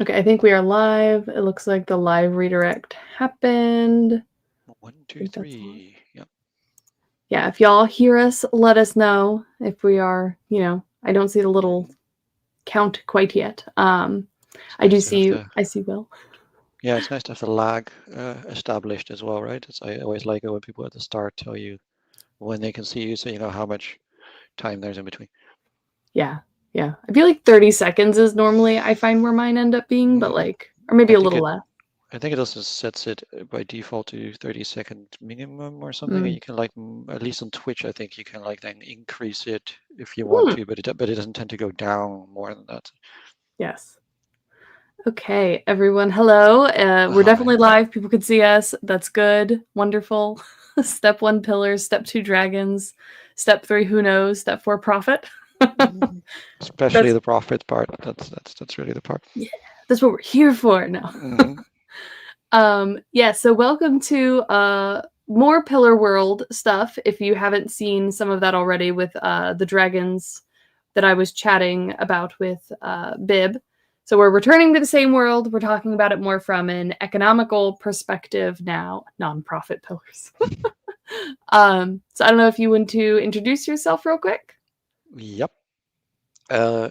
Okay, I think we are live. It looks like the live redirect happened. One, I two, think that's on. three. Yep. Yeah, if y'all hear us, let us know if we are, I don't see the little Mhm. count quite yet. It's I nice do to have see, the I see Will. yeah. It's nice to have the lag established as well, right? I always like it when people at the start tell you when they can see you, so you know how much time there's in between. Yeah, yeah. I feel like 30 seconds is normally, I find where mine end up being, but hmm like, or maybe I a think little it. less. I think it also sets it by default to 30-second minimum or something, and Mm. you can like at least on Twitch, I think you can like then increase it if you want Hmm. to, but it doesn't tend to go down more than that. Yes. Okay, everyone. Hello. We're Hi. definitely live. People could see us. That's good. Wonderful. Step one, pillars. Step two, dragons. Step three, who knows? Step four, profit. Mhm. Especially that's the profit part. That's really the part. yeah, that's what we're here for now. hmm Yeah, so welcome to more Pillar World stuff. If you haven't seen some of that already with the dragons that I was chatting about with Bib. So we're returning to the same world. We're talking about it more from an economical perspective now, nonprofit pillars. So I don't know if you want to introduce yourself real quick. Yep.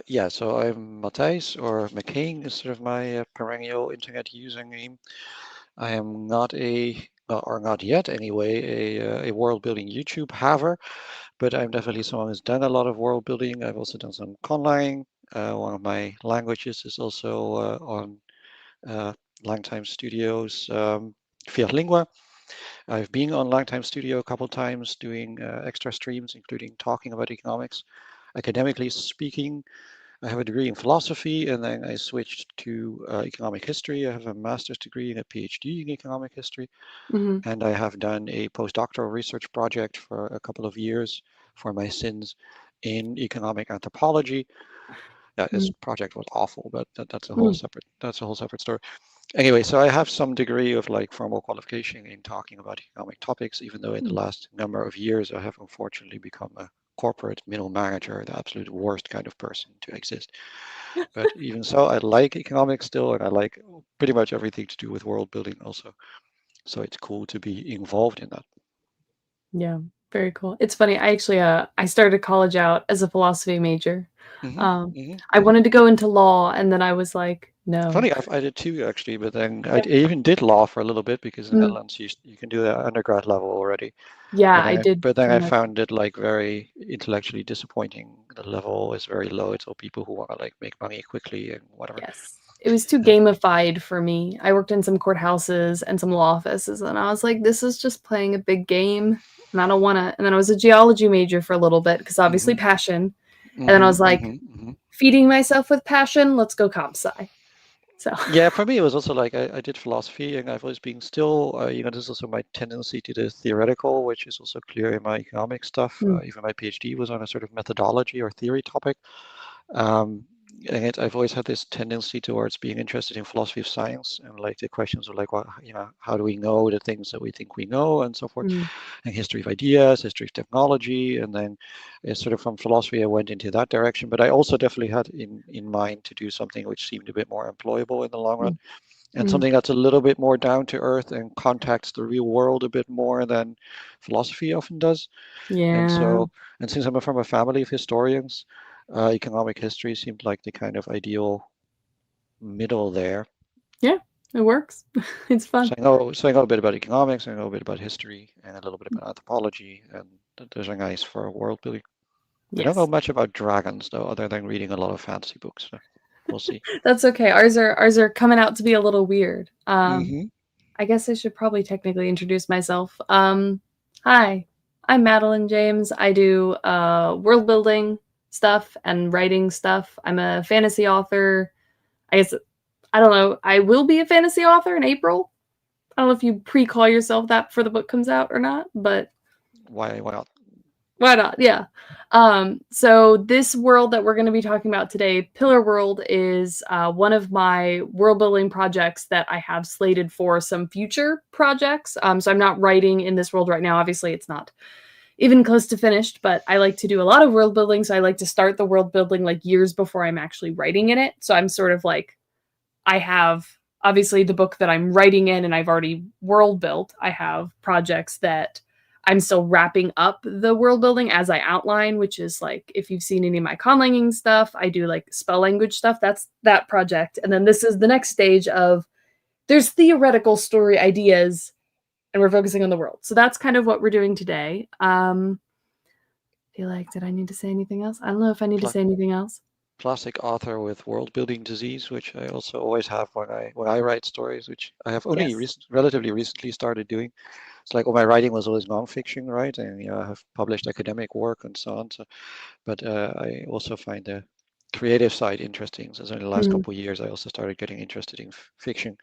Yeah, so I'm Matthijs, or McCaine is sort of my perennial internet username. I am not or not yet anyway, a world building YouTube haver, but I'm definitely someone who's done a lot of world building. I've also done some conlang. One of my languages is also on uh, Langtime Studios via Lingua. I've been on Langtime Studio a couple times doing extra streams, including talking about economics. Academically speaking, I have a degree in philosophy, and then I switched to economic history. I have a master's degree and a PhD in economic history, Mm-hmm. and I have done a postdoctoral research project for a couple of years for my sins in economic anthropology. Yeah, this project was awful, but Mm-hmm. that's a whole separate story. Anyway, so I have some degree of like formal qualification in talking about economic topics, even though in the last number of years I have unfortunately become a corporate middle manager, the absolute worst kind of person to exist. But even so, I like economics still, and I like pretty much everything to do with world building also. So it's cool to be involved in that. Yeah, very cool. It's funny. I actually I started college out as a philosophy major. hmm Um, hmm I wanted to go into law, and then I was like, no. Funny, I did too actually, but then I even did law for a little bit because in the Mm, Netherlands you can do that undergrad level already. yeah, But I did but then pretty I much. found it like very intellectually disappointing. The level is very low. It's all people who want to like make money quickly and whatever. Yes. It was too And gamified for me. I worked in some courthouses and some law offices, and I was like, this is just playing a big game, and I don't want to. And then I was a geology major for a little bit because obviously hmm passion. And then I hmm was like, hmm hmm feeding myself with passion, let's go comp sci. So, Yeah, for me it was also like I did philosophy, and I've always been still, this is also my tendency to the theoretical, which is also clear in my economic stuff. mm, Even my PhD was on a sort of methodology or theory topic. Um, and I've always had this tendency towards being interested in philosophy of science and like the questions of like, well, how do we know the things that we think we know and so forth, mm, and history of ideas, history of technology, and then sort of from philosophy I went into that direction. But I also definitely had in mind to do something which seemed a bit more employable in the long run, mm, and mm. something that's a little bit more down to earth and contacts the real world a bit more than philosophy often does. And Yeah. so, and since I'm from a family of historians, economic history seemed like the kind of ideal middle there. Yeah, it works. It's fun. So I know a bit about economics, I know a bit about history, and a little bit about anthropology, and those are nice for world building. I don't know Yes. much about dragons though, other than reading a lot of fantasy books. So we'll see. That's okay. Ours are coming out to be a little weird. hmm I guess I should probably technically introduce myself. Hi, I'm Madeline James. I do world building stuff and writing stuff. I'm a fantasy author. I guess I don't know. I will be a fantasy author in April. I don't know if you pre-call yourself that before the book comes out or not, but Why not? why not? Yeah. So this world that we're going to be talking about today, Pillar World, is one of my world building projects that I have slated for some future projects. So I'm not writing in this world right now. Obviously, it's not even close to finished, but I like to do a lot of world building. So I like to start the world building like years before I'm actually writing in it. So I'm sort of like I have obviously the book that I'm writing in, and I've already world built. I have projects that I'm still wrapping up the world building as I outline, which is like, if you've seen any of my conlanging stuff, I do like spell language stuff. That's that project. And then this is the next stage of there's theoretical story ideas and we're focusing on the world. So that's kind of what we're doing today. Feel like, did I need to say anything else? I don't know if I need to say anything else. Classic author with world building disease, which I also always have when I write stories, which I have only relatively recently started doing. It's like all my writing was always nonfiction, right? And I have published academic work and so on. So, but I also find the creative side interesting. So in the last couple of years, I also started getting interested in fiction.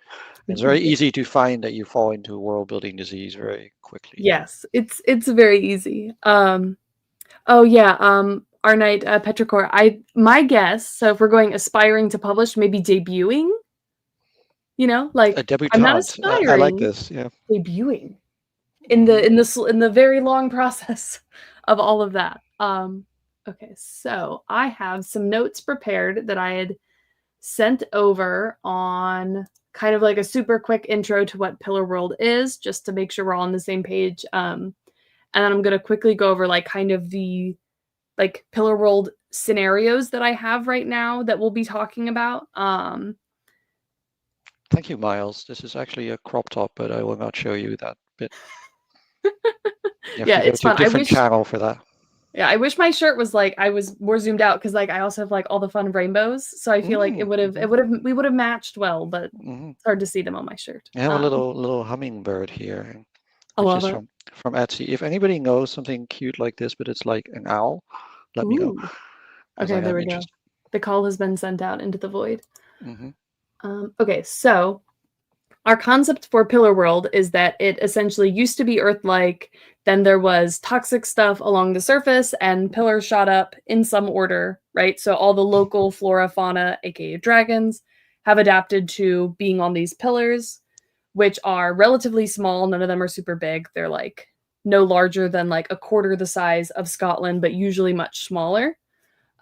And it's very easy to find that you fall into world building disease very quickly. Yes, it's very easy. Oh yeah, our knight Petrichor. My guess. So if we're going aspiring to publish, maybe debuting. Like A debutante. I'm not aspiring. I like this. Yeah, debuting in the very long process of all of that. Okay, so I have some notes prepared that I had sent over on kind of like a super quick intro to what Pillar World is, just to make sure we're all on the same page. And then I'm going to quickly go over like kind of the like Pillar World scenarios that I have right now that we'll be talking about. Thank you, Miles. This is actually a crop top, but I will not show you that bit. Yeah, it's fun. A different channel for that. Yeah, I wish my shirt was like I was more zoomed out because like I also have like all the fun rainbows, so I feel like we would have matched well, but it's hard to see them on my shirt. I have a little hummingbird here, which is from Etsy. If anybody knows something cute like this, but it's like an owl, let me know. Okay, there we go. The call has been sent out into the void. Okay, so our concept for Pillar World is that it essentially used to be Earth-like, then there was toxic stuff along the surface, and pillars shot up in some order, right? So all the local flora, fauna, aka dragons, have adapted to being on these pillars, which are relatively small. None of them are super big. They're like no larger than like a quarter the size of Scotland, but usually much smaller.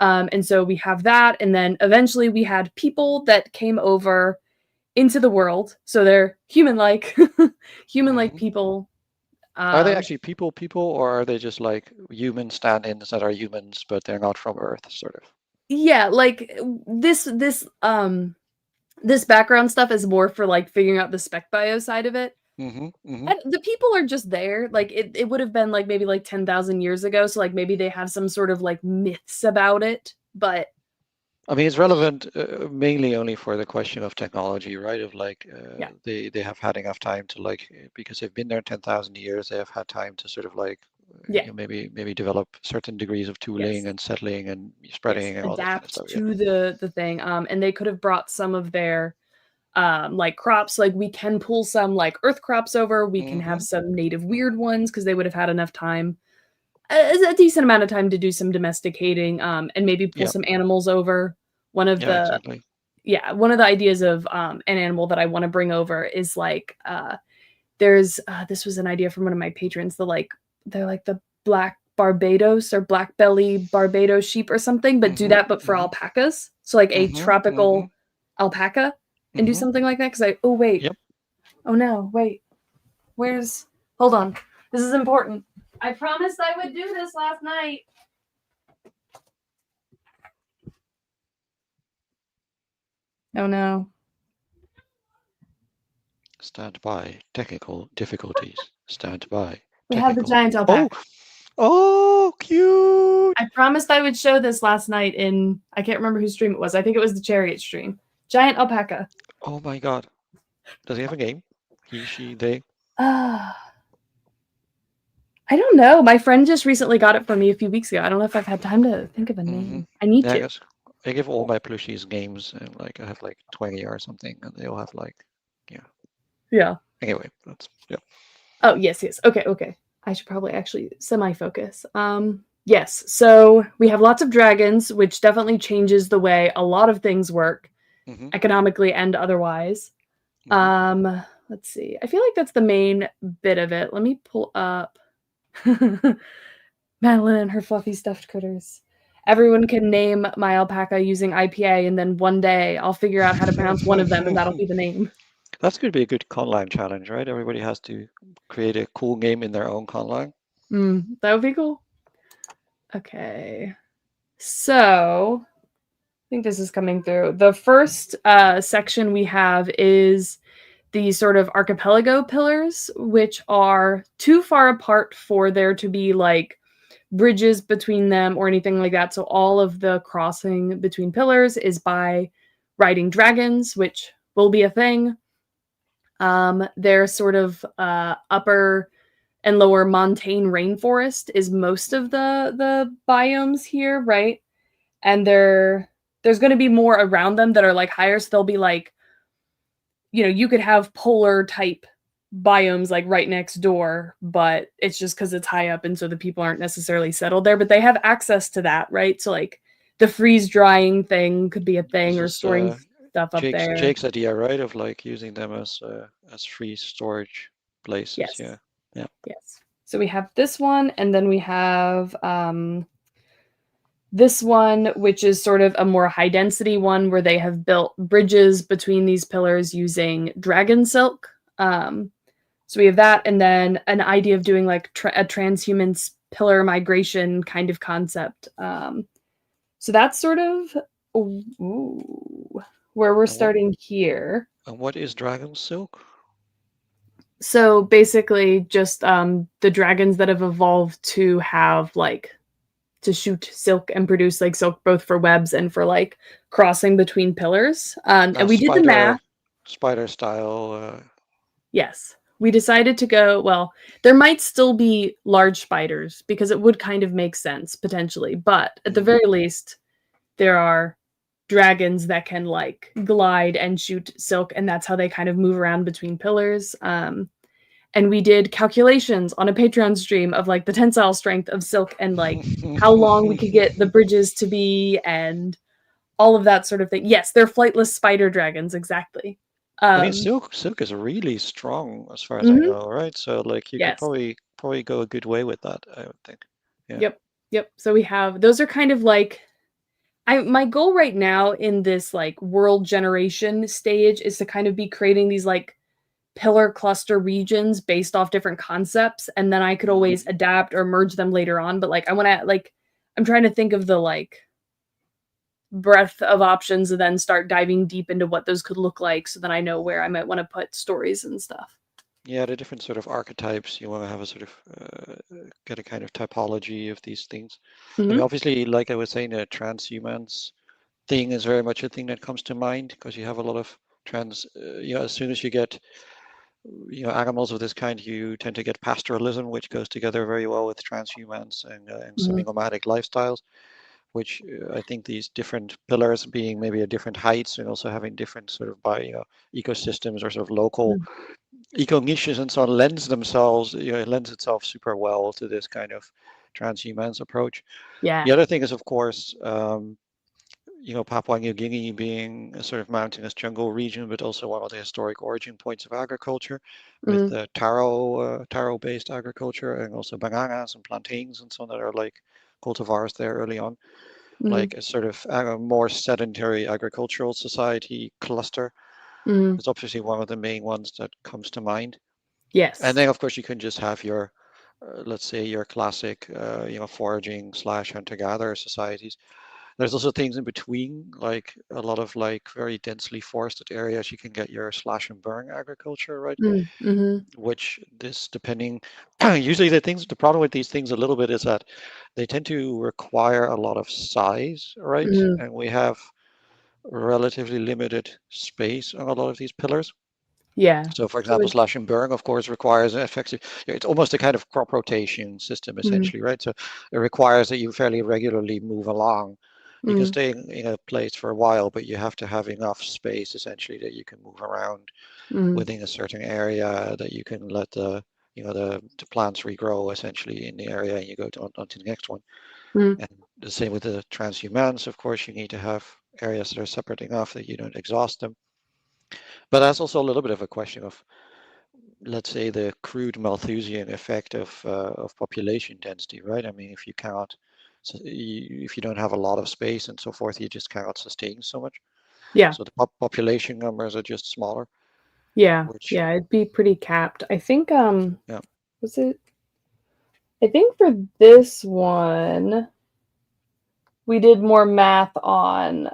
And so we have that, and then eventually we had people that came over into the world, so they're human-like, human-like people. Are they actually people, or are they just like human stand-ins that are humans, but they're not from Earth, sort of? Yeah, like this background stuff is more for like figuring out the spec bio side of it. And the people are just there. Like it would have been like maybe like 10,000 years ago, so like maybe they have some sort of like myths about it, but I mean, it's relevant mainly only for the question of technology, right? Of like, they have had enough time to like, because they've been there 10,000 years, they have had time to sort of like, maybe develop certain degrees of tooling and settling and spreading and all that kind of stuff. To the thing. And they could have brought some of their like crops. Like we can pull some like earth crops over. We can have some native weird ones because they would have had enough time. A decent amount of time to do some domesticating, and maybe pull some animals over. One of the ideas of an animal that I want to bring over is like there's this was an idea from one of my patrons. They're like the black Barbados or black belly Barbados sheep or something, but do that but for alpacas. So like a tropical alpaca and do something like that. Because oh no, wait, hold on, this is important. I promised I would do this last night. Oh no. Stand by. Technical difficulties. Stand by. We have the giant alpaca. Oh, cute. I promised I would show this last night in, I can't remember whose stream it was. I think it was the Chariot stream. Giant alpaca. Oh my god. Does he have a name? He, she, they? I don't know. My friend just recently got it for me a few weeks ago. I don't know if I've had time to think of a name. I need to. I give all my plushies names, and like I have like 20 or something, and they all have like, yeah. Anyway, that's Oh yes. Okay. I should probably actually semi-focus. Yes. So we have lots of dragons, which definitely changes the way a lot of things work, economically and otherwise. Let's see. I feel like that's the main bit of it. Let me pull up Madeline and her fluffy stuffed critters. everyone can name my alpaca using IPA, and then one day I'll figure out how to pronounce one of them, and that'll be the name. That's going to be a good conlang challenge, right? Everybody has to create a cool name in their own conlang. That would be cool. Okay. So I think this is coming through. The first section we have is the sort of archipelago pillars, which are too far apart for there to be like bridges between them or anything like that. So all of the crossing between pillars is by riding dragons, which will be a thing. Their sort of upper and lower montane rainforest is most of the biomes here, right? And there's going to be more around them that are like higher, so they'll be like, you know, you could have polar type biomes like right next door, but it's just because it's high up and so the people aren't necessarily settled there, but they have access to that, right? So like the freeze drying thing could be a thing, This or is storing stuff up there. Jake's idea, right? Of like using them as free storage places. Yes. Yeah, yeah. Yes. So we have this one, and then we have this one, which is sort of a more high density one where they have built bridges between these pillars using dragon silk. So we have that, and then an idea of doing like a transhuman pillar migration kind of concept. So that's sort of where we're starting here. And what is dragon silk? So basically, just the dragons that have evolved to have like to shoot silk and produce like silk both for webs and for like crossing between pillars. And we did the math. Spider style. Yes. We decided to go, well, there might still be large spiders because it would kind of make sense potentially, but at the very least, there are dragons that can like glide and shoot silk, and that's how they kind of move around between pillars. And we did calculations on a Patreon stream of like the tensile strength of silk and like how long we could get the bridges to be and all of that sort of thing. Yes, they're flightless spider dragons, exactly. I mean, silk is really strong as far as I know, right? So like you could Yes. probably go a good way with that, I would think. Yeah. Yep. So we have those are kind of like my goal right now in this like world generation stage is to kind of be creating these like pillar cluster regions based off different concepts, and then I could always adapt or merge them later on. But like I want to like I'm trying to think of the like breadth of options and then start diving deep into what those could look like so that I know where I might want to put stories and stuff. Yeah, the different sort of archetypes. You want to have a sort of get a kind of typology of these things. I mean, obviously, like I was saying, the transhumans thing is very much a thing that comes to mind because you have a lot of as soon as you get, animals of this kind, you tend to get pastoralism, which goes together very well with transhumans and semi-nomadic lifestyles, which I think these different pillars being maybe at different heights and also having different sort of ecosystems or sort of local eco niches and so on it lends itself super well to this kind of transhumans approach. Yeah. The other thing is, of course, Papua New Guinea being a sort of mountainous jungle region, but also one of the historic origin points of agriculture with the taro-based agriculture and also bananas and plantains and so on that are like cultivars there early on, like a sort of more sedentary agricultural society cluster. It's obviously one of the main ones that comes to mind. Yes. And then, of course, you can just have your, let's say, your classic, foraging / hunter-gatherer societies. There's also things in between, like a lot of like very densely forested areas. You can get your slash and burn agriculture, right? Which depending, usually the problem with these things a little bit is that they tend to require a lot of size, right? And we have relatively limited space on a lot of these pillars. Yeah. So, for example, slash and burn, of course, requires an effective. It's almost a kind of crop rotation system, essentially, right? So it requires that you fairly regularly move along. You can stay in a place for a while, but you have to have enough space, essentially, that you can move around within a certain area, that you can let the plants regrow, essentially, in the area, and you go on to the next one. And the same with the transhumans, of course, you need to have areas that are separate enough that you don't exhaust them. But that's also a little bit of a question of, let's say, the crude Malthusian effect of population density, right? I mean, if you cannot So if you don't have a lot of space and so forth, you just cannot sustain so much. Yeah. So the population numbers are just smaller, Yeah. which, Yeah, it'd be pretty capped. I think yeah. was it I think for this one we did more math on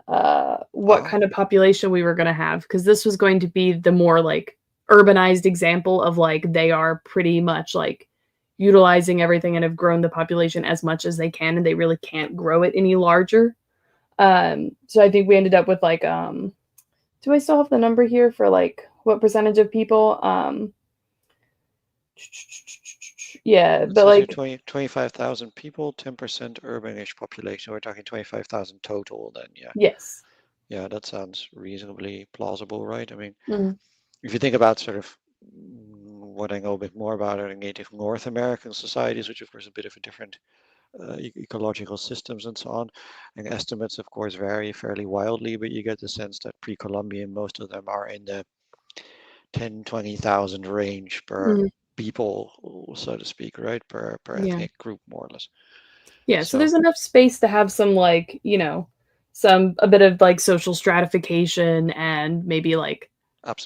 what Ah, kind of population we were going to have, because this was going to be the more like urbanized example of like they are pretty much like utilizing everything and have grown the population as much as they can, and they really can't grow it any larger. So I think we ended up with like do I still have the number here for like what percentage of people? Yeah, it but says here like 25,000 people, 10% urbanish population. We're talking 25,000 total then, yeah. yes. Yeah, that sounds reasonably plausible, right? I mean, Mm, if you think about sort of what I know a bit more about are native North American societies, which of course is a bit of a different ecological systems and so on. And estimates, of course, vary fairly wildly, but you get the sense that pre-Columbian, most of them are in the 10, 20,000 range per mm, people, so to speak, right? Per yeah. ethnic group, more or less. Yeah, so So there's enough space to have some like, some a bit of like social stratification and maybe like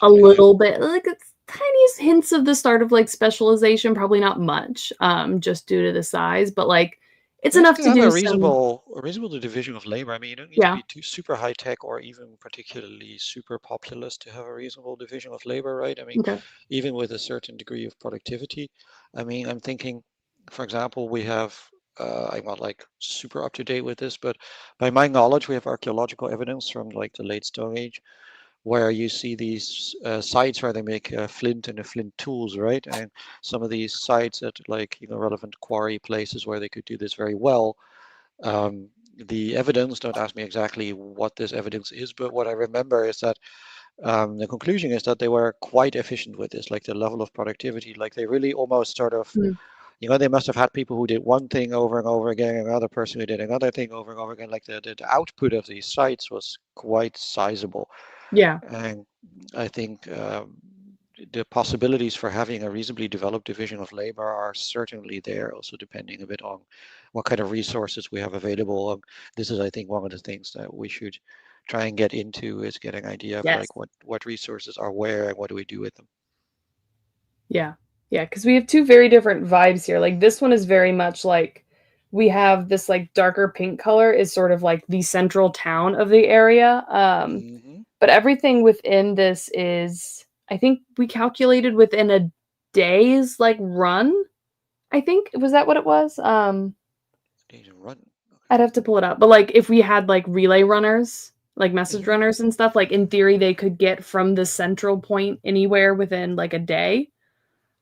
a absolutely, yeah. little bit like it's tiniest hints of the start of like specialization, probably not much, just due to the size, but like it's You enough can to have do some a reasonable division of labor. I mean, you don't need to yeah. be too super high tech or even particularly super populous to have a reasonable division of labor, right? I mean, Okay. even with a certain degree of productivity. I mean, I'm thinking, for example, we have, I'm not like super up to date with this, but by my knowledge, we have archaeological evidence from like the late Stone Age where you see these sites where they make flint and the flint tools, right? And some of these sites at like, relevant quarry places where they could do this very well. The evidence, don't ask me exactly what this evidence is, but what I remember is that the conclusion is that they were quite efficient with this, like the level of productivity, like they really almost sort of, Mm, they must have had people who did one thing over and over again, and another person who did another thing over and over again. Like the output of these sites was quite sizable. yeah. And I think the possibilities for having a reasonably developed division of labor are certainly there, also depending a bit on what kind of resources we have available. This is, I think, one of the things that we should try and get into is get an idea of Yes. like what resources are where and what do we do with them. Yeah. Yeah, because we have two very different vibes here. Like this one is very much like we have this like darker pink color is sort of like the central town of the area. Hmm. But everything within this is, I think we calculated within a day's like run. I think was that what it was? Need to run. I'd have to pull it up. But like if we had like relay runners, like message Hmm. runners and stuff, like in theory they could get from the central point anywhere within like a day.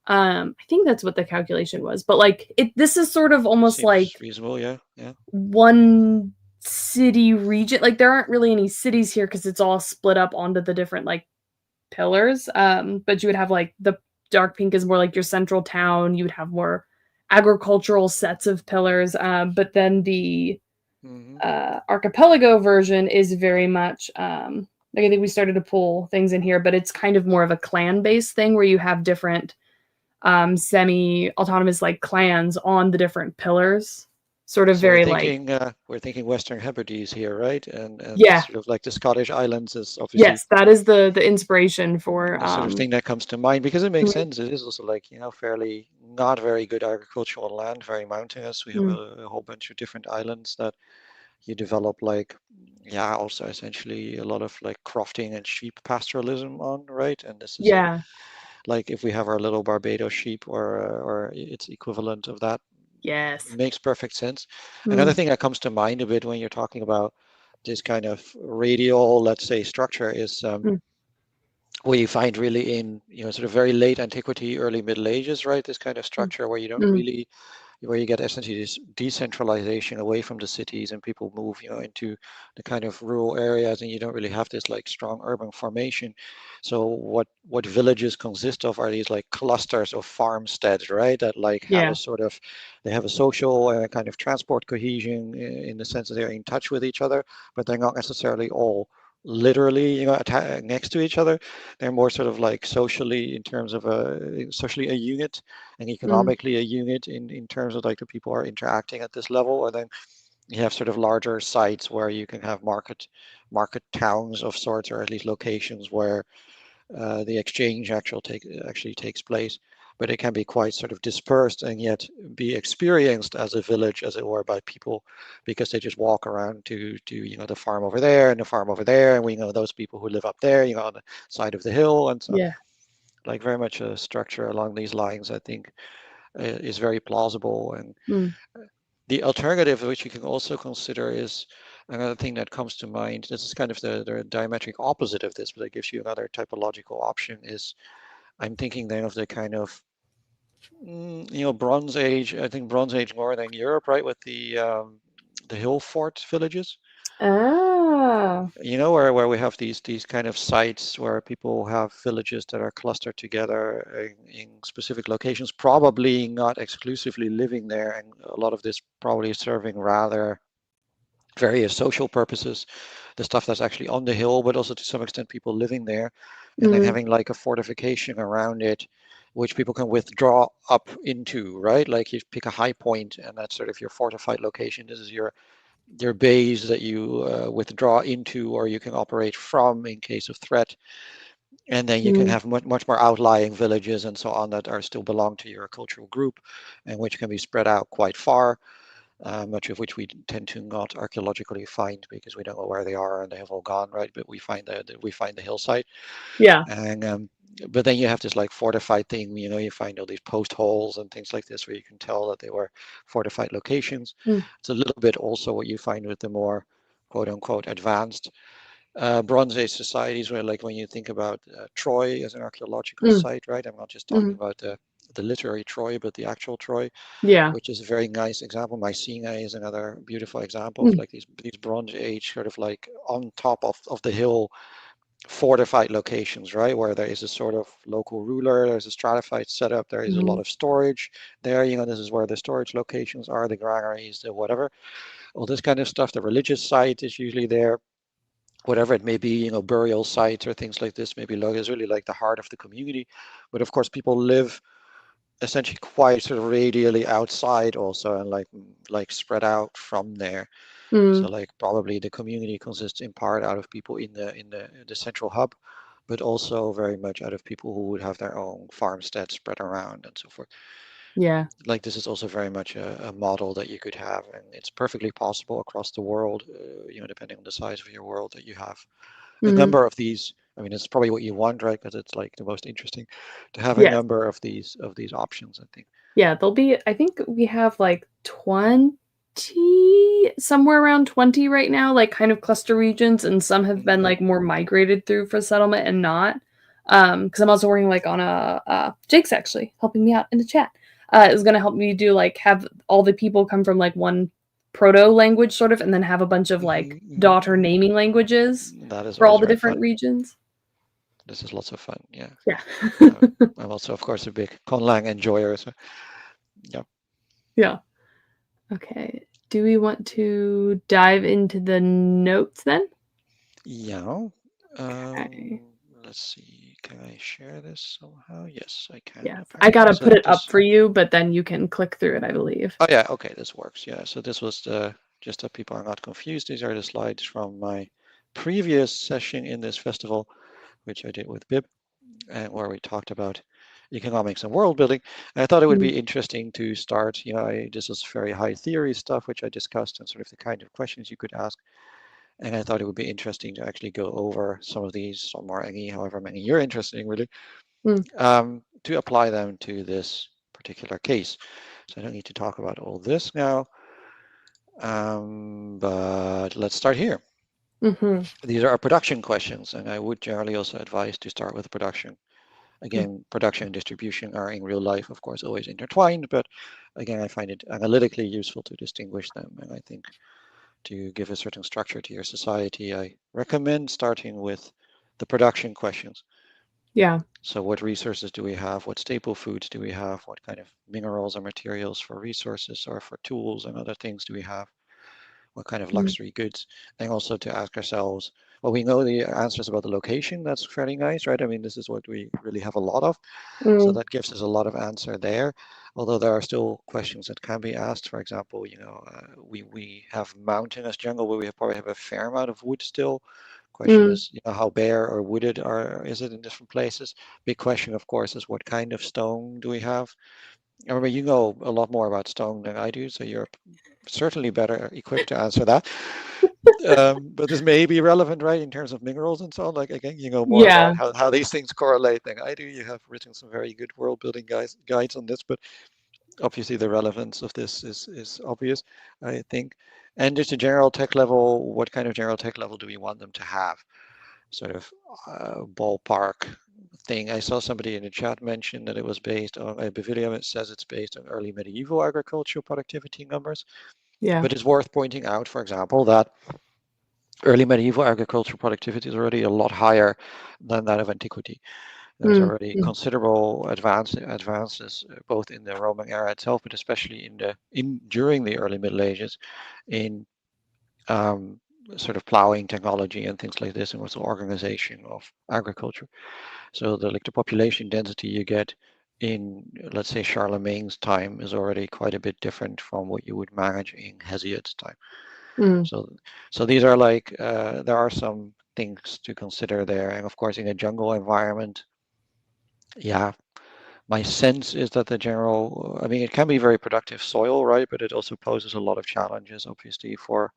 I think that's what the calculation was. But like this is sort of almost Seems like reasonable. Yeah. Yeah. one city region. Like there aren't really any cities here because it's all split up onto the different like pillars. But you would have like the dark pink is more like your central town. You would have more agricultural sets of pillars. But then the Hmm. archipelago version is very much like I think we started to pull things in here, but it's kind of more of a clan based thing where you have different semi autonomous like clans on the different pillars. Sort of So very like we're thinking Western Hebrides here, right? And yeah, sort of like the Scottish Islands is obviously yes, that is the inspiration for the sort of thing that comes to mind because it makes mhm, sense. It is also like, fairly not very good agricultural land, very mountainous. We have mm, a whole bunch of different islands that you develop like, yeah, also essentially a lot of like crofting and sheep pastoralism on, right? And this is yeah, like if we have our little Barbados sheep or its equivalent of that, yes, makes perfect sense. Another mm, thing that comes to mind a bit when you're talking about this kind of radial, let's say, structure is mm, where you find really in, sort of very late antiquity, early Middle Ages, right? This kind of mm, structure where you don't mm, really, where you get essentially this decentralization away from the cities and people move, into the kind of rural areas and you don't really have this like strong urban formation. So what villages consist of are these like clusters of farmsteads, right? That like have yeah, a sort of, they have a social kind of transport cohesion in the sense that they're in touch with each other, but they're not necessarily all literally next to each other. They're more sort of like socially in terms of socially a unit and mm, economically a unit in terms of like the people are interacting at this level. And then You have sort of larger sites where you can have market towns of sorts, or at least locations where the exchange actually takes place. But it can be quite sort of dispersed and yet be experienced as a village, as it were, by people, because they just walk around to the farm over there and the farm over there, and we know those people who live up there, on the side of the hill, and so Yeah. like very much a structure along these lines, I think, is very plausible. And Mm. the alternative, which you can also consider, is another thing that comes to mind. This is kind of the diametric opposite of this, but it gives you another typological option. Is I'm thinking then of the kind of Bronze Age. I think Bronze Age Northern Europe, right, with the hill fort villages. Ah. Where we have these kind of sites where people have villages that are clustered together in specific locations, probably not exclusively living there, and a lot of this probably serving rather various social purposes, the stuff that's actually on the hill, but also to some extent people living there, and then Mm. having like a fortification around it, which people can withdraw up into, right? Like you pick a high point, and that's sort of your fortified location. This is your base that you withdraw into, or you can operate from in case of threat. And then you can Mm. have much more outlying villages and so on that are still belong to your cultural group, and which can be spread out quite far, much of which we tend to not archaeologically find because we don't know where they are and they have all gone, right? But we find the hillside, Yeah. and but then you have this like fortified thing. You find all these post holes and things like this where you can tell that they were fortified locations. Mm. It's a little bit also what you find with the more quote unquote advanced Bronze Age societies, where like when you think about Troy as an archaeological Mm. site, right? I'm not just talking Mm. about the literary Troy, but the actual Troy, Yeah. which is a very nice example. Mycenae is another beautiful example of Mm. like these Bronze Age sort of like on top of the hill fortified locations, right? Where there is a sort of local ruler, there's a stratified setup, there is a lot Mhm. of storage there. This is where the storage locations are, the granaries, the whatever, all this kind of stuff. The religious site is usually there, whatever it may be, burial sites or things like this, maybe is really like the heart of the community. But of course, people live essentially quite sort of radially outside also, and like spread out from there. So Mm. like probably the community consists in part out of people in the central hub, but also very much out of people who would have their own farmsteads spread around and so forth. Yeah. Like this is also very much a model that you could have, and it's perfectly possible across the world, depending on the size of your world, that you have a Mhm. number of these. I mean, it's probably what you want, right? Because it's like the most interesting to have a Yes. number of these options, I think. Yeah, there'll be I think we have, like, 20, somewhere around 20 right now, like, kind of cluster regions, and some have been, Yep. like, more migrated through for settlement and not. Because 'cause I'm also working, like, on Jake's actually helping me out in the chat, is gonna help me do, like, have all the people come from, like, one proto language sort of, and then have a bunch of, like, daughter naming languages That is for all always the very fun. different regions. This is lots of fun. Yeah. Yeah. Uh, I'm also, of course, a big conlang enjoyer. So, yeah. Yeah. Okay. Do we want to dive into the notes then? Yeah. Okay. Um, let's see. Can I share this somehow? Yes, I can, Yes. I apparently. gotta So put it up this. for you, but then you can click through it, I believe. Oh, yeah. Okay, this works. Yeah. So this was just so people are not confused. These are the slides from my previous session in this festival, which I did with Bib, and where we talked about economics and world building. And I thought it would Mm. be interesting to start. This was very high theory stuff, which I discussed, and sort of the kind of questions you could ask. And I thought it would be interesting to actually go over some of these, some more any, however many you're interested in, really, Mm. to apply them to this particular case. So I don't need to talk about all this now, but let's start here. Mhm. These are our production questions, and I would generally also advise to start with production. Mm. Again, production and distribution are in real life, of course, always intertwined, but again, I find it analytically useful to distinguish them. And I think to give a certain structure to your society, I recommend starting with the production questions. Yeah. So what resources do we have? What staple foods do we have? What kind of minerals or materials for resources or for tools and other things do we have? What kind of Mm. luxury goods? And also to ask ourselves, well, we know the answers about the location. That's fairly nice, right? I mean, this is what we really have a lot of. So Mm, that gives us a lot of answer there. Although there are still questions that can be asked. For example, we have mountainous jungle where we probably have a fair amount of wood still. Question mm, is, how bare or wooded is it in different places? Big question, of course, is what kind of stone do we have? I remember you know a lot more about stone than I do, so you're certainly better equipped to answer that. But this may be relevant, right, in terms of minerals and so on. Like again, you know more about yeah. how these things correlate than I do. You have written some very good world building guides on this, but obviously the relevance of this is obvious, I think. And just a general tech level, what kind of general tech level do we want them to have? Sort of ballpark thing. I saw somebody in the chat mention that it was based on a video. It says it's based on early medieval agricultural productivity numbers, Yeah. but it's worth pointing out, for example, that early medieval agricultural productivity is already a lot higher than that of antiquity. There's Mm, already mm, considerable advances both in the Roman era itself, but especially in during the early Middle Ages in um, sort of plowing technology and things like this, and also organization of agriculture. So the population density you get in, let's say, Charlemagne's time is already quite a bit different from what you would manage in Hesiod's time. mm, So, so these are like there are some things to consider there, and of course, in a jungle environment, yeah, my sense is that the general, I mean, it can be very productive soil, right? But it also poses a lot of challenges, obviously, for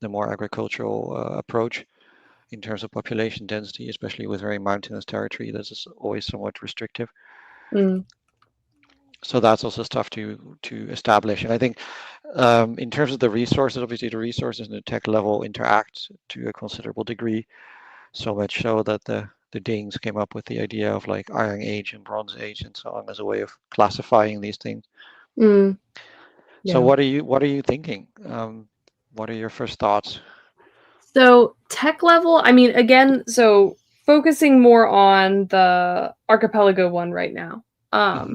the more agricultural approach in terms of population density, especially with very mountainous territory. This is always somewhat restrictive. mm, So that's also stuff to establish. And I think in terms of the resources, obviously the resources and the tech level interact to a considerable degree. So much so that the Danes came up with the idea of like Iron Age and Bronze Age and so on as a way of classifying these things. mm, So yeah. what are you thinking? What are your first thoughts? So tech level, I mean, again, so focusing more on the archipelago one right now. Hmm.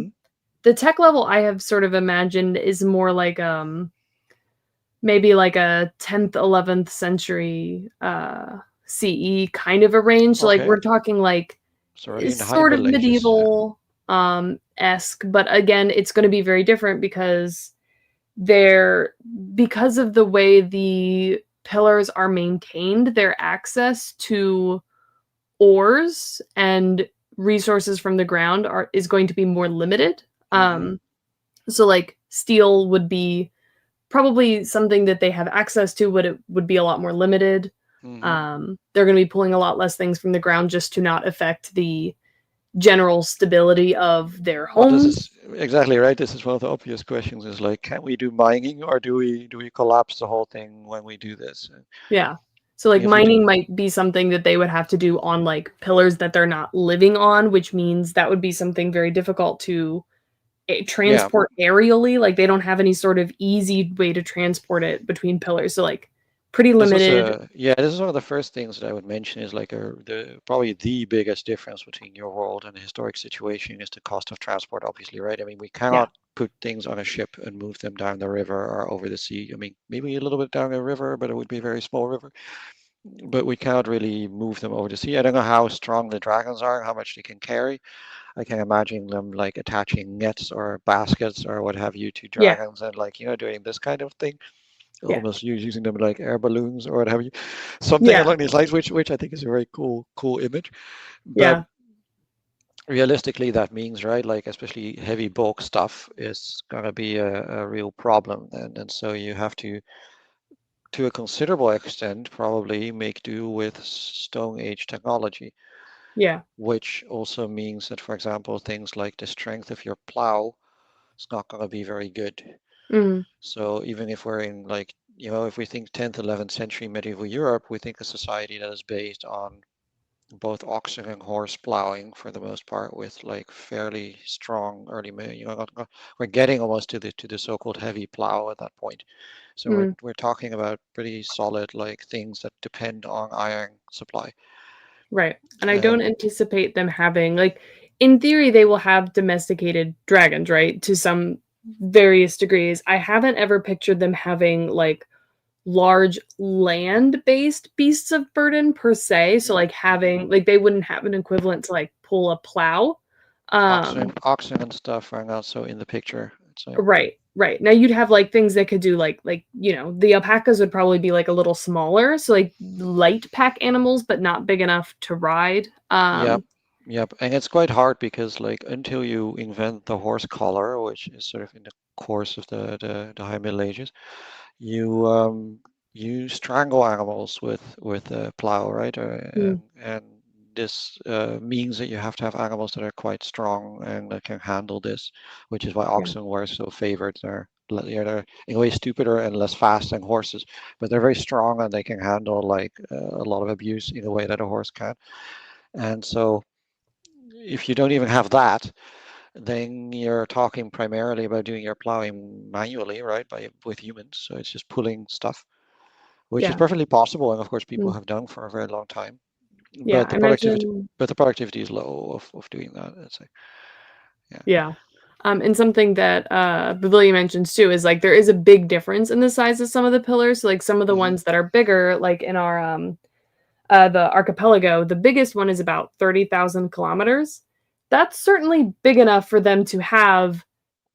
The tech level I have sort of imagined is more like maybe like a 10th, 11th century CE kind of a range. Like Okay, we're talking like so already in the high sort of Middle Ages. medieval esque, but again, it's going to be very different because they're because of the way the pillars are maintained, their access to ores and resources from the ground is going to be more limited. Hmm. So like steel would be probably something that they have access to, but it would be a lot more limited. Hmm. They're going to be pulling a lot less things from the ground just to not affect the general stability of their Well, this is homes. exactly right. This is one of the obvious questions is like, can we do mining or do we collapse the whole thing when we do this? Yeah. So like If we do, mining might be something that they would have to do on like pillars that they're not living on, which means that would be something very difficult to yeah. transport aerially. Like they don't have any sort of easy way to transport it between pillars. So like pretty This was limited. this is one of the first things that I would mention is like the probably the biggest difference between your world and the historic situation is the cost of transport, obviously, right? I mean, we Yeah. cannot put things on a ship and move them down the river or over the sea. I mean, maybe a little bit down the river, but it would be a very small river. But we cannot really move them over the sea. I don't know how strong the dragons are, how much they can carry. I can imagine them like attaching nets or baskets or what have you to Yeah. dragons and like, doing this kind of thing, Yeah. almost using them like air balloons or what have you, something Yeah. along these lines, which I think is a very cool image. But Yeah. realistically, that means, right, like especially heavy bulk stuff is gonna be a real problem, and so you have to a considerable extent, probably make do with Stone Age technology, Yeah. which also means that, for example, things like the strength of your plow is not going to be very good. Mm, So even if we're in like, if we think 10th, 11th century medieval Europe, we think a society that is based on both oxen and horse plowing for the most part, with like fairly strong early, we're getting almost to the so-called heavy plow at that point. So we're mm. we're talking about pretty solid like things that depend on iron supply. Right. And I don't Um, anticipate them having like in theory they will have domesticated dragons, right? To some various degrees. I haven't ever pictured them having like large land-based beasts of burden per se. So like having like they wouldn't have an equivalent to like pull a plow. Oxen and stuff are not so in the picture. It's like, Right, right. Now you'd have like things that could do like the alpacas would probably be like a little smaller, so like light pack animals, but not big enough to ride. yep, yep. And it's quite hard because like until you invent the horse collar, which is sort of in the course of the High Middle Ages, you strangle animals with a plow, right? Mm, And this means that you have to have animals that are quite strong and that can handle this, which is why yeah, oxen were so favored. They're in a way stupider and less fast than horses, but they're very strong and they can handle like a lot of abuse in a way that a horse can. And so if you don't even have that, then you're talking primarily about doing your plowing manually, right? With humans. So it's just pulling stuff, which is yeah, perfectly possible, and of course people mm, have done for a very long time. yeah. But I the productivity, imagine, but the productivity is low of doing that. It's like, yeah. yeah. And something that Babilia mentions too is like there is a big difference in the size of some of the pillars. So like some of the Hmm. ones that are bigger, like in our the archipelago, the biggest one is about 30,000 kilometers. That's certainly big enough for them to have,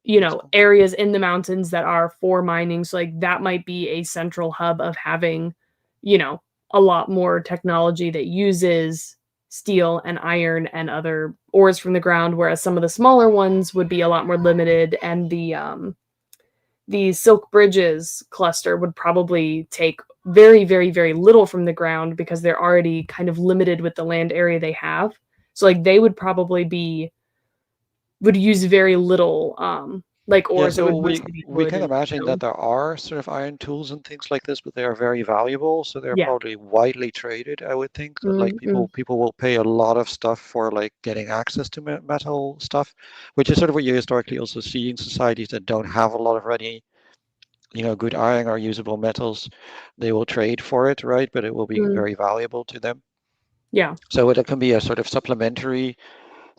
That's cool. areas in the mountains that are for mining. So, like, that might be a central hub of having, you know, a lot more technology that uses steel and iron and other ores from the ground, whereas some of the smaller ones would be a lot more limited. And the Silk Bridges cluster would probably take very, very, very little from the ground because they're already kind of limited with the land area they have. So like they would probably would use very little like Yeah, ores. It so would mostly be we wood can and imagine that stone. there are sort of iron tools and things like this, but they are very valuable, so they're Yeah. probably widely traded. I would think that like Mm-hmm. people will pay a lot of stuff for like getting access to metal stuff, which is sort of what you historically also see in societies that don't have a lot of ready, good iron or usable metals. They will trade for it, right? But it will be Mm. very valuable to them. Yeah. So it can be a sort of supplementary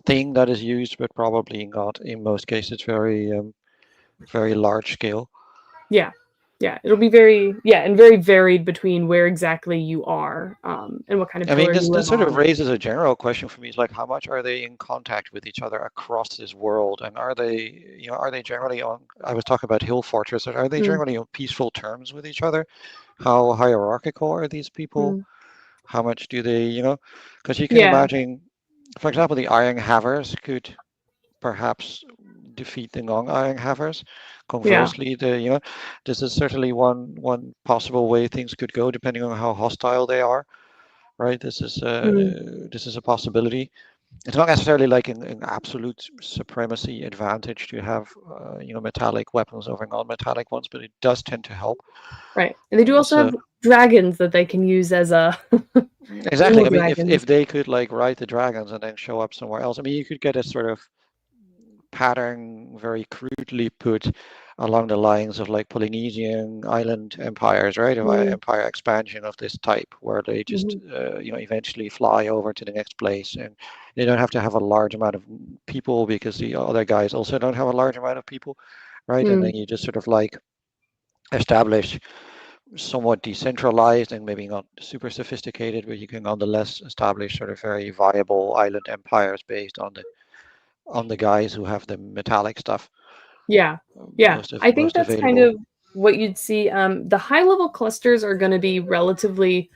thing that is used, but probably not in most cases very large scale. Yeah. Yeah. It'll be very, yeah, and very varied between where exactly you are and what kind of I mean, pillar this you this live sort of on. raises a general question for me. Is like, how much are they in contact with each other across this world, and are they generally on? I was talking about hill fortresses. Are they Mm. generally on peaceful terms with each other? How hierarchical are these people? Mm. How much do they? Because you can Yeah. imagine, for example, the Iron Havers could perhaps defeat the non-Iron Havers. Yeah. Conversely, this is certainly one possible way things could go, depending on how hostile they are, right? Mm. This is a possibility. It's not necessarily like an absolute supremacy advantage to have metallic weapons over non-metallic ones, but it does tend to help. Right. And they do also So have dragons that they can use as a exactly. little I mean, if dragons. they could like ride the dragons and then show up somewhere else, I mean, you could get a sort of pattern very crudely put along the lines of like Polynesian island empires, right? Of Mm. empire expansion of this type, where they just Hmm. eventually fly over to the next place, and they don't have to have a large amount of people because the other guys also don't have a large amount of people, right? And Mm. then you just sort of like establish somewhat decentralized and maybe not super sophisticated, but you can nonetheless establish sort of very viable island empires based on the guys who have the metallic stuff Yeah. Yeah. I think most that's kind available. of what you'd see. The high level clusters are going to be relatively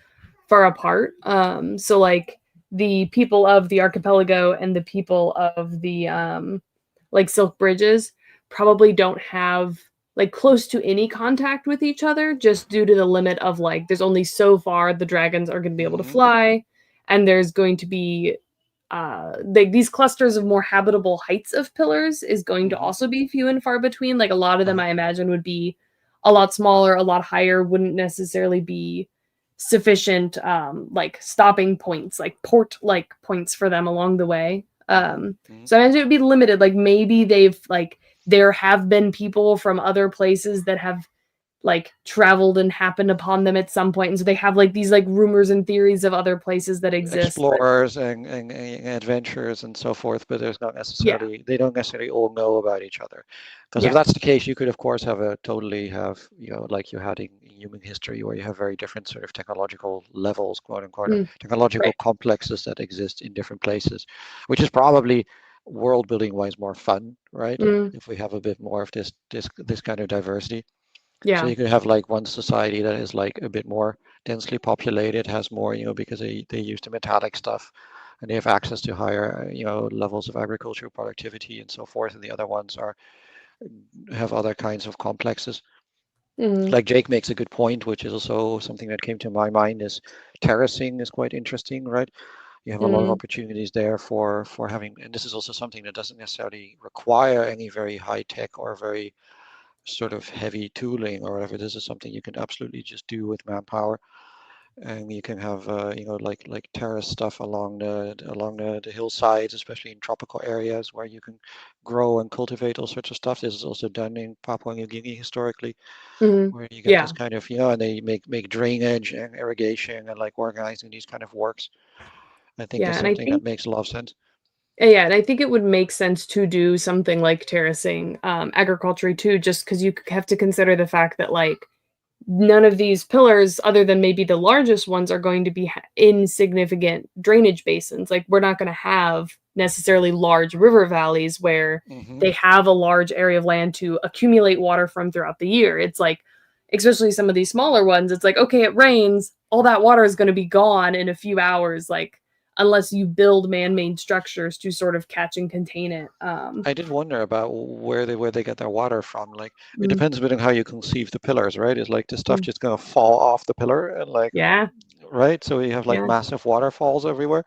far apart. So like the people of the archipelago and the people of the like Silk Bridges probably don't have like close to any contact with each other just due to the limit of like there's only so far the dragons are going to be able to Hmm. fly, and there's going to be these clusters of more habitable heights of pillars is going to Hmm. also be few and far between. Like a lot of them Uh, I imagine would be a lot smaller, a lot higher, wouldn't necessarily be sufficient like stopping points, like port like points for them along the way. mhm. So I imagine it would be limited. Like maybe they've like there have been people from other places that have like traveled and happened upon them at some point, and so they have like these like rumors and theories of other places that exist. But Explorers and adventurers and so forth, but yeah, they don't necessarily all know about each other. Because if yeah, that's the case, you could of course have like you had in human history, where you have very different sort of technological levels, quote unquote, or Mm, technological right. complexes that exist in different places, which is probably world building wise more fun, right? Mm, If we have a bit more of this kind of diversity. So yeah. you could have like one society that is like a bit more densely populated, has more, because they use the metallic stuff and they have access to higher, levels of agricultural productivity and so forth. And the other ones have other kinds of complexes. Mm, Like Jake makes a good point, which is also something that came to my mind is terracing is quite interesting, right? You have a lot of mm, opportunities there for having, and this is also something that doesn't necessarily require any very high tech or very sort of heavy tooling or whatever. This is something you can absolutely just do with manpower, and you can have like terrace stuff along the hillsides, especially in tropical areas where you can grow and cultivate all sorts of stuff. This is also done in Papua New Guinea historically, mm, where you get this yeah. kind of and they make drainage and irrigation and like organizing these kind of works. I think Yeah. that's And I something that think makes a lot of sense. Yeah, and I think it would make sense to do something like terracing, agriculture too, just because have to consider the fact that, like, none of these pillars, other than maybe the largest ones, are going to be insignificant drainage basins. Like, we're not going to have necessarily large river valleys where Hmm. they have a large area of land to accumulate water from throughout the year. It's like, especially some of these smaller ones, it's like, okay, it rains, all that water is going to be gone in a few hours. Like, unless you build man-made structures to sort of catch and contain it. I did wonder about where they get their water from. Like it Mm, depends a bit on how you conceive the pillars, right? Is like the stuff mm. just gonna fall off the pillar and like Yeah, right? So you have like yeah. massive waterfalls everywhere.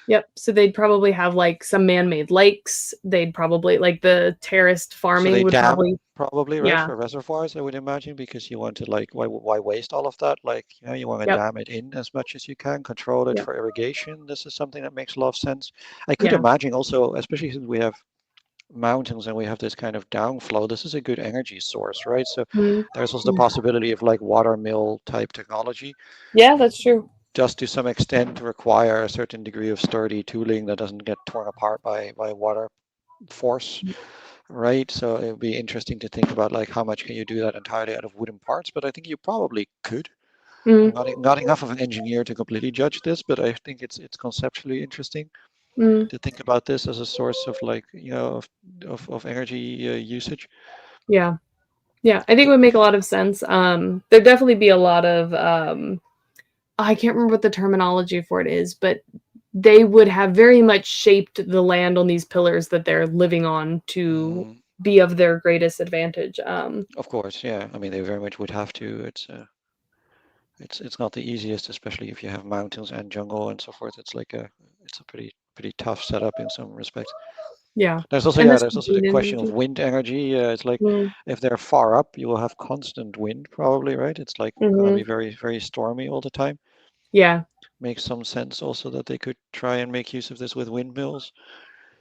Yep, so they'd probably have, like, some man-made lakes, they'd probably like, the terraced So farming they would dam probably. probably, right, Yeah, for reservoirs, I would imagine, because you want to like why waste all of that? Like, you want to yep, dam it in as much as you can, control it yep, for irrigation. This is something that makes a lot of sense. I could yeah, imagine also, especially since we have mountains and we have this kind of downflow, this is a good energy source, right? So mhm, there's also the mm. possibility of like water mill type technology, Yeah, that's true. just to some extent require a certain degree of sturdy tooling that doesn't get torn apart by water force, right? So it would be interesting to think about like how much can you do that entirely out of wooden parts, but I think you probably could. I'm Mm, not enough of an engineer to completely judge this, but I think it's conceptually interesting mm, to think about this as a source of like of energy usage. yeah, yeah, I think it would make a lot of sense. There'd definitely be a lot of, I can't remember what the terminology for it is, but they would have very much shaped the land on these pillars that they're living on to Mm, be of their greatest advantage. of course, yeah. I mean, they very much would have to. It's not the easiest, especially if you have mountains and jungle and so forth. It's a pretty tough setup in some respects. Yeah, There's also and this there's would also be the an question of energy. wind energy. It's like Mm, if they're far up, you will have constant wind probably, right? It's like gonna be mhm, very stormy all the time. yeah, Makes some sense also that they could try and make use of this with windmills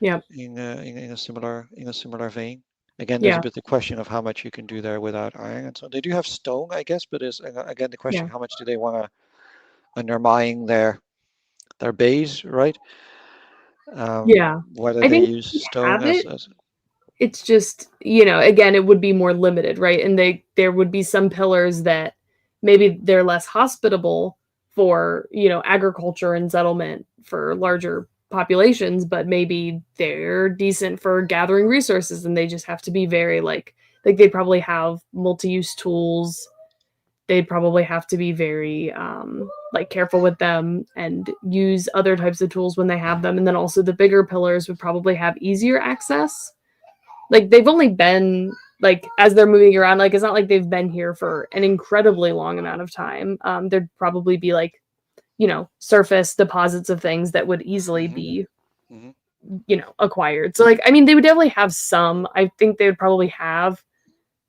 yep, in a similar vein. Again, there's a yeah, bit the question of how much you can do there without iron, and so they do have stone, I guess, but is again the yeah, question how much do they want to undermine their bays, right? yeah. Whether I they think use we stone have as, it. as It's just, again, it would be more limited, right? And there would be some pillars that maybe they're less hospitable for, agriculture and settlement for larger populations, but maybe they're decent for gathering resources and they just have to be very like they probably have multi-use tools. They'd probably have to be very like careful with them and use other types of tools when they have them. And then also the bigger pillars would probably have easier access. Like, they've only been, like, as they're moving around, like, it's not like they've been here for an incredibly long amount of time. There'd probably be, like, surface deposits of things that would easily hmm be, hmm acquired. So, like, I mean, they would definitely have some. I think they would probably have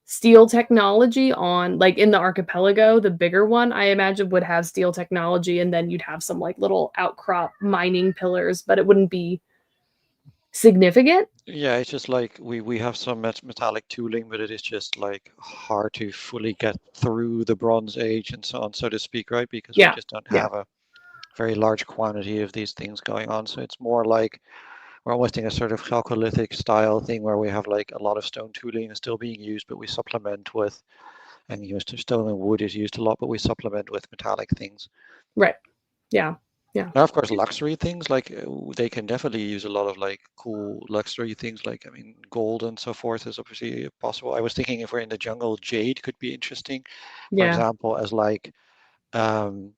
steel technology on, like, in the archipelago. The bigger one, I imagine, would have steel technology, and then you'd have some, like, little outcrop mining pillars, but it wouldn't be significant. Yeah, it's just like we have some metallic tooling, but it is just like hard to fully get through the Bronze Age and so on, so to speak, right? Because we Yeah. just don't Yeah. have a very large quantity of these things going on. So it's more like we're almost in a sort of Chalcolithic style thing where we have like a lot of stone tooling is still being used, but we supplement with and stone and wood is used a lot, but we supplement with metallic things. Right. Yeah. Yeah. Now, of course, luxury things like they can definitely use a lot of like cool luxury things, like I mean, gold and so forth is obviously possible. I was thinking if we're in the jungle, jade could be interesting, for Yeah. example, as like um,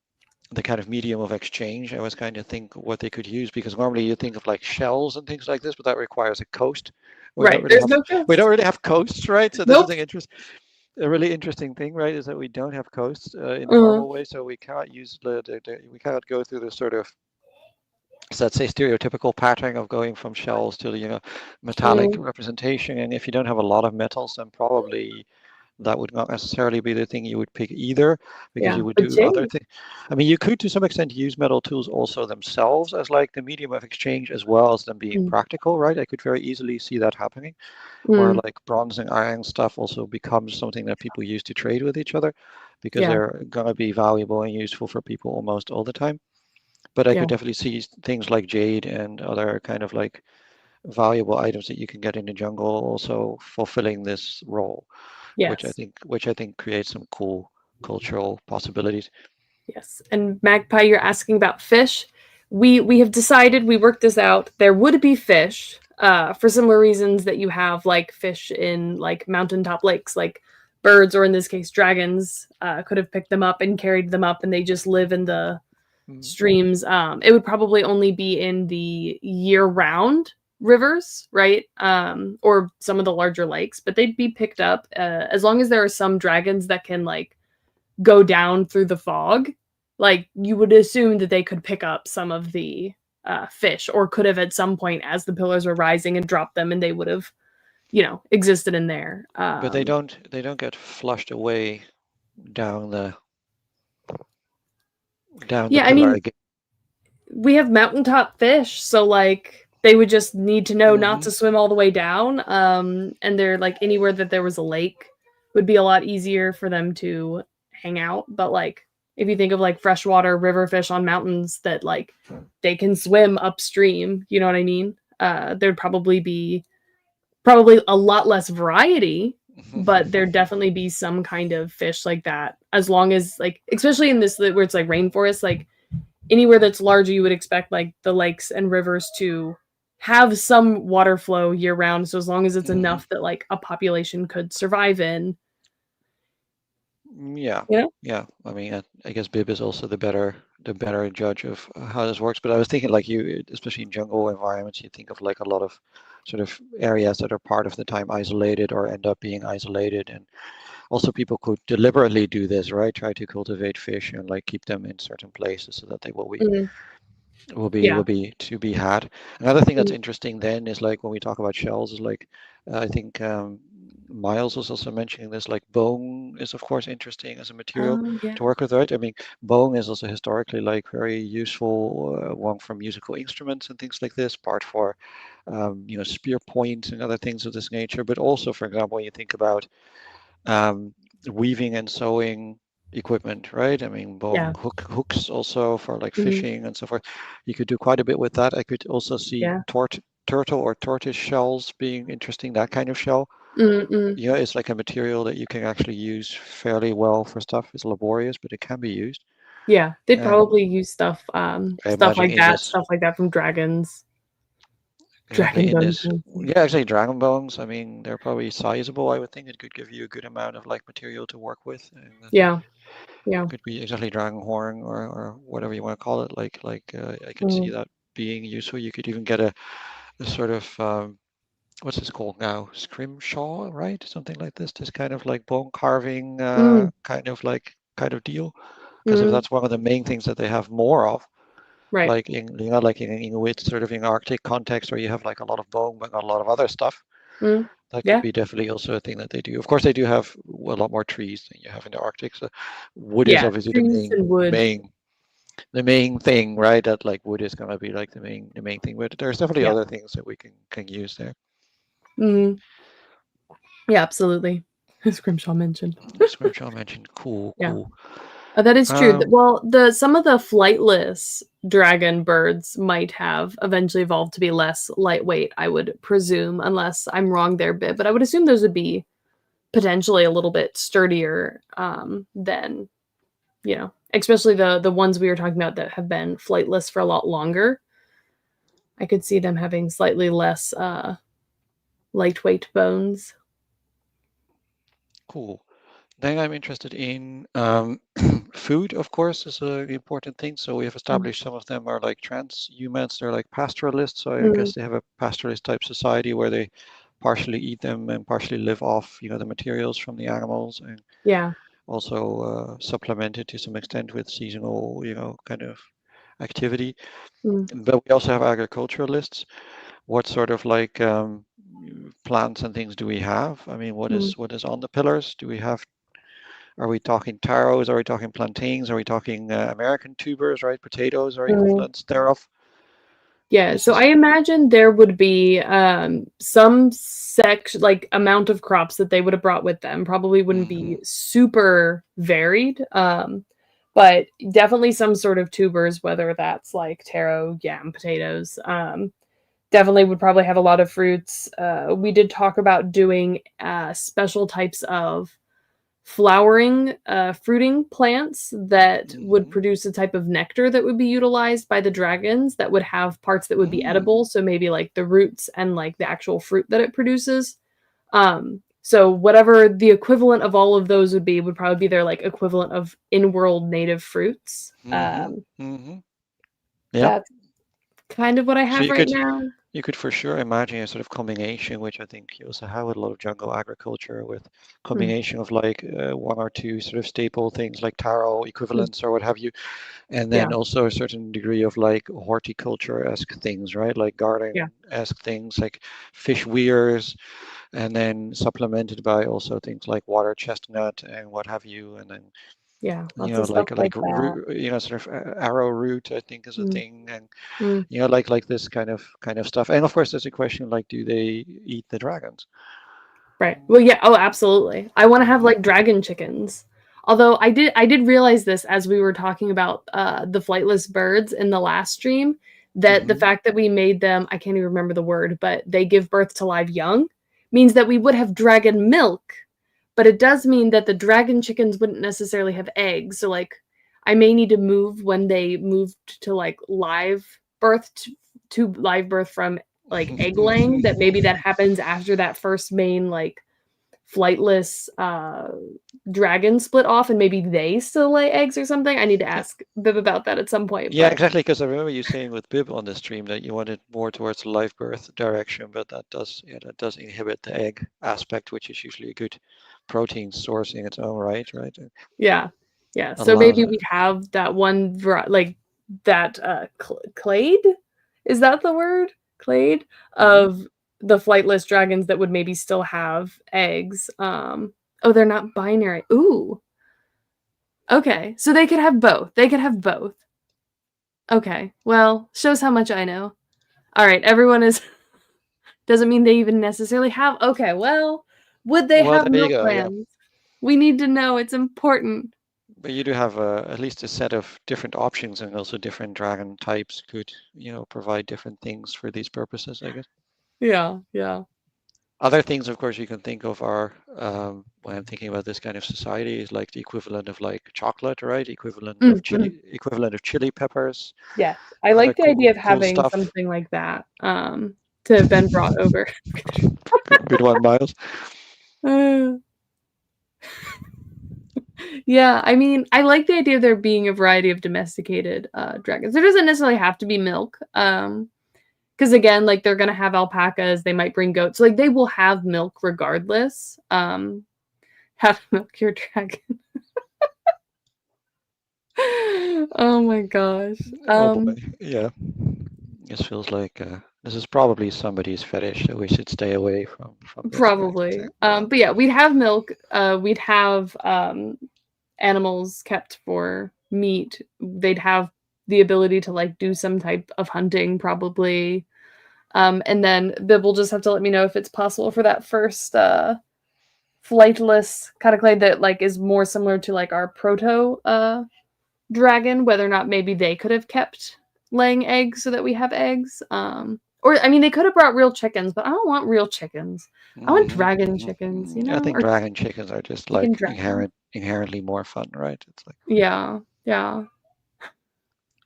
the kind of medium of exchange. I was kind of think what they could use because normally you think of like shells and things like this, but that requires a coast. Right. There's no We don't ghost. really have coasts, right? So this is Nope. an a really interesting thing, right? Is that we don't have coasts in the Uh, normal way, so we cannot use we cannot go through the sort of, so let's say, stereotypical pattern of going from shells to metallic mm, representation. And if you don't have a lot of metals, then probably that would not necessarily be the thing you would pick either, because yeah. you would But do other jade. things. I mean, you could to some extent use metal tools also themselves as like the medium of exchange as well as them being Mm, practical, right? I could very easily see that happening, where mm, like bronze and iron stuff also becomes something that people use to trade with each other because yeah. they're going to be valuable and useful for people almost all the time. But I Yeah. could definitely see things like jade and other kind of like valuable items that you can get in the jungle also fulfilling this role, Yes. which I think creates some cool cultural possibilities. Yes. And Magpie, you're asking about fish. We have decided, we worked this out. There would be fish, for similar reasons that you have like fish in like mountaintop lakes, like birds, or in this case dragons, could have picked them up and carried them up, and they just live in the Mm, streams. It would probably only be in the year-round rivers, right? Or some of the larger lakes, but they'd be picked up, as long as there are some dragons that can like go down through the fog. Like you would assume that they could pick up some of the fish, or could have at some point as the pillars were rising and drop them, and they would have, existed in there. but they don't get flushed away down the Yeah, I pillar mean, again. we have mountaintop fish, so like they would just need to know not Hmm. to swim all the way down. And they're like anywhere that there was a lake would be a lot easier for them to hang out. But like if you think of like freshwater river fish on mountains that like they can swim upstream, you know what I mean? There'd probably a lot less variety, but there'd definitely be some kind of fish like that, as long as like, especially in this where it's like rainforest, like anywhere that's larger, you would expect like the lakes and rivers to have some water flow year round. So as long as it's Hmm. enough that like a population could survive in, Yeah, you know? yeah. I mean, I guess Bib is also the better judge of how this works. But I was thinking like you, especially in jungle environments, you think of like a lot of sort of areas that are part of the time isolated or end up being isolated. And also people could deliberately do this, right? Try to cultivate fish and like keep them in certain places so that they Mm, will yeah. be to be had. Another thing that's Mm, interesting then is like when we talk about shells is like I think Miles was also mentioning this, like bone is of course interesting as a material oh yeah. to work with, right? I mean, bone is also historically like very useful, one for musical instruments and things like this, part for spear points and other things of this nature, but also, for example, when you think about um, weaving and sewing equipment, right? I mean, Yeah. hooks also for like Mm, fishing and so forth. You could do quite a bit with that. I could also see yeah. turtle or tortoise shells being interesting. That kind of shell, Mm, mm, it's like a material that you can actually use fairly well for stuff. It's laborious, but it can be used. yeah. They'd And probably use stuff, I imagine stuff like that from dragons, exactly dragon in bones. this, yeah, actually dragon bones. I mean, they're probably sizable. I would think it could give you a good amount of like material to work with. And Yeah. Yeah. could be exactly dragon horn or whatever you want to call it. I could see Mm, that being useful. You could even get a sort of what's this called now? Scrimshaw, right? Something like this. This kind of like bone carving mm, kind of deal. Because if mm, that's one of the main things that they have more of, right. like in like in Inuit sort of in Arctic context where you have like a lot of bone but not a lot of other stuff. Mm, That could yeah. be definitely also a thing that they do. Of course, they do have a lot more trees than you have in the Arctic. So wood is Yeah. obviously Trees and wood. the main thing, right? That like wood is gonna be like the main thing. But there's definitely Yeah. other things that we can use there. Mm, yeah, absolutely. As Grimshaw mentioned. Scrimshaw mentioned cool, Yeah. cool. That is true. Um, Well, the some of the flightless dragon birds might have eventually evolved to be less lightweight, I would presume, unless I'm wrong there, Bit. But I would assume those would be potentially a little bit sturdier than, especially the ones we were talking about that have been flightless for a lot longer. I could see them having slightly less lightweight bones. Cool. Then I'm interested in food, of course, is an important thing. So we have established some of them are like transhumans, they're like pastoralists. So I Mm, guess they have a pastoralist type society where they partially eat them and partially live off, the materials from the animals, and yeah. also supplemented to some extent with seasonal, kind of activity. Mm, But we also have agriculturalists. What sort of like plants and things do we have? I mean, what mm, is on the pillars? Do we have Are we talking taros? Are we talking plantains? Are we talking American tubers, right? Potatoes or mm. equivalents thereof? Yeah, Is so I this? imagine there would be some like amount of crops that they would have brought with them. Probably wouldn't Hmm. be super varied, but definitely some sort of tubers, whether that's like taro, yam, potatoes. Definitely would probably have a lot of fruits. We did talk about doing special types of flowering fruiting plants that would Hmm. produce a type of nectar that would be utilized by the dragons that would have parts that would be Mm. edible, so maybe like the roots and like the actual fruit that it produces. So whatever the equivalent of all of those would be would probably be their like equivalent of in-world native fruits. Hmm. Hmm. Yeah. That's kind of what I So have right now. you could for sure imagine a sort of combination, which I think you also have with a lot of jungle agriculture, with Mm, combination of like one or two sort of staple things like taro mm, equivalents or what have you, and yeah, then also a certain degree of like horticulture-esque things, right? Like yeah, garden-esque things like fish weirs, and then supplemented by also things like water chestnut and what have you, and then yeah. Lots of stuff like like that. root, sort of arrowroot, I think is a Mm, thing, and mm. like this kind of stuff. And of course, there's a question like, do they eat the dragons? Right. Well, yeah. Oh, absolutely. I want to have Hmm. like dragon chickens. Although I did realize this as we were talking about the flightless birds in the last stream, that the Hmm. fact that we made them, I can't even remember the word, but they give birth to live young, means that we would have dragon milk, but it does mean that the dragon chickens wouldn't necessarily have eggs. So like I may need to move when they moved to like live birth to live birth from like egg laying, that maybe that happens after that first main like flightless dragon split off and maybe they still lay eggs or something. I need to ask Bib about that at some point, Yeah, but exactly. Because I remember you saying with Bib on the stream that you wanted more towards the live birth direction, but that does inhibit the egg aspect, which is usually a good protein source in its own right, right? It yeah. Yeah. So allows maybe it. we have that one like that clade? Is that the word? Clade Hmm. of the flightless dragons that would maybe still have eggs. Oh, they're not binary. Ooh. Okay. So they could have both. They could have both. Okay. Well, shows how much I know. All right, everyone is doesn't mean they even necessarily have. Okay, well, would they Well, have there you milk go. Yeah, plans? We need to know. It's important. but you do have at least a set of different options, and also different dragon types could, provide different things for these purposes, I guess. Yeah, yeah. Other things, of course, you can think of are, when I'm thinking about this kind of society, is like the equivalent of like chocolate, right? Mm. Equivalent of chili peppers, Yes, I other like the idea cool of cool having stuff. something like that to have been brought over. Good one, Miles. Uh, yeah, I mean, I like the idea of there being a variety of domesticated dragons. There doesn't necessarily have to be milk. Because again, like they're gonna have alpacas, they might bring goats. Like they will have milk regardless. Have to milk your dragon. Oh my gosh. Oh boy, yeah. This feels like this is probably somebody's fetish, so we should stay away from this kind of Probably. thing. Yeah. But yeah, we'd have milk. We'd have animals kept for meat. They'd have the ability to like do some type of hunting, probably. And then Bib will just have to let me know if it's possible for that first flightless cataclysm that like is more similar to like our proto dragon, whether or not maybe they could have kept laying eggs so that we have eggs. Or, I mean, they could have brought real chickens, but I don't want real chickens. I want dragon chickens, you I know? think Or dragon chickens are just chicken like dragon. inherently more fun, right? It's like, Yeah, yeah.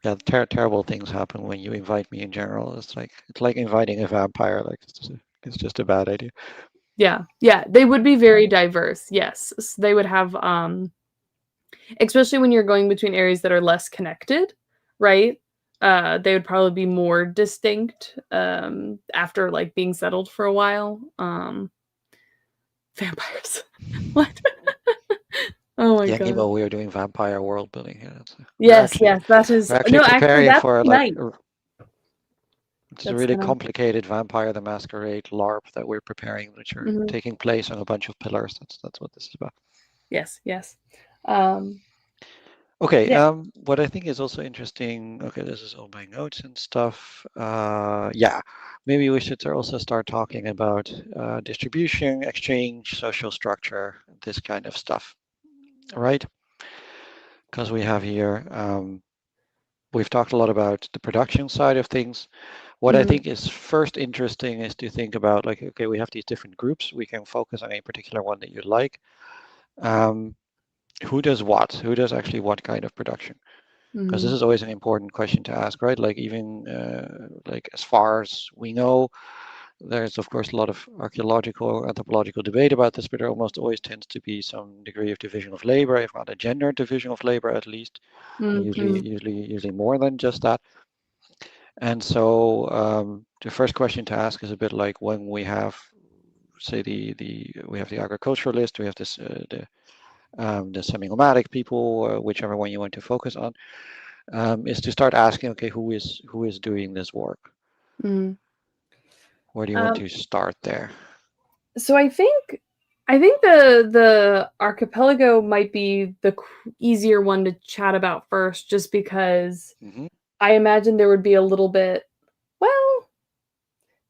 yeah, terrible things happen when you invite me in general. It's like inviting a vampire. Like it's just a bad idea. Yeah, yeah, they would be very diverse, yes. They would have, especially when you're going between areas that are less connected, right? They would probably be more distinct, after, like, being settled for a while. Vampires. What? Oh my Yeah, god. Nemo, we are doing vampire world building here. Yes, yes, that is We're actually no, actually, preparing that's for like tonight. it's a That's really tonight. complicated Vampire the Masquerade LARP that we're preparing, which are Mhm. taking place on a bunch of pillars. That's what this is about. Yes, yes. Um, Okay, yeah. what I think is also interesting, okay, this is all my notes and stuff. Yeah, maybe we should also start talking about distribution, exchange, social structure, this kind of stuff, right? Because we have here, we've talked a lot about the production side of things. What I Mhm, think is first interesting is to think about like, okay, we have these different groups. We can focus on a particular one that you like. Um, who does what? Who does actually what kind of production? Because this mhm, is always an important question to ask, right? Like even like as far as we know, there's of course a lot of archaeological, anthropological debate about this, but there almost always tends to be some degree of division of labor, if not a gender division of labor at least, and mhm, usually more than just that. And so the first question to ask is a bit like when we have, say, we have the agriculturalist, we have this the semi-nomadic people, whichever one you want to focus on, is to start asking, okay, who is doing this work? mhm. Where do you want Um, to start there? so I think the archipelago might be the easier one to chat about first, just because Hmm. I imagine there would be a little bit, well,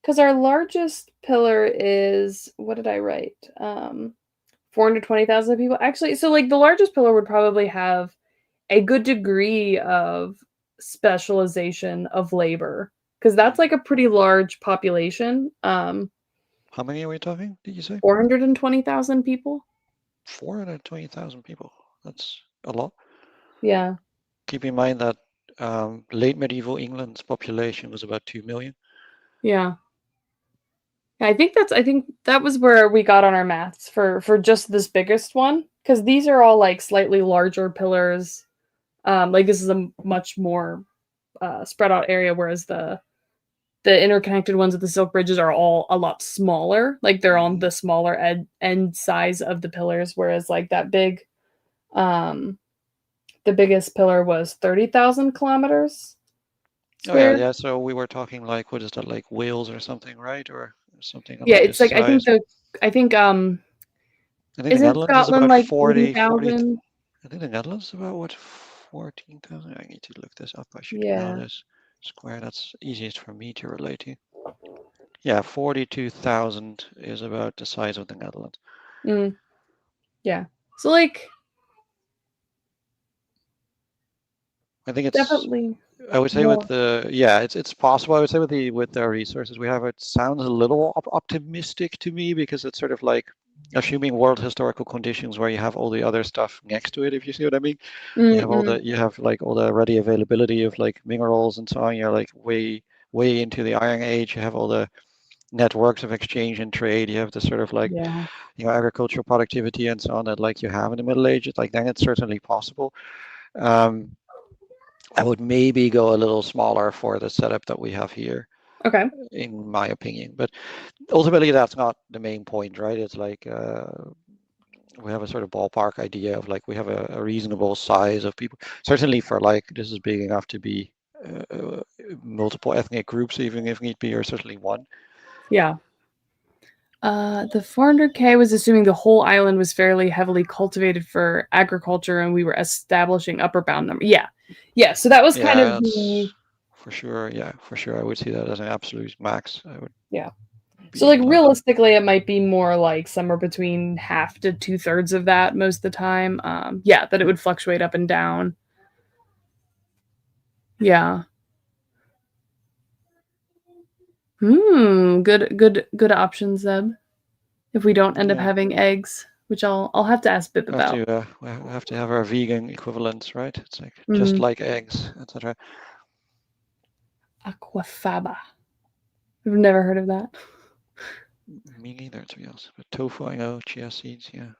because our largest pillar is, what did I write? 420,000 people. Actually, so like the largest pillar would probably have a good degree of specialization of labor, because that's like a pretty large population. How many are we talking? Did you say 420,000 people. 420,000 people? That's a lot. Yeah, Keep in mind that late medieval England's population was about 2 million. yeah. I think that was where we got on our maths for just this biggest one, because these are all like slightly larger pillars. Like this is a much more spread out area, whereas the interconnected ones with the silk bridges are all a lot smaller. Like they're on Hmm. the smaller end size of the pillars, whereas like that big, um, the biggest pillar was 30,000 kilometers Oh yeah, squared. yeah. So we were talking like what is that, like Wales or something, right? Or something Yeah, about it's this like size. I think I think the isn't Netherlands is Scotland about like 40. 80,000? I think the Netherlands is about what, 14,000? I need to look this up. I should know Yeah. this. Square, that's easiest for me to relate to. Yeah, 42,000 is about the size of the Netherlands. Mm, yeah. So like I think it's, definitely I would say with more. the, yeah, it's possible. I would say with the resources we have, it sounds a little optimistic to me because it's sort of like assuming world historical conditions where you have all the other stuff next to it, if you see what I mean. Mm-mm. You have like all the ready availability of like minerals and so on. You're like way into the Iron Age. You have all the networks of exchange and trade. You have the sort of like, Yeah. agricultural productivity and so on that like you have in the Middle Ages. Like then it's certainly possible. Um, I would maybe go a little smaller for the setup that we have here, Okay. in my opinion. But ultimately, that's not the main point, right? It's like we have a sort of ballpark idea of like we have a reasonable size of people. Certainly for like this is big enough to be multiple ethnic groups, even if need be, or certainly one. Yeah. The 400K was assuming the whole island was fairly heavily cultivated for agriculture, and we were establishing upper bound number. Yeah. Yeah. So that was kind of Yeah, the, that's for sure. Yeah, for sure. I would see that as an absolute max. I would yeah. So be like like, realistically, it might be more like somewhere between half to two-thirds of that most of the time. Yeah, that it would fluctuate up and down. Yeah. Good options, Zeb. If we don't end up Yeah, having eggs, which I'll have to ask Bip about. we have to have our vegan equivalents, right? It's like just Mm, like eggs, etc. aquafaba. I've never heard of that. Me neither, to be honest. But tofu, I know, chia seeds, yeah.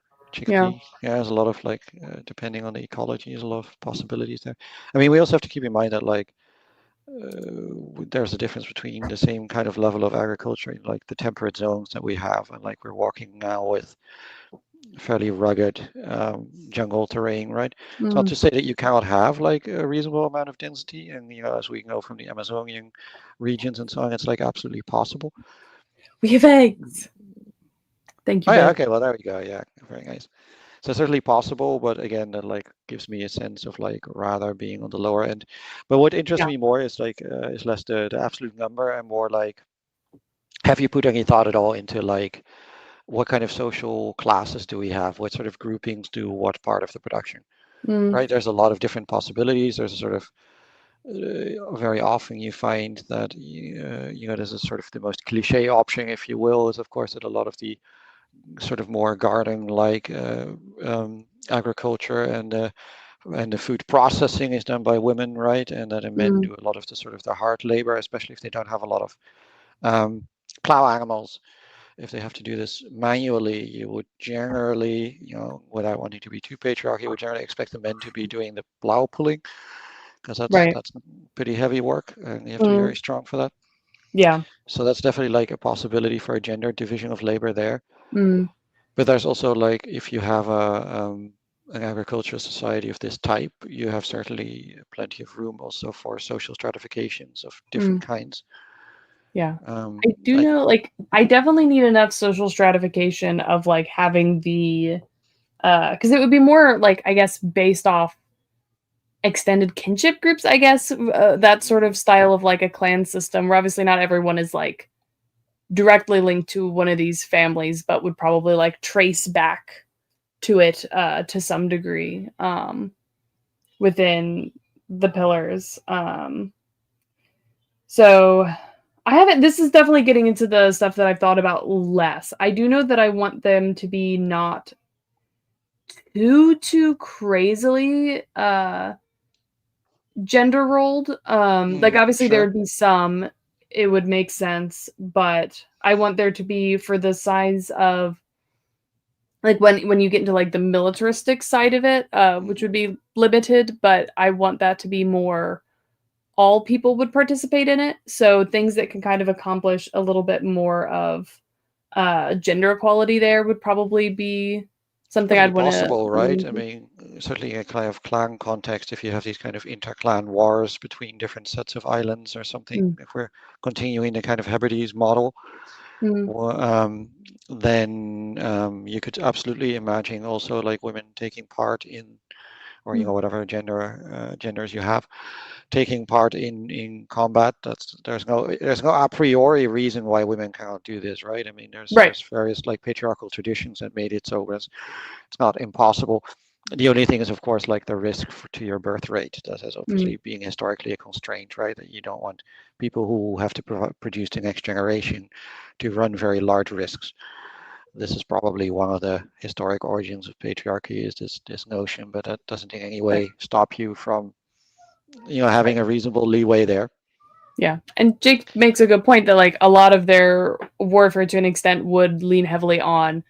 Yeah. Chickpea, yeah, there's a lot of like, depending on the ecology, there's a lot of possibilities there. I mean, we also have to keep in mind that like, there's a difference between the same kind of level of agriculture in like the temperate zones that we have, and like we're walking now with fairly rugged jungle terrain, right? It's not Mm. to say that you cannot have like a reasonable amount of density, and as we know from the Amazonian regions and so on, it's like absolutely possible. We have eggs. Thank you, Oh yeah, Bip. okay, well there we go. Yeah, very nice. So certainly possible, but again, that like gives me a sense of like rather being on the lower end. But what interests Yeah. me more is like is less the absolute number and more like, have you put any thought at all into like what kind of social classes do we have? What sort of groupings do what part of the production? Mm, Right? There's a lot of different possibilities. There's a sort of very often you find that there's a sort of the most cliche option, if you will, is of course that a lot of the sort of more garden-like agriculture and the food processing is done by women, right? And that the men mm, do a lot of the sort of the hard labor, especially if they don't have a lot of um, plow animals. If they have to do this manually, you would generally, without wanting to be too patriarchal, you would generally expect the men to be doing the plow pulling, because that's right. that's pretty heavy work, and you have to be Mm, very strong for that. yeah. So that's definitely like a possibility for a gender division of labor there. Mm, But there's also like if you have an agricultural society of this type, you have certainly plenty of room also for social stratifications of different mm, kinds. yeah. I do Like, know, like, I definitely need enough social stratification of like having the, because it would be more like, I guess, based off extended kinship groups, I guess, that sort of style of like a clan system where obviously not everyone is like directly linked to one of these families, but would probably like trace back to it to some degree within the pillars. So I haven't. This is definitely getting into the stuff that I've thought about less. I do know that I want them to be not too crazily gender rolled. Like obviously there sure. would be some, it would make sense, but I want there to be for the size of like when you get into like the militaristic side of it, which would be limited, but I want that to be more all people would participate in it. So things that can kind of accomplish a little bit more of gender equality there would probably be something Definitely I'd want to possible, lean right? I into. mean, certainly in a kind of clan context, if you have these kind of inter-clan wars between different sets of islands or something, Mm, if we're continuing the kind of Hebrides model, mm, Well, then you could absolutely imagine also like women taking part in, or mm. whatever genders you have, taking part in combat. There's no a priori reason why women cannot do this, right? I mean, there's Right. there's various like patriarchal traditions that made it so it's not impossible. The only thing is, of course, like the risk to your birth rate. That has Mm, obviously being historically a constraint, right? That you don't want people who have to produce the next generation to run very large risks. This is probably one of the historic origins of patriarchy, is this notion, but that doesn't in any right. way stop you from Right. having a reasonable leeway there. Yeah. And Jake makes a good point that like a lot of their warfare to an extent would lean heavily on,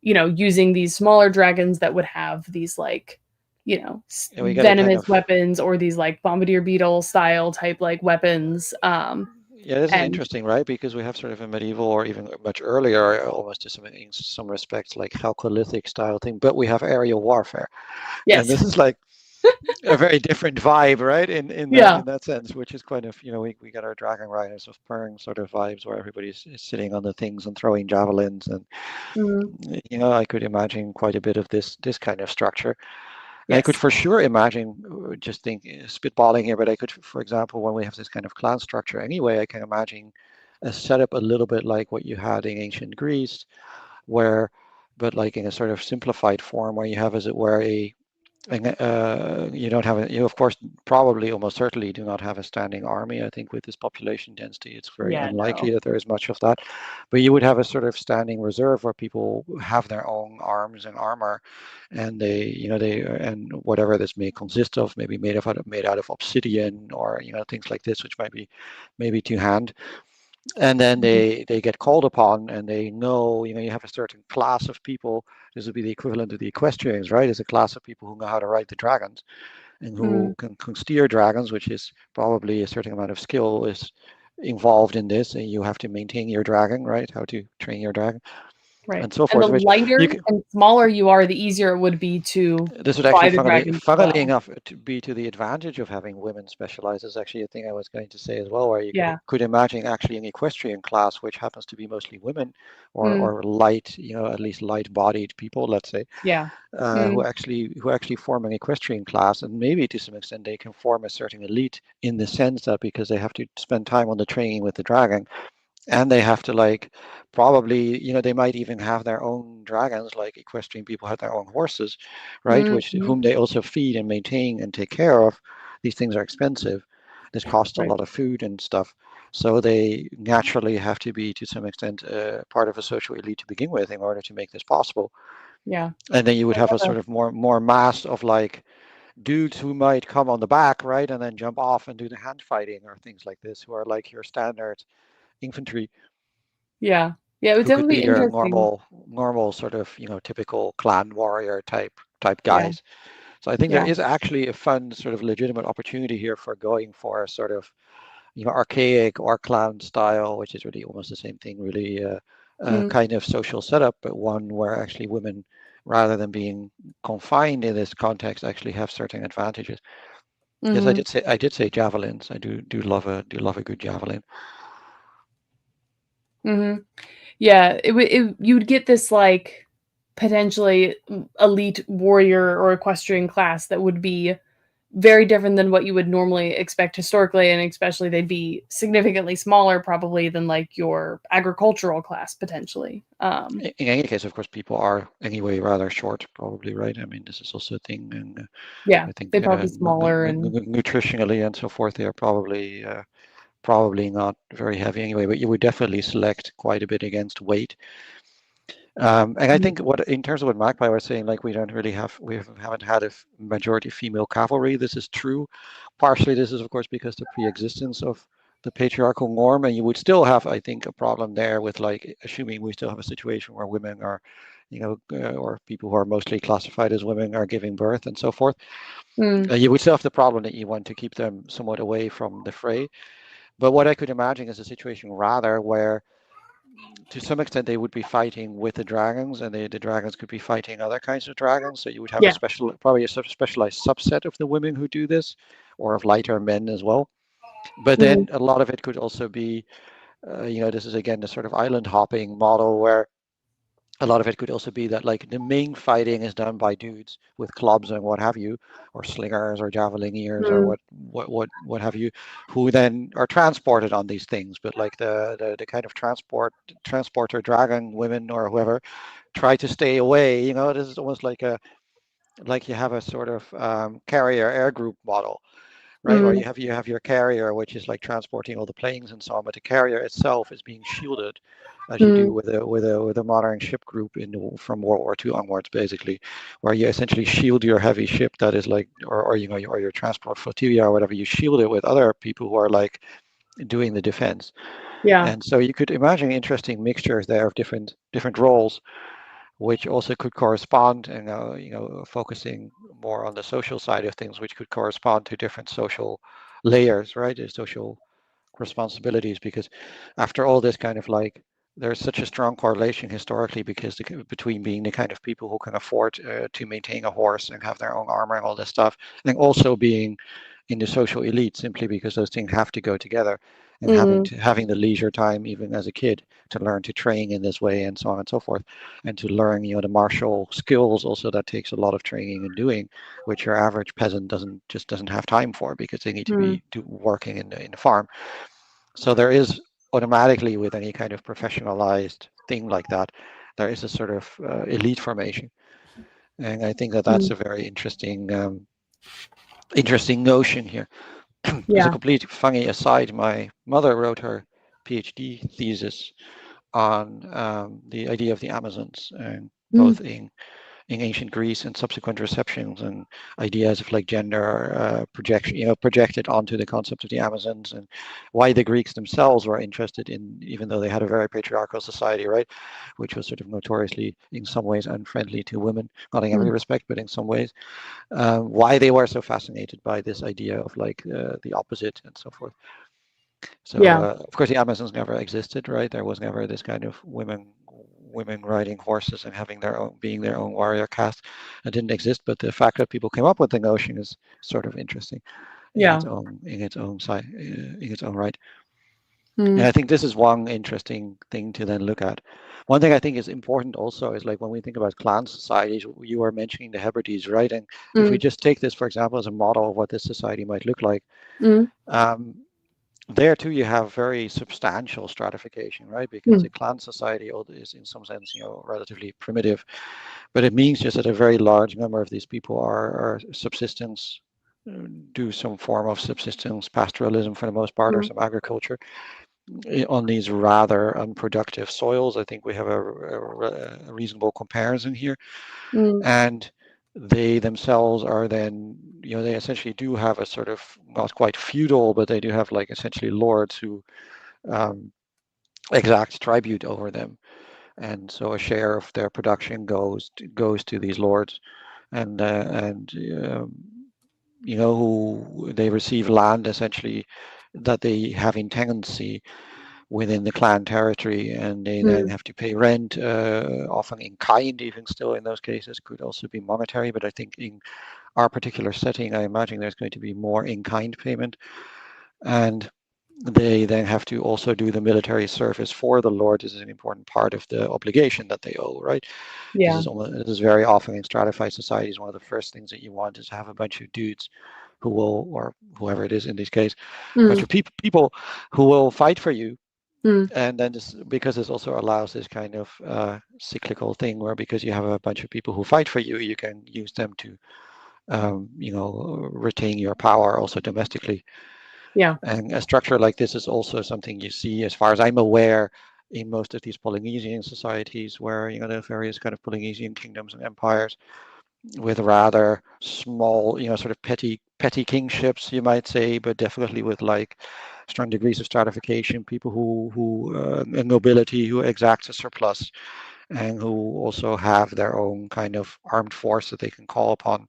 using these smaller dragons that would have these like, And we get a kind venomous of weapons or these like bombardier beetle style type like weapons. Yeah, this is And interesting, right? Because we have sort of a medieval or even much earlier, almost to in some respects, like Chalcolithic style thing, but we have aerial warfare, and yes. this is like a very different vibe, right? In that Yeah. in that sense, which is kind of we got our dragon riders of Pern sort of vibes where everybody's is sitting on the things and throwing javelins, and Mhm. I could imagine quite a bit of this kind of structure. And I could Yes. for sure imagine, just think, spitballing here, but I could, for example, when we have this kind of clan structure anyway, I can imagine a setup a little bit like what you had in ancient Greece, where, but like in a sort of simplified form, where you have, as it were, And you don't have you of course probably almost certainly do not have a standing army. I think with this population density, it's very Yeah, unlikely no. that there is much of that. But you would have a sort of standing reserve where people have their own arms and armor, and they and whatever this may consist of, maybe made out of obsidian or things like this, which might be maybe to hand. And then Mhm. they get called upon, and they know you have a certain class of people. This would be the equivalent of the equestrians, right? Is a class of people who know how to ride the dragons and Mm, who can steer dragons, which is probably a certain amount of skill is involved in this, and you have to maintain your dragon, right? How to train your dragon right. and so And the forth, which you lighter can. and smaller you are, the easier it would be to This would actually, fly the dragons as funnily well. enough, to be to the advantage of having women specialize. Is actually a thing I was going to say as well, where you Yeah. could imagine actually an equestrian class, which happens to be mostly women, Mm, or light, at least light-bodied people, let's say, yeah. Mm, who actually form an equestrian class, and maybe to some extent they can form a certain elite in the sense that because they have to spend time on the training with the dragon, and they have to like probably they might even have their own dragons, like equestrian people have their own horses, right, which mhm, whom they also feed and maintain and take care of. These things are expensive. This costs a right. lot of food and stuff, so they naturally have to be to some extent part of a social elite to begin with in order to make this possible. Yeah. And then you would have a Uh, sort of more mass of like dudes who might come on the back, right, and then jump off and do the hand fighting or things like this, who are like your standard infantry, yeah. Yeah, it would who could definitely be be your interesting. normal sort of typical clan warrior type Yeah. guys. So I think there Yeah. is actually a fun sort of legitimate opportunity here for going for a sort of archaic or clan style, which is really almost the same thing, really Mm, kind of social setup, but one where actually women, rather than being confined in this context, actually have certain advantages. Yes, mhm, I did say javelins. I do love a good javelin. mhm. Yeah, you would get this, like, potentially, elite warrior or equestrian class that would be very different than what you would normally expect historically, and especially they'd be significantly smaller probably than, like, your agricultural class, potentially. In any case, of course, people are anyway rather short, probably, right? I mean, this is also a thing, and Yeah, I think they'd probably be smaller and nutritionally and so forth, they are probably not very heavy anyway. But you would definitely select quite a bit against weight. And I Mhm. think what in terms of what Magpie was saying, like we haven't had a majority female cavalry. This is true. Partially, this is of course because the pre-existence of the patriarchal norm, and you would still have, I think, a problem there with like assuming we still have a situation where women are, or people who are mostly classified as women are giving birth and so forth. Mm, You would still have the problem that you want to keep them somewhat away from the fray. But what I could imagine is a situation rather where to some extent they would be fighting with the dragons, and the dragons could be fighting other kinds of dragons. So you would have a yeah. special, probably a specialized subset of the women who do this, or of lighter men as well. But Mhm. then a lot of it could also be, this is again the sort of island hopping model where a lot of it could also be that like the main fighting is done by dudes with clubs and what have you, or slingers or javelineers or Mm, what have you, who then are transported on these things. But like the kind of transporter dragon women or whoever try to stay away. This is almost like you have a sort of carrier air group model, right? Or mm, you have your carrier, which is like transporting all the planes and so on, but the carrier itself is being shielded, as you do mm, with a modern ship group from World War II onwards, basically, where you essentially shield your heavy ship that is like, or your transport flotilla or whatever, you shield it with other people who are like doing the defense. yeah. And so you could imagine interesting mixtures there of different roles, which also could correspond, and focusing more on the social side of things, which could correspond to different social layers, right? The social responsibilities, because after all this kind of like there's such a strong correlation historically between being the kind of people who can afford to maintain a horse and have their own armor and all this stuff, and also being in the social elite, simply because those things have to go together, and Mm, having the leisure time even as a kid to learn to train in this way and so on and so forth, and to learn the martial skills also, that takes a lot of training and doing, which your average peasant doesn't have time for, because they need to mm, be working in the farm. So there is automatically, with any kind of professionalized thing like that, there is a sort of elite formation. And I think that that's Mm. a very interesting notion here. As a Yeah. complete funny aside, my mother wrote her PhD thesis on the idea of the Amazons, and Mm. both in ancient Greece and subsequent receptions and ideas of like gender projection, projected onto the concept of the Amazons, and why the Greeks themselves were interested in, even though they had a very patriarchal society, right, which was sort of notoriously in some ways unfriendly to women, not in every Mm. respect, but in some ways, why they were so fascinated by this idea of like the opposite and so forth. So Yeah. of course the Amazons never existed, right? There was never this kind of women riding horses and having their own, being their own warrior caste. It didn't exist, but the fact that people came up with the notion is sort of interesting Yeah. in its own side, in its own right. And Mm. I think this is one interesting thing to then look at. One thing I think is important also is like when we think about clan societies, you were mentioning the Hebrides, right? And if we Mm. just take this, for example, as a model of what this society might look like, Mm. um, there too you have very substantial stratification, right? Because Mm. a clan society is in some sense, relatively primitive, but it means just that a very large number of these people are subsistence, do some form of subsistence pastoralism for the most part, or Mm. some agriculture on these rather unproductive soils. I think we have a reasonable comparison here. Mm. And they themselves are then, they essentially do have a sort of not quite feudal, but they do have like essentially lords who um, exact tribute over them, and so a share of their production goes to these lords, and who they receive land essentially that they have in tenancy within the clan territory, and they then Mm. have to pay rent, often in kind, even still in those cases, could also be monetary. But I think in our particular setting, I imagine there's going to be more in kind payment. And they then have to also do the military service for the Lord. This is an important part of the obligation that they owe, right? Yeah. This is very often in stratified societies. One of the first things that you want is to have a bunch of dudes who will, or whoever it is in this case, a bunch Mm. of people who will fight for you. Mm. And then because this also allows this kind of cyclical thing where, because you have a bunch of people who fight for you, you can use them to retain your power also domestically. Yeah. And a structure like this is also something you see, as far as I'm aware, in most of these Polynesian societies, where there are various kind of Polynesian kingdoms and empires with rather small, sort of petty kingships, you might say, but definitely with like strong degrees of stratification, people who nobility who exacts a surplus, and who also have their own kind of armed force that they can call upon,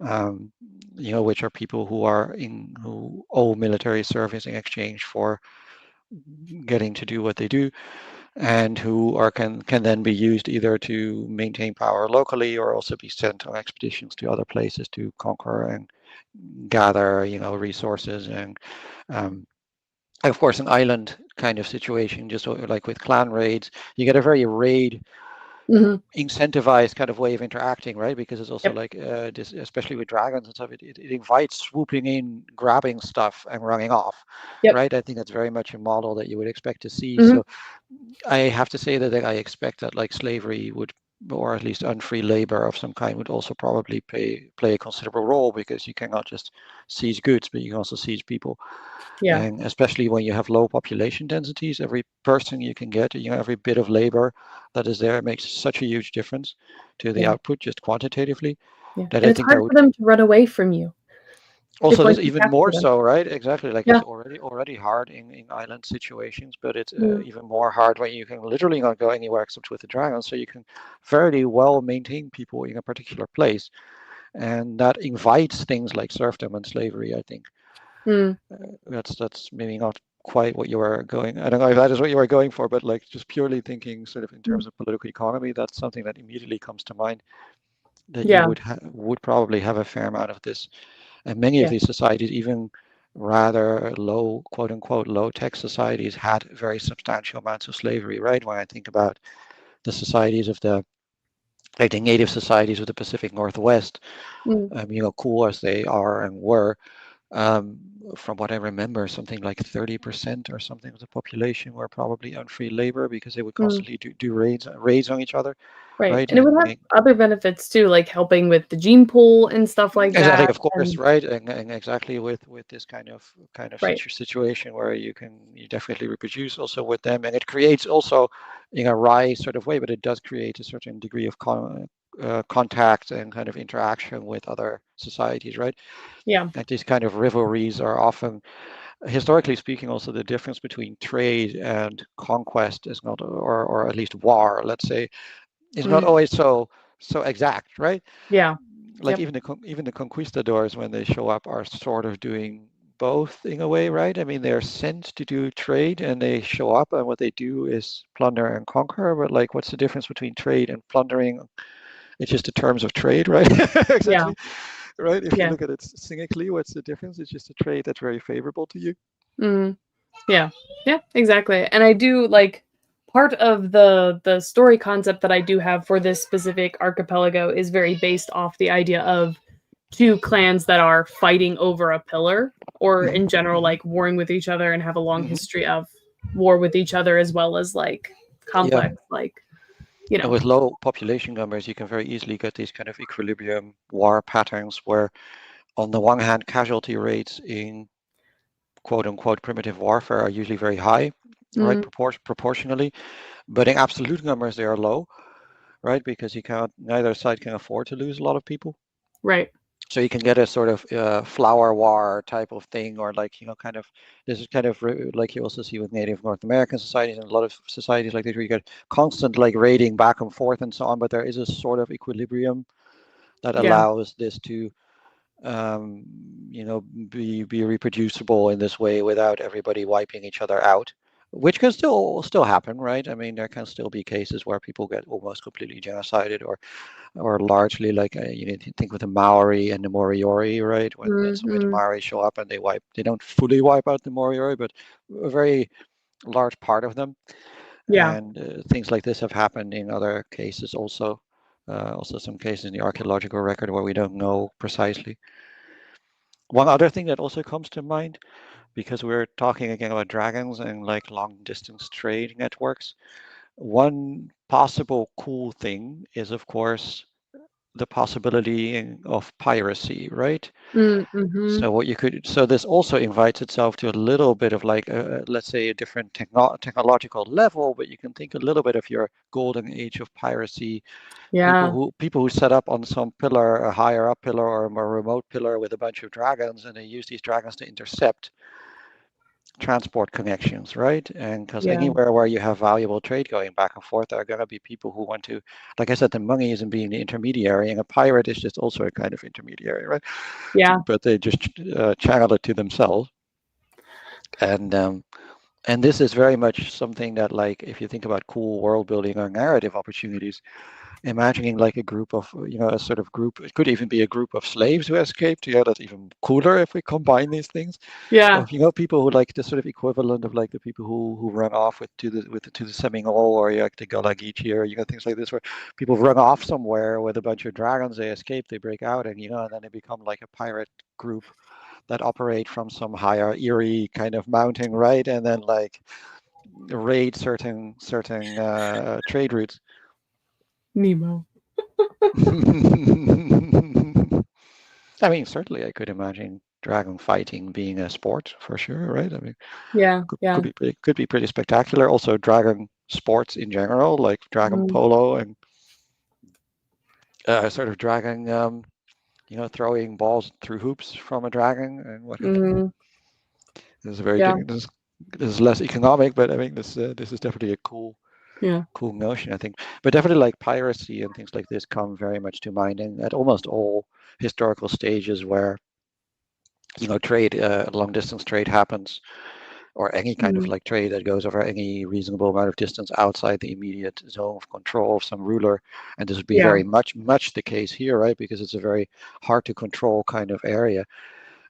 um, which are people who owe military service in exchange for getting to do what they do, and who can then be used either to maintain power locally, or also be sent on expeditions to other places to conquer and gather, resources. And um, of course, an island kind of situation, just like with clan raids, you get a very raid Mm-hmm. incentivized kind of way of interacting, right? Because it's also Yep. like this, especially with dragons and stuff, it invites swooping in, grabbing stuff, and running off, Yep. right? I think that's very much a model that you would expect to see. Mm-hmm. So I have to say that I expect that like slavery would, or at least unfree labor of some kind, would also probably play a considerable role, because you cannot just seize goods, but you can also seize people. Yeah. And especially when you have low population densities, every person you can get, every bit of labor that is there makes such a huge difference to the Yeah. output, just quantitatively, Yeah. that And I it's think that hard for would them to run away from you if also, once this you even more capture them. so, right? Exactly, like Yeah. it's already hard in island situations, but it's Mm. even more hard when you can literally not go anywhere except with the dragon. So you can fairly well maintain people in a particular place, and that invites things like serfdom and slavery. I think Mm. that's maybe not quite what you were going. I don't know if that is what you were going for, but like just purely thinking sort of in Mm. terms of political economy, that's something that immediately comes to mind. That you Yeah. would probably have a fair amount of this. And many of Yeah. these societies, even rather low, quote unquote, low tech societies, had very substantial amounts of slavery, right? When I think about the societies of like the native societies of the Pacific Northwest, Mm. cool as they are and were, Um, from what I remember, something like 30% or something of the population were probably on free labor because they would Mm, constantly do raids on each other, right. right? And it would And have other benefits too, like helping with the gene pool and stuff like exactly, that. of course, And right? And exactly with this kind of right. situation where you definitely reproduce also with them, and it creates also in a wry sort of way, but it does create a certain degree of contact and kind of interaction with other societies, right? Yeah. And these kind of rivalries are often, historically speaking, also the difference between trade and conquest is not, or at least war, let's say, is not Mm, always so exact, right? yeah. Like Yep. even the conquistadors, when they show up, are sort of doing both in a way, right? I mean, they're sent to do trade and they show up, and what they do is plunder and conquer. But like, what's the difference between trade and plundering? It's just the terms of trade, right? Yeah. Exactly, right? If you Yeah. look at it cynically, what's the difference? It's just a trade that's very favorable to you. Mm, yeah. Yeah, exactly. And I do like part of the story concept that I do have for this specific archipelago is very based off the idea of two clans that are fighting over a pillar, or Hmm. in general Hmm. like warring with each other and have a long Hmm. history of war with each other, as well as like Yeah. complex like, you And know. with low population numbers, you can very easily get these kind of equilibrium war patterns where, on the one hand, casualty rates in quote unquote primitive warfare are usually very high, right? Mm, Proportionally, but in absolute numbers, they are low, right? Because you can't, neither side can afford to lose a lot of people. right. So you can get a sort of flower war type of thing, or like, kind of, this is kind of like you also see with Native North American societies and a lot of societies like this, where you get constant like raiding back and forth and so on, but there is a sort of equilibrium that Yeah. allows this to, um, be reproducible in this way without everybody wiping each other out, which can still happen, right? I mean, there can still be cases where people get almost completely genocided, or largely like, you need to think with the Maori and the Moriori, right? When the Mm-hmm. Maori show up and they don't fully wipe out the Moriori, but a very large part of them. Yeah. And things like this have happened in other cases also. Also, some cases in the archaeological record where we don't know precisely. One other thing that also comes to mind, because we're talking again about dragons and like long distance trade networks, one possible cool thing is, of course, the possibility of piracy, right? Mm-hmm. So this also invites itself to a little bit of like, let's say, a different technological level, but you can think a little bit of your golden age of piracy. Yeah. People who set up on some pillar, a higher up pillar or a more remote pillar with a bunch of dragons, and they use these dragons to intercept transport connections, right? And because Yeah. anywhere where you have valuable trade going back and forth, there are going to be people who want to, like I said, the money isn't being the intermediary, and a pirate is just also a kind of intermediary, right? Yeah. But they just channel it to themselves. And and this is very much something that, like, if you think about cool world building or narrative opportunities, imagining like a group of, a sort of group, it could even be a group of slaves who escaped. Yeah, that's even cooler if we combine these things. Yeah. Of, people who like the sort of equivalent of like the people who run off to the Seminole, or like the Galagichi, or things like this, where people run off somewhere with a bunch of dragons, they escape, they break out, and and then they become like a pirate group that operate from some higher eerie kind of mountain, right? And then like raid certain trade routes. Nemo. I mean, certainly I could imagine dragon fighting being a sport for sure, right? I mean, Yeah. could Yeah. could be pretty spectacular. Also, dragon sports in general, like dragon Mm, polo and sort of dragon, throwing balls through hoops from a dragon and what have you. mm, This is very yeah. this is less economic, but I think this is definitely a Yeah. cool notion, I think. But definitely like piracy and things like this come very much to mind, and at almost all historical stages where trade, long distance trade happens, or any kind of Mm, like trade that goes over any reasonable amount of distance outside the immediate zone of control of some ruler. And this would be yeah. very much the case here, right? Because it's a very hard to control kind of area.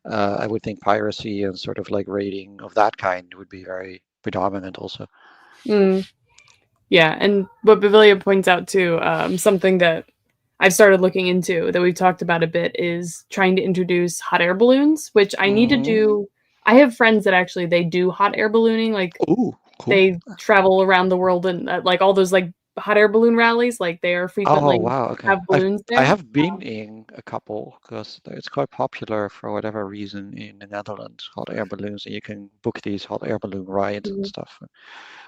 I would think piracy and sort of like raiding of that kind would be very predominant also. Mm, yeah. And what Bavalia points out too, something that I've started looking into that we've talked about a bit is trying to introduce hot air balloons, which I need to Hmm. do. I have friends that actually they do hot air ballooning, like Ooh, cool. they travel around the world and like all those like hot air balloon rallies, like they are Oh, frequently wow. Okay. have balloons I there. have been in a couple because it's quite popular for whatever reason in the Netherlands, hot air balloons, and you can book these hot air balloon rides and Mhm. stuff.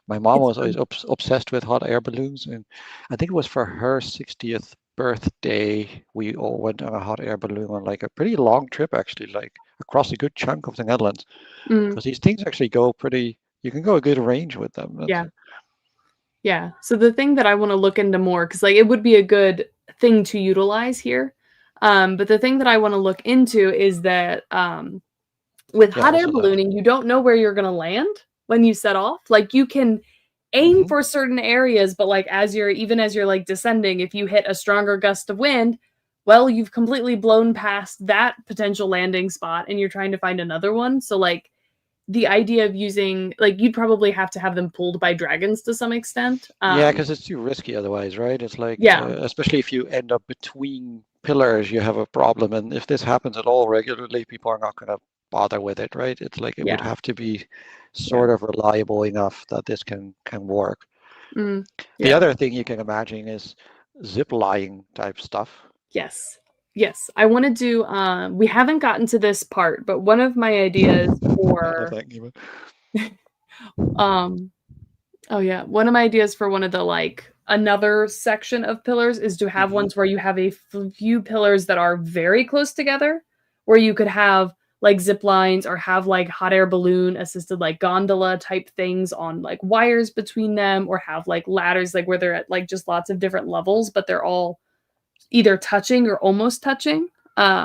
My mom It's was always fun. obsessed with hot air balloons, and I think it was for her 60th birthday. We all went on a hot air balloon on like a pretty long trip, actually, like across a good chunk of the Netherlands, Mm, because these things actually go pretty. You can go a good range with them. That's yeah. Yeah. So the thing that I want to look into more, because like it would be a good thing to utilize here. But the thing that I want to look into is that with yeah, hot air also that. ballooning, you don't know where you're gonna land when you set off. Like you can aim Hmm. for certain areas, but like as you're like descending, if you hit a stronger gust of wind, well, you've completely blown past that potential landing spot and you're trying to find another one. So like the idea of using like you'd probably have to have them pulled by dragons to some extent. Yeah, because it's too risky otherwise, right? It's like, Yeah, especially if you end up between pillars, you have a problem. And if this happens at all regularly, people are not going to bother with it, right? It's like it would yeah, have to be yeah. sort of reliable enough that this can work. Mm, The yeah. other thing you can imagine is zip line type stuff. Yes. Yes. I want to do we haven't gotten to this part, but one of my ideas No, for thank you. um oh yeah, one of my ideas for one of the like another section of pillars is to have Hmm. ones where you have a few pillars that are very close together, where you could have like zip lines or have like hot air balloon assisted like gondola type things on like wires between them, or have like ladders like where they're at like just lots of different levels, but they're all either touching or almost touching.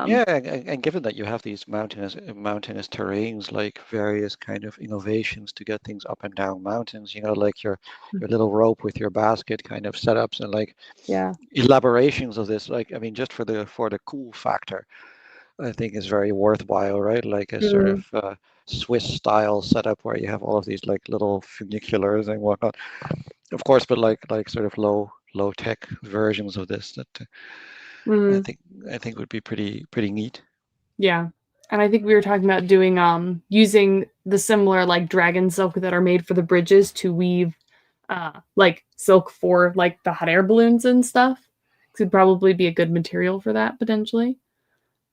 Yeah, and given that you have these mountainous terrains, like various kind of innovations to get things up and down mountains, like your little rope with your basket kind of setups and like Yeah. elaborations of this, like I mean, just for the cool factor, I think is very worthwhile, right? Like a sort Mm, of Swiss style setup where you have all of these like little funiculars and whatnot, of course, but like sort of low tech versions of this that I mm, think I think would be pretty neat. yeah. And I think we were talking about doing using the similar like dragon silk that are made for the bridges to weave like silk for like the hot air balloons and stuff. Could probably be a good material for that potentially.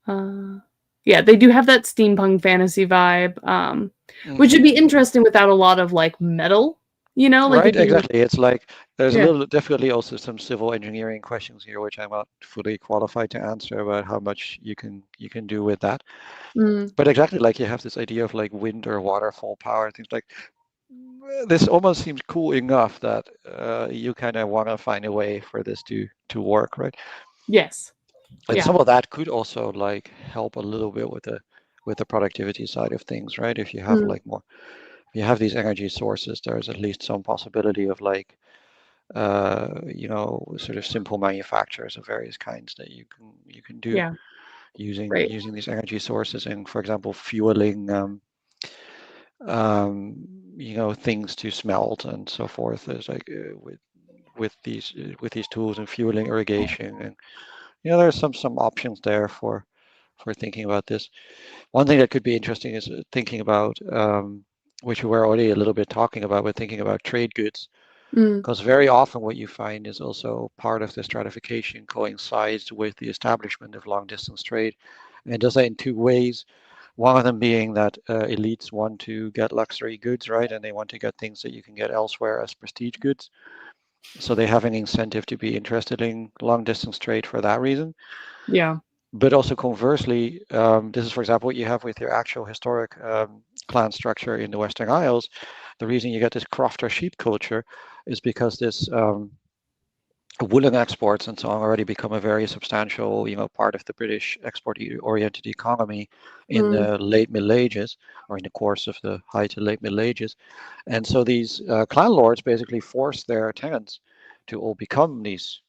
Uh yeah, they do have that steampunk fantasy vibe. Which would Hmm. be interesting without a lot of like metal, like Right, if you exactly. It's like there's a yeah. little definitely also some civil engineering questions here, which I'm not fully qualified to answer about how much you can do with that. Mm, But exactly like you have this idea of like wind or waterfall power, things like this almost seems cool enough that you kind of want to find a way for this to work, right? yes. And Yeah. some of that could also like help a little bit with the productivity side of things, right? If you have Mm, like more, if you have these energy sources, there's at least some possibility of like sort of simple manufacturers of various kinds that you can do yeah. using Right. using these energy sources and, for example, fueling um, things to smelt and so forth. There's like with these tools and fueling irrigation, and there's some options there for thinking about this. One thing that could be interesting is thinking about which we were already a little bit talking about, but thinking about trade goods. Mm, Because very often what you find is also part of the stratification coincides with the establishment of long distance trade. And it does that in two ways. One of them being that elites want to get luxury goods, right? And they want to get things that you can get elsewhere as prestige goods. So they have an incentive to be interested in long distance trade for that reason. yeah. But also conversely, this is, for example, what you have with your actual historic clan structure in the Western Isles. The reason you get this crofter sheep culture is because this woolen exports and so on already become a very substantial, part of the British export-oriented economy in Mm, the late Middle Ages, or in the course of the high to late Middle Ages. And so these clan lords basically force their tenants to all become these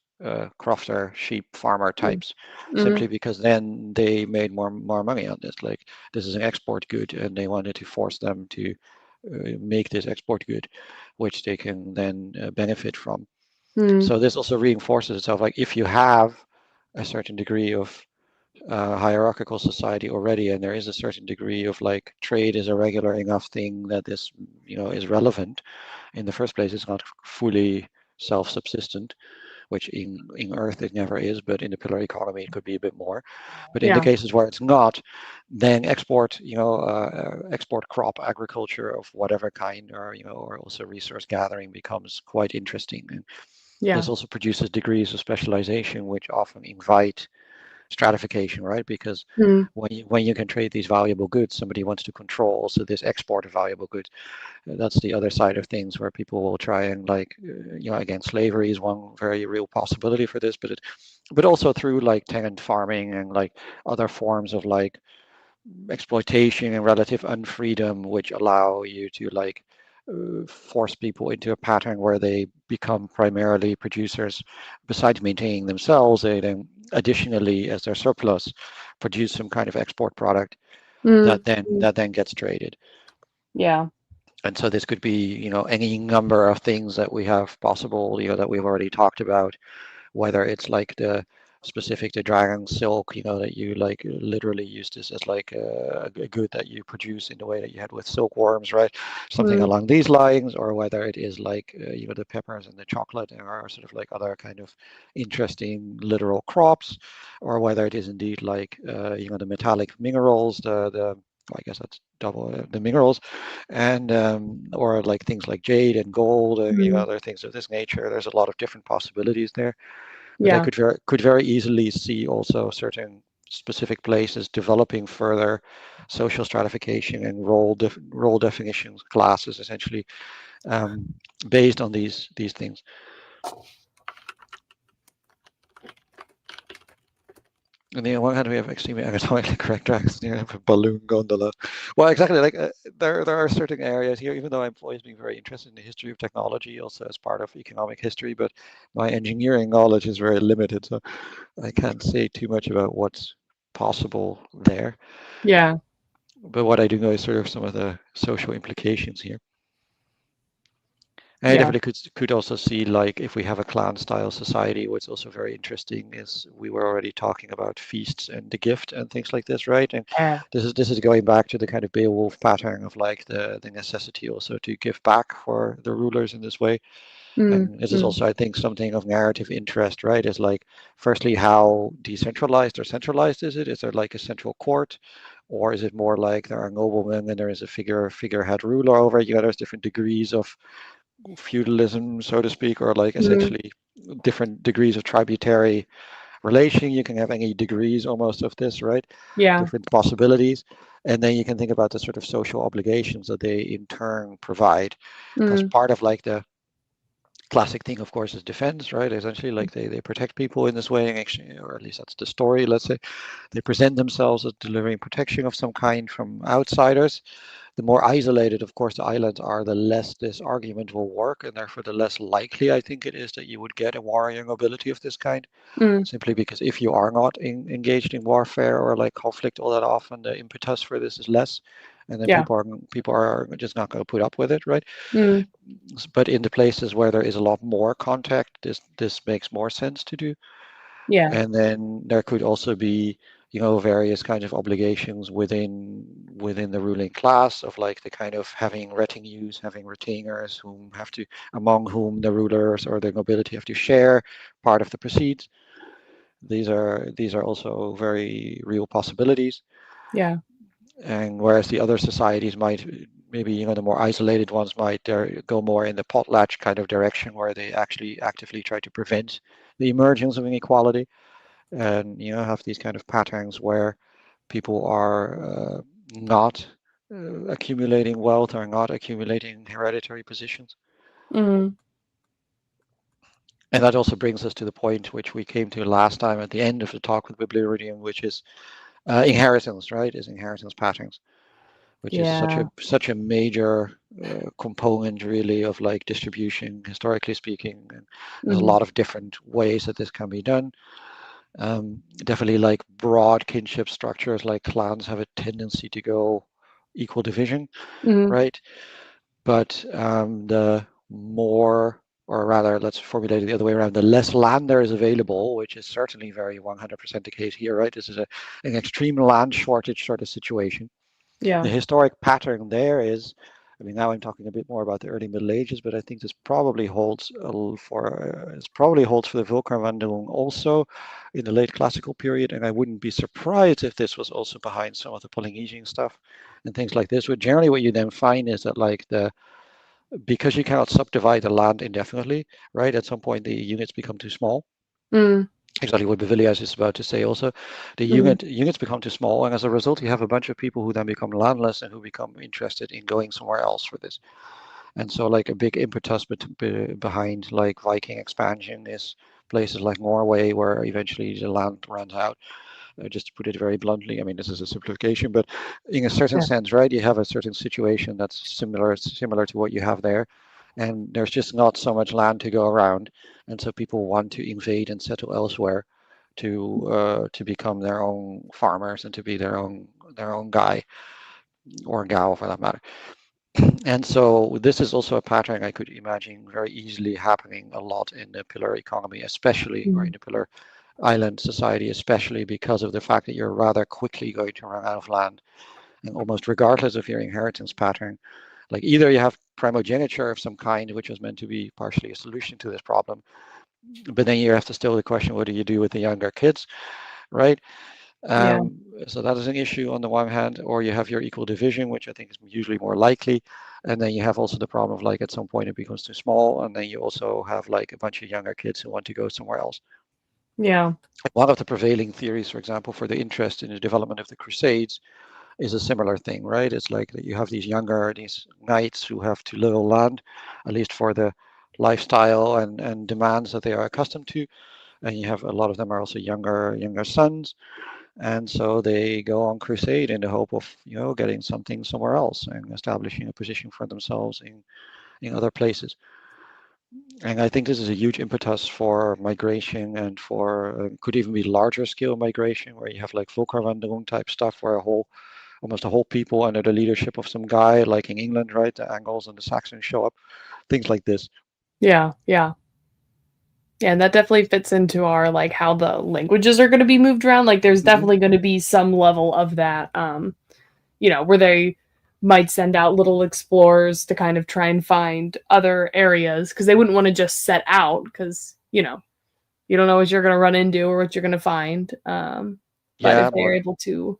crofter sheep farmer mm, types, mm, simply because then they made more money on this. Like, this is an export good, and they wanted to force them to make this export good, which they can then benefit from. mm, So this also reinforces itself. Like, if you have a certain degree of hierarchical society already, and there is a certain degree of like trade is a regular enough thing that this, is relevant. In the first place, it's not fully self-subsistent, which in Earth it never is, but in the pillar economy it could be a bit more. But in the Yeah. cases where it's not, then export crop agriculture of whatever kind, or also resource gathering becomes quite interesting. And Yeah. this also produces degrees of specialization, which often invite stratification, right? Because Mm. when you can trade these valuable goods, somebody wants to control also this export of valuable goods. That's the other side of things where people will try and like, again, slavery is one very real possibility for this, but also through like tenant farming and like other forms of like exploitation and relative unfreedom, which allow you to like force people into a pattern where they become primarily producers. Besides maintaining themselves, they then additionally, as their surplus, produce some kind of export product Mm. that then gets traded. Yeah. And so this could be, any number of things that we have possible, that we've already talked about, whether it's like the dragon silk, that you like literally use this as like a good that you produce in the way that you had with silkworms, right? Something Mm. along these lines, or whether it is like, the peppers and the chocolate are sort of like other kind of interesting literal crops, or whether it is indeed like, the metallic minerals, the I guess that's double the minerals, and or like things like jade and gold, and Mm. other things of this nature. There's a lot of different possibilities there, but I Yeah. could very easily see also certain specific places developing further social stratification and role definitions, classes essentially, um, based on these things. On the one hand, we have extremely anatomically correct tracks. You have a balloon gondola. Well, exactly. Like there are certain areas here. Even though I've always been very interested in the history of technology, also as part of economic history, but my engineering knowledge is very limited, so I can't say too much about what's possible there. Yeah. But what I do know is sort of some of the social implications here. And I Yeah. definitely could also see, like, if we have a clan style society, what's also very interesting is we were already talking about feasts and the gift and things like this, right? And Yeah. this is going back to the kind of Beowulf pattern of like the necessity also to give back for the rulers in this way. Mm. And this is Mm. also, I think, something of narrative interest, right? Is like, firstly, how decentralized or centralized is it? Is there like a central court? Or is it more like there are noblemen and there is a figurehead ruler over it? There's different degrees of feudalism, so to speak, or like Mm. essentially different degrees of tributary relation. You can have any degrees almost of this, right? Yeah. Different possibilities. And then you can think about the sort of social obligations that they in turn provide. Because Mm. part of like the classic thing, of course, is defense, right? Essentially, like they protect people in this way, and actually, or at least that's the story, let's say. They present themselves as delivering protection of some kind from outsiders. The more isolated, of course, the islands are, the less this argument will work, and therefore the less likely I think it is that you would get a warrior nobility of this kind. Mm. Simply because if you are not engaged in warfare or like conflict all that often, the impetus for this is less, and then Yeah. people are just not going to put up with it, right? Mm. But in the places where there is a lot more contact, this makes more sense to do. Yeah. And then there could also be, various kinds of obligations within the ruling class of like the kind of having retinues, having retainers among whom the rulers or the nobility have to share part of the proceeds. These are also very real possibilities. Yeah. And whereas the other societies might, maybe, the more isolated ones might go more in the potlatch kind of direction, where they actually actively try to prevent the emergence of inequality, and have these kind of patterns where people are not accumulating wealth or not accumulating hereditary positions. Mm. And that also brings us to the point which we came to last time at the end of the talk with Biblioridium, which is inheritance, right? Is inheritance patterns, which is such a Yeah. such a major component, really, of like distribution, historically speaking. And there's a Mm. lot of different ways that this can be done. Definitely, like broad kinship structures, like clans, have a tendency to go equal division, Mm. right? But the more or rather, let's formulate it the other way around, the less land there is available, which is certainly very 100% the case here, right? This is an extreme land shortage sort of situation. The Yeah. historic pattern there is, I mean, now I'm talking a bit more about the early Middle Ages, but I think this probably holds for it probably holds for the Vulkanwanderung also in the late classical period, and I wouldn't be surprised if this was also behind some of the Polynesian stuff and things like this. But generally, what you then find is that like the because you cannot subdivide the land indefinitely, right? At some point, the units become too small. Mm, Exactly what Bavilias is about to say also. The mm, units become too small, and as a result, you have a bunch of people who then become landless and who become interested in going somewhere else for this. And so, like a big impetus behind like Viking expansion is places like Norway, where eventually the land runs out. Just to put it very bluntly, I mean this is a simplification, but in a certain yeah. sense, right? You have a certain situation that's similar to what you have there, and there's just not so much land to go around, and so people want to invade and settle elsewhere to become their own farmers and to be their own guy or gal for that matter. And so this is also a pattern I could imagine very easily happening a lot in the pillar economy, especially, or in Mm, the pillar island society, especially because of the fact that you're rather quickly going to run out of land. And almost regardless of your inheritance pattern, like either you have primogeniture of some kind, which was meant to be partially a solution to this problem, but then you have to still the question, what do you do with the younger kids, right? yeah. So that is an issue on the one hand, or you have your equal division, which I think is usually more likely. And then you have also the problem of like at some point it becomes too small, and then you also have like a bunch of younger kids who want to go somewhere else. Yeah. One of the prevailing theories, for example, for the interest in the development of the Crusades is a similar thing, right? It's like that you have these knights who have too little land, at least for the lifestyle and demands that they are accustomed to. And you have a lot of them are also younger sons, and so they go on crusade in the hope of getting something somewhere else and establishing a position for themselves in other places. And I think this is a huge impetus for migration and for could even be larger scale migration where you have like Volkerwanderung type stuff where almost a whole people under the leadership of some guy like in England, right? The Angles and the Saxons show up, things like this. Yeah. Yeah. Yeah, and that definitely fits into our like how the languages are going to be moved around. Like there's Hmm. definitely going to be some level of that where they might send out little explorers to kind of try and find other areas because they wouldn't want to just set out because, you don't know what you're going to run into or what you're going to find. But if Yeah, they're more able to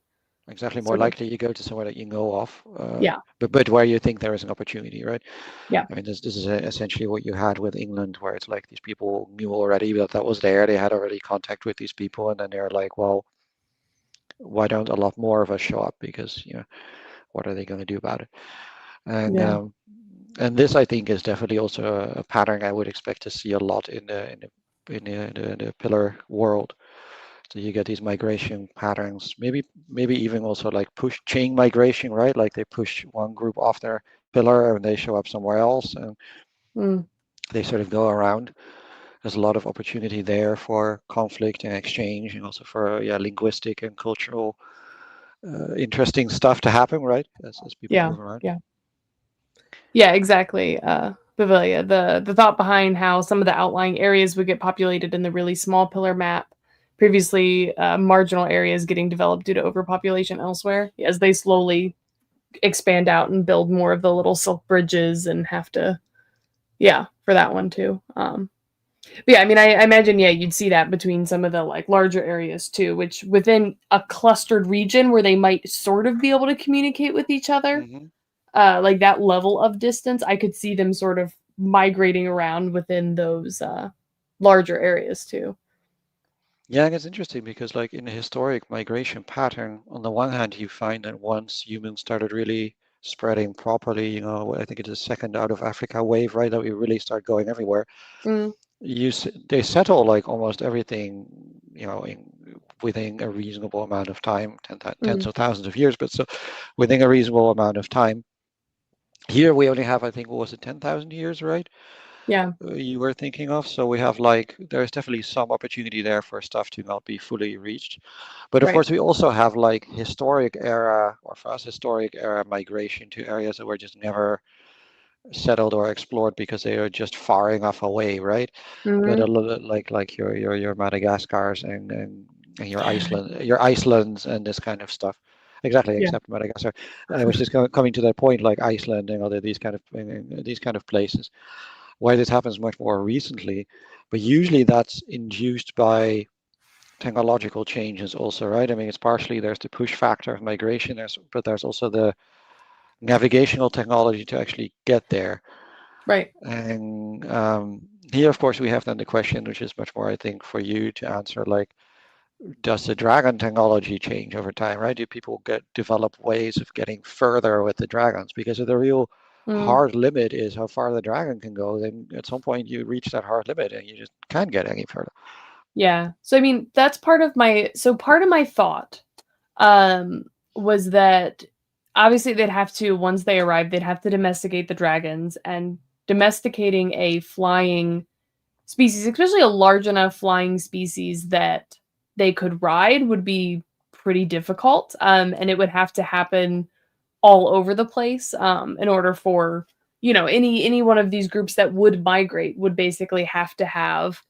exactly, more sort of, likely you go to somewhere that you know of, yeah, but where you think there is an opportunity, right? yeah, I mean, this is essentially what you had with England, where it's like these people knew already that that was there. They had already contact with these people, and then they're like, well, why don't a lot more of us show up? Because what are they going to do about it? And yeah, um, and this, I think, is definitely also a pattern I would expect to see a lot in the pillar world. So you get these migration patterns, maybe even also like push chain migration, right? Like they push one group off their pillar and they show up somewhere else, and mm, they sort of go around. There's a lot of opportunity there for conflict and exchange, and also for linguistic and cultural interesting stuff to happen, right? As people yeah, move around. yeah. Yeah, exactly. Bavaria. The thought behind how some of the outlying areas would get populated in the really small pillar map, previously marginal areas getting developed due to overpopulation elsewhere, as they slowly expand out and build more of the little silk bridges and have to, yeah, for that one too. But yeah, I mean, I imagine, yeah, you'd see that between some of the like larger areas too, which within a clustered region where they might sort of be able to communicate with each other, Hmm. like that level of distance, I could see them sort of migrating around within those larger areas too. Yeah, and it's interesting because, like, in the historic migration pattern, on the one hand, you find that once humans started really spreading properly, I think it's the second out of Africa wave, right, that we really start going everywhere. Mm, They settle like almost everything, within a reasonable amount of time, tens mm, of thousands of years, but so within a reasonable amount of time. Here we only have, I think, what was it, 10,000 years, right? yeah, You were thinking of. So we have like, there's definitely some opportunity there for stuff to not be fully reached. But of right. course, we also have like historic era, or for us, historic era migration to areas that were just never settled or explored because they are just far enough away, right? But a Mhm. little like your Madagascars and your Icelands and this kind of stuff. Exactly, Yeah. except Madagascar. I was just coming to that point, like Iceland and other these kind of places, why this happens much more recently, but usually that's induced by technological changes also, right? I mean, it's partially there's the push factor of migration, but there's also the navigational technology to actually get there. Right. And here, of course, we have then the question, which is much more, I think, for you to answer, like, does the dragon technology change over time, right? Do people develop ways of getting further with the dragons? Because if the real Mm. hard limit is how far the dragon can go, then at some point you reach that hard limit and you just can't get any further. Yeah. So I mean, that's part of my thought um was that obviously they'd have to, once they arrive, they'd have to domesticate the dragons, and domesticating a flying species, especially a large enough flying species that they could ride, would be pretty difficult. And it would have to happen all over the place, in order for, any one of these groups that would migrate would basically have to have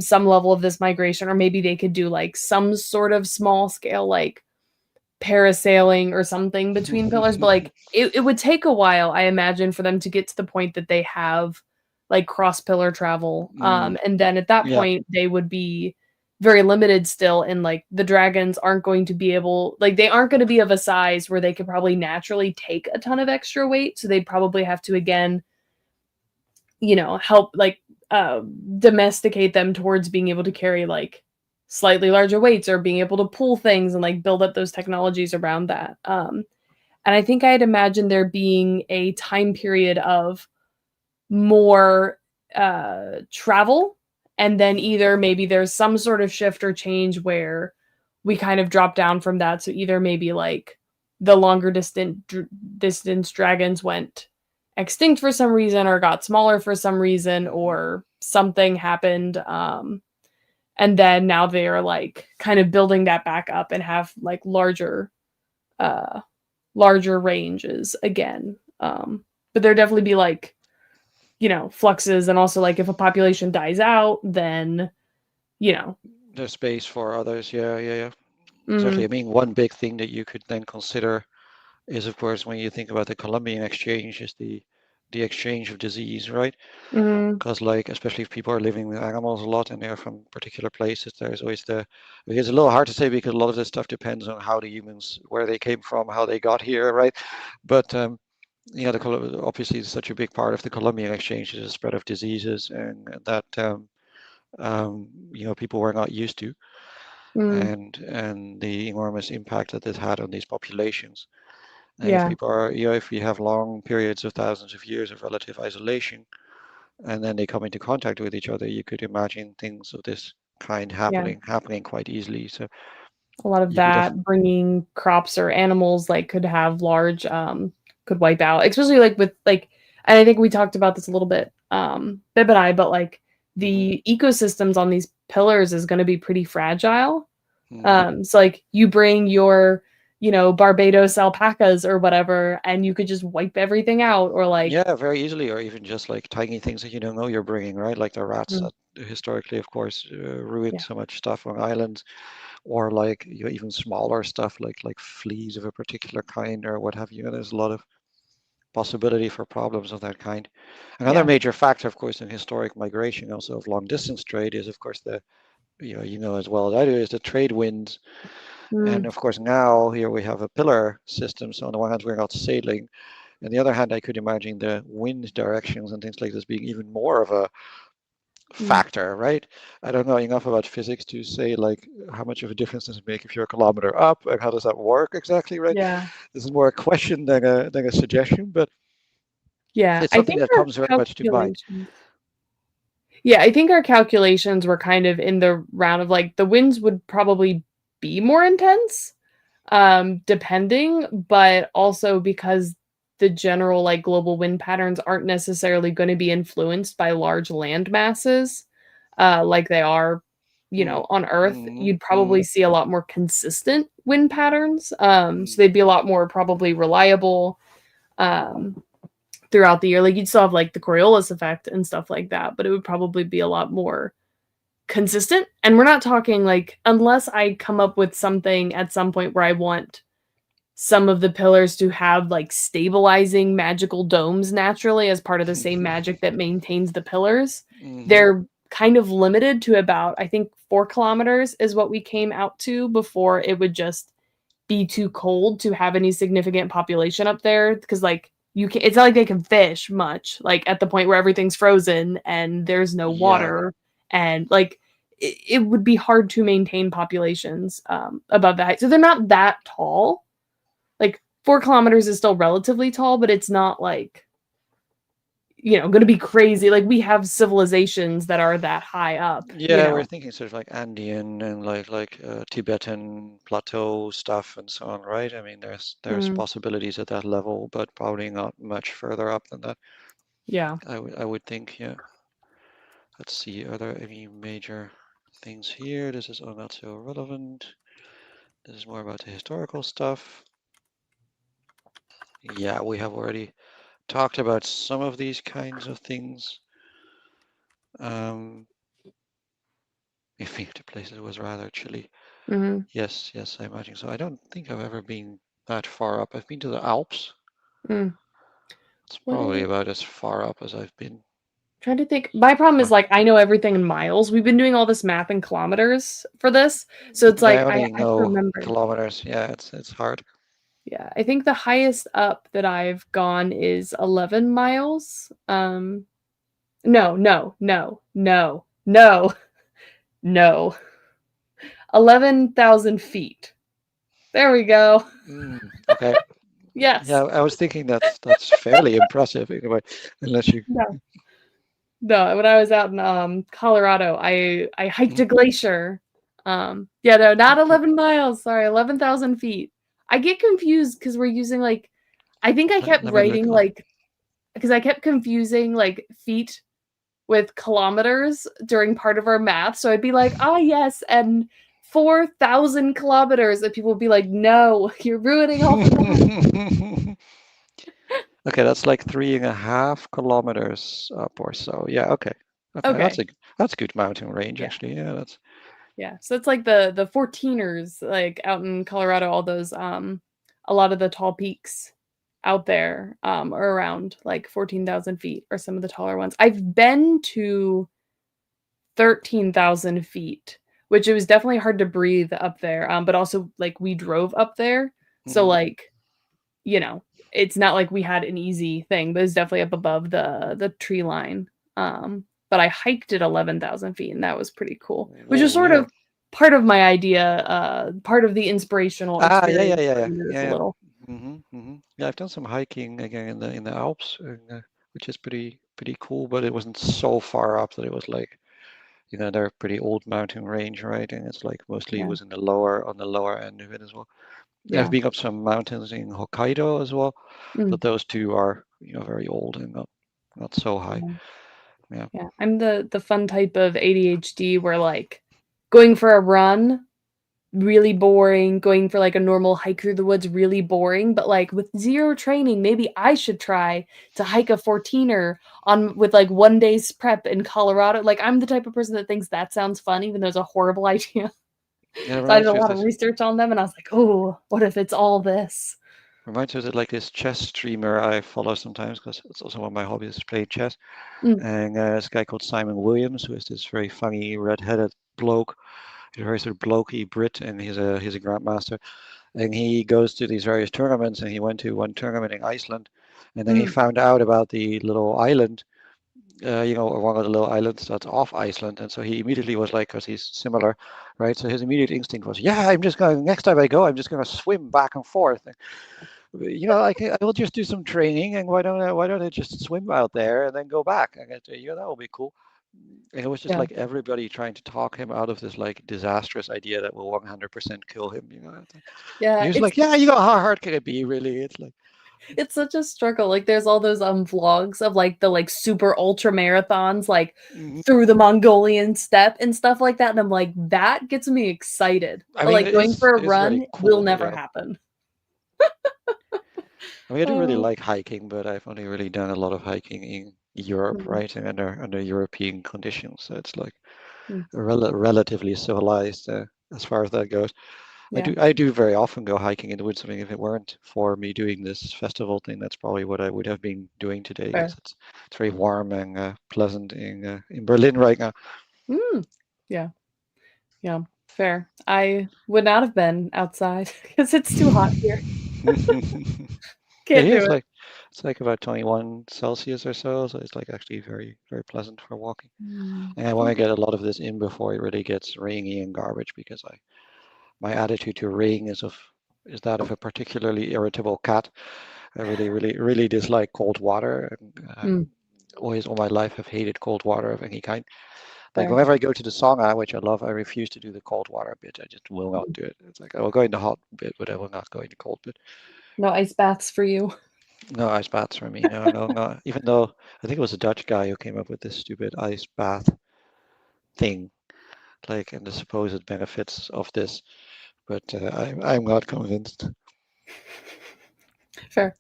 some level of this migration, or maybe they could do like some sort of small scale, like parasailing or something between pillars. But like it would take a while, I imagine, for them to get to the point that they have like cross pillar travel. Mm, And then at that yeah, point they would be very limited still, and like the dragons aren't going to be able, like they aren't going to be of a size where they could probably naturally take a ton of extra weight, so they'd probably have to again, help like uh domesticate them towards being able to carry like slightly larger weights, or being able to pull things and like build up those technologies around that. And I think I'd imagine there being a time period of more travel, and then either maybe there's some sort of shift or change where we kind of drop down from that. So either maybe like the longer distance dragons went extinct for some reason, or got smaller for some reason, or something happened, and then now they are like kind of building that back up and have like uh larger ranges again. But there definitely be like, fluxes, and also like if a population dies out, then, you know. there's space for others. Yeah, yeah, yeah. Exactly. I Mhm. mean, one big thing that you could then consider is, of course, when you think about the Columbian exchange, is the exchange of disease, right? Mhm. Because, like, especially if people are living with animals a lot and they're from particular places, there's always it's a little hard to say because a lot of this stuff depends on how the humans, where they came from, how they got here, right? But obviously, such a big part of the Columbian exchange is the spread of diseases, and that people were not used to, Mhm. and the enormous impact that it had on these populations. And if Yeah. people are, if you have long periods of thousands of years of relative isolation, and then they come into contact with each other, you could imagine things of this kind Yeah. happening quite easily. So A lot of you could have, that bringing crops or animals like could have large could wipe out, especially like with like, and I think we talked about this a little bit, Bib and I, but like hmm the ecosystems on these pillars is going to be pretty fragile. hmm So like you bring your, Barbados alpacas or whatever, and you could just wipe everything out, or like. yeah, very easily, or even just like tiny things that you don't know you're bringing, right? Like the rats Mm, that historically, of course, ruined yeah, so much stuff on islands, or like even smaller stuff like fleas of a particular kind or what have you. And there's a lot of possibility for problems of that kind. Another yeah. major factor, of course, in historic migration, also of long distance trade, is of course the as well as I do, is the trade winds. And Mm, of course, now here we have a pillar system. So on the one hand, we're not sailing. On the other hand, I could imagine the wind directions and things like this being even more of a mm, factor, right? I don't know enough about physics to say like how much of a difference does it make if you're a kilometer up and how does that work exactly, right? yeah, This is more a question than a suggestion, but yeah. it's I something think that our comes very much to mind. calculations. Yeah, I think our calculations were kind of in the round of like the winds would probably be more intense, depending, but also because the general like global wind patterns aren't necessarily going to be influenced by large land masses, like they are, Mm, on Earth. mm, You'd mm, probably see a lot more consistent wind patterns. So mm, they'd be a lot more probably reliable. Um, throughout the year. Like you'd still have like the Coriolis effect and stuff like that, but it would probably be a lot more consistent. And we're not talking like, unless I come up with something at some point where I want some of the pillars to have like stabilizing magical domes naturally as part of the same magic that maintains the pillars. Mm-hmm. They're kind of limited to about, I think, 4 kilometers is what we came out to before it would just be too cold to have any significant population up there. Because like you can, it's not like they can fish much, like at the point where everything's frozen and there's no Yeah. water, and like it would be hard to maintain populations above that height. So they're not that tall. Like 4 kilometers is still relatively tall, but it's not like, going to be crazy. Like we have civilizations that are that high up, Yeah, we're thinking sort of like Andean and Tibetan plateau stuff and so on, right? I mean, there's Mm, possibilities at that level, but probably not much further up than that. yeah. I would think, yeah. Let's see, are there any major things here? This is all not so relevant. This is more about the historical stuff. Yeah, we have already talked about some of these kinds of things. If the places was rather chilly. Mm-hmm. Yes, I imagine so. I don't think I've ever been that far up. I've been to the Alps. Mm. It's What probably is about as far up as I've been. Trying to think. My problem is Or, like I know everything in miles. We've been doing all this math in kilometers for this, so it's yeah, I like I only have to know remember. kilometers. Yeah, it's hard. Yeah, I think the highest up that I've gone is 11 miles. No, no, no, no, no, no. 11,000 feet. There we go. Okay. Yeah, Yes. I was thinking that's fairly impressive anyway, unless you. No. No, when I was out in Colorado, I hiked a Mhm. glacier. Yeah, no, not Okay. 11 miles. Sorry, 11,000 feet. I get confused because we're using like, I think I kept Let me look. writing like, because I kept confusing like feet with kilometers during part of our math. So I'd be like, ah, yes, and 4,000 kilometers. And people would be like, no, you're ruining all the math. Okay, that's like 3.5 kilometers up or so. Yeah, okay. Okay, Okay. that's a good mountain range Yeah. actually. Yeah, that's Yeah. So it's like the 14ers, like out in Colorado, all those a lot of the tall peaks out there are around like 14,000 feet or some of the taller ones. I've been to 13,000 feet, which it was definitely hard to breathe up there. But also like we drove up there. So mhm. like, you know, it's not like we had an easy thing, but it's definitely up above the tree line. But I hiked at 11,000 feet, and that was pretty cool, which is Whoa, sort yeah. of part of my idea, part of the inspirational Yeah, experience for yeah. me Yeah, is a yeah. little. Yeah, I've done some hiking again in the Alps, which is pretty cool, but it wasn't so far up that it was like, they're a pretty old mountain range, right? And it's like mostly Yeah, was on the lower end of it as well. I've yeah. been up some mountains in Hokkaido as well, Mm, but those two are, very old and not so high. yeah. Yeah. Yeah. I'm the fun type of ADHD where like going for a run really boring, going for like a normal hike through the woods really boring, but like with zero training, maybe I should try to hike a 14er on with like 1 day's prep in Colorado. Like I'm the type of person that thinks that sounds fun even though it's a horrible idea. Yeah, it So I did reminds a me of lot of this. research on them and I was like, "Oh, what if it's all this?" Reminds me of like this chess streamer I follow sometimes because it's also one of my hobbies is playing chess. Mm, And there's a guy called Simon Williams who is this very funny red-headed bloke. He's a very sort of blokey Brit, and he's a grandmaster. And he goes to these various tournaments, and he went to one tournament in Iceland, and then he mm, found out about the little island, one of the little islands that's off Iceland, and so he immediately was like, because he's similar, right? So his immediate instinct was, yeah, I'm just going. Next time I go, I'm just going to swim back and forth. I will just do some training, and why don't I just swim out there and then go back? And that will be cool. And it was just yeah. like everybody trying to talk him out of this like disastrous idea that will 100% kill him. He Yeah, was like, yeah, how hard can it be, really? It's like, it's such a struggle. Like there's all those vlogs of like the like super ultra marathons like mhm. through the Mongolian steppe and stuff like that. And I'm like, that gets me excited. I But mean, like it going is for a it is very run will cool, never happen. I mean, I do really Oh, like hiking, but I've only really done a lot of hiking in Europe, mm, right, and under European conditions. So it's like mm, relatively civilized as far as that goes. yeah, I do very often go hiking in the woods. I mean, if it weren't for me doing this festival thing, that's probably what I would have been doing today because fair. it's very warm and pleasant in Berlin right now. Mm, yeah, yeah, fair. I would not have been outside because it's too hot here. Yeah, Can't here do it. it's like about 21 Celsius or so, so it's like actually very pleasant for walking. Mm, And I want to okay. get a lot of this in before it really gets rainy and garbage because I my attitude to rain is that of a particularly irritable cat. I really dislike cold water and Mm, always all my life have hated cold water of any kind. Like fair. whenever I go to the sauna, which I love, I refuse to do the cold water bit. I just will not Mm. do it. It's like I will go in the hot bit, but I will not go in the cold bit. No ice baths for you. No ice baths for me. No, no, no. Even though I think it was a Dutch guy who came up with this stupid ice bath thing, like and the supposed benefits of this, but I'm not convinced. Fair.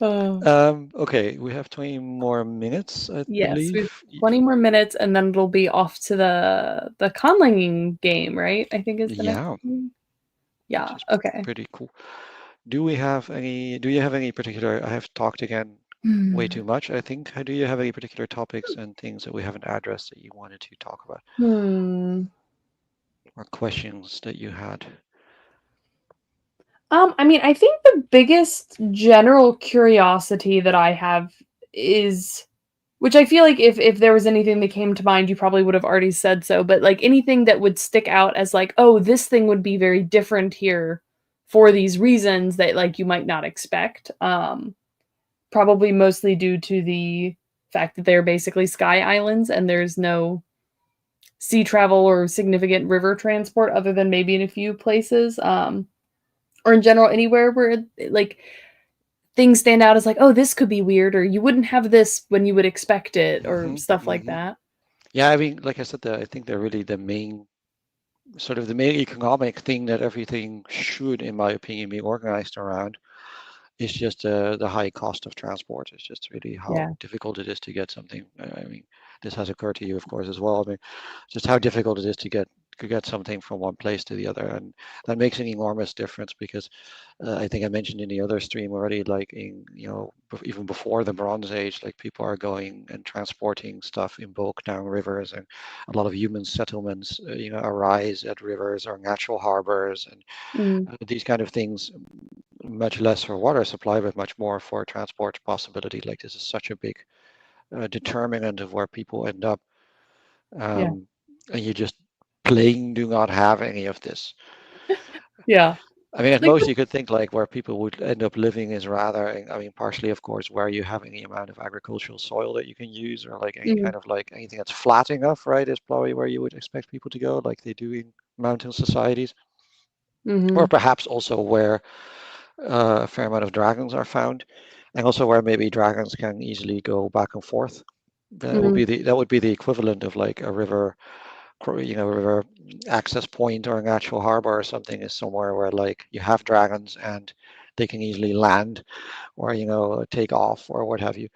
Oh, Okay, we have 20 more minutes, I yes, we have believe. 20 more minutes and then it'll be off to the conlanging game, right? I think is the next Yeah, one. which Yeah, is okay. pretty cool. Do you have any particular, I have talked again way Hmm. too much, I think. Do you have any particular topics and things that we haven't addressed that you wanted to talk about Hmm. or questions that you had? I mean, I think the biggest general curiosity that I have is, which I feel like if there was anything that came to mind, you probably would have already said so, but like anything that would stick out as like, oh, this thing would be very different here for these reasons that like you might not expect. Probably mostly due to the fact that they're basically sky islands and there's no sea travel or significant river transport other than maybe in a few places. Or in general anywhere where like things stand out as like, oh, this could be weird, or you wouldn't have this when you would expect it, or Hmm stuff like hmm that. Yeah, I mean, like I said, I think they're really the main sort of the main economic thing that everything should, in my opinion, be organized around. It's just the high cost of transport. It's just really how Yeah. difficult it is to get something. I mean, this has occurred to you, of course, as well. I mean, just how difficult it is to get something from one place to the other, and that makes an enormous difference because I think I mentioned in the other stream already, like in even before the Bronze Age, like people are going and transporting stuff in bulk down rivers, and a lot of human settlements, arise at rivers or natural harbors, and Mm, these kind of things much less for water supply, but much more for transport possibility. Like this is such a big determinant of where people end up, yeah. um, and you just plain do not have any of this. Yeah. I mean, at Like most you could think like where people would end up living is rather, I mean, partially of course where you have any amount of agricultural soil that you can use, or like any mm, kind of like anything that's flat enough, right? Is probably where you would expect people to go, like they do in mountain societies, or mhm, perhaps also where a fair amount of dragons are found, and also where maybe dragons can easily go back and forth. mhm, That would be the equivalent of like a river, a river access point or a natural harbor or something is somewhere where like you have dragons and they can easily land or take off or what have you.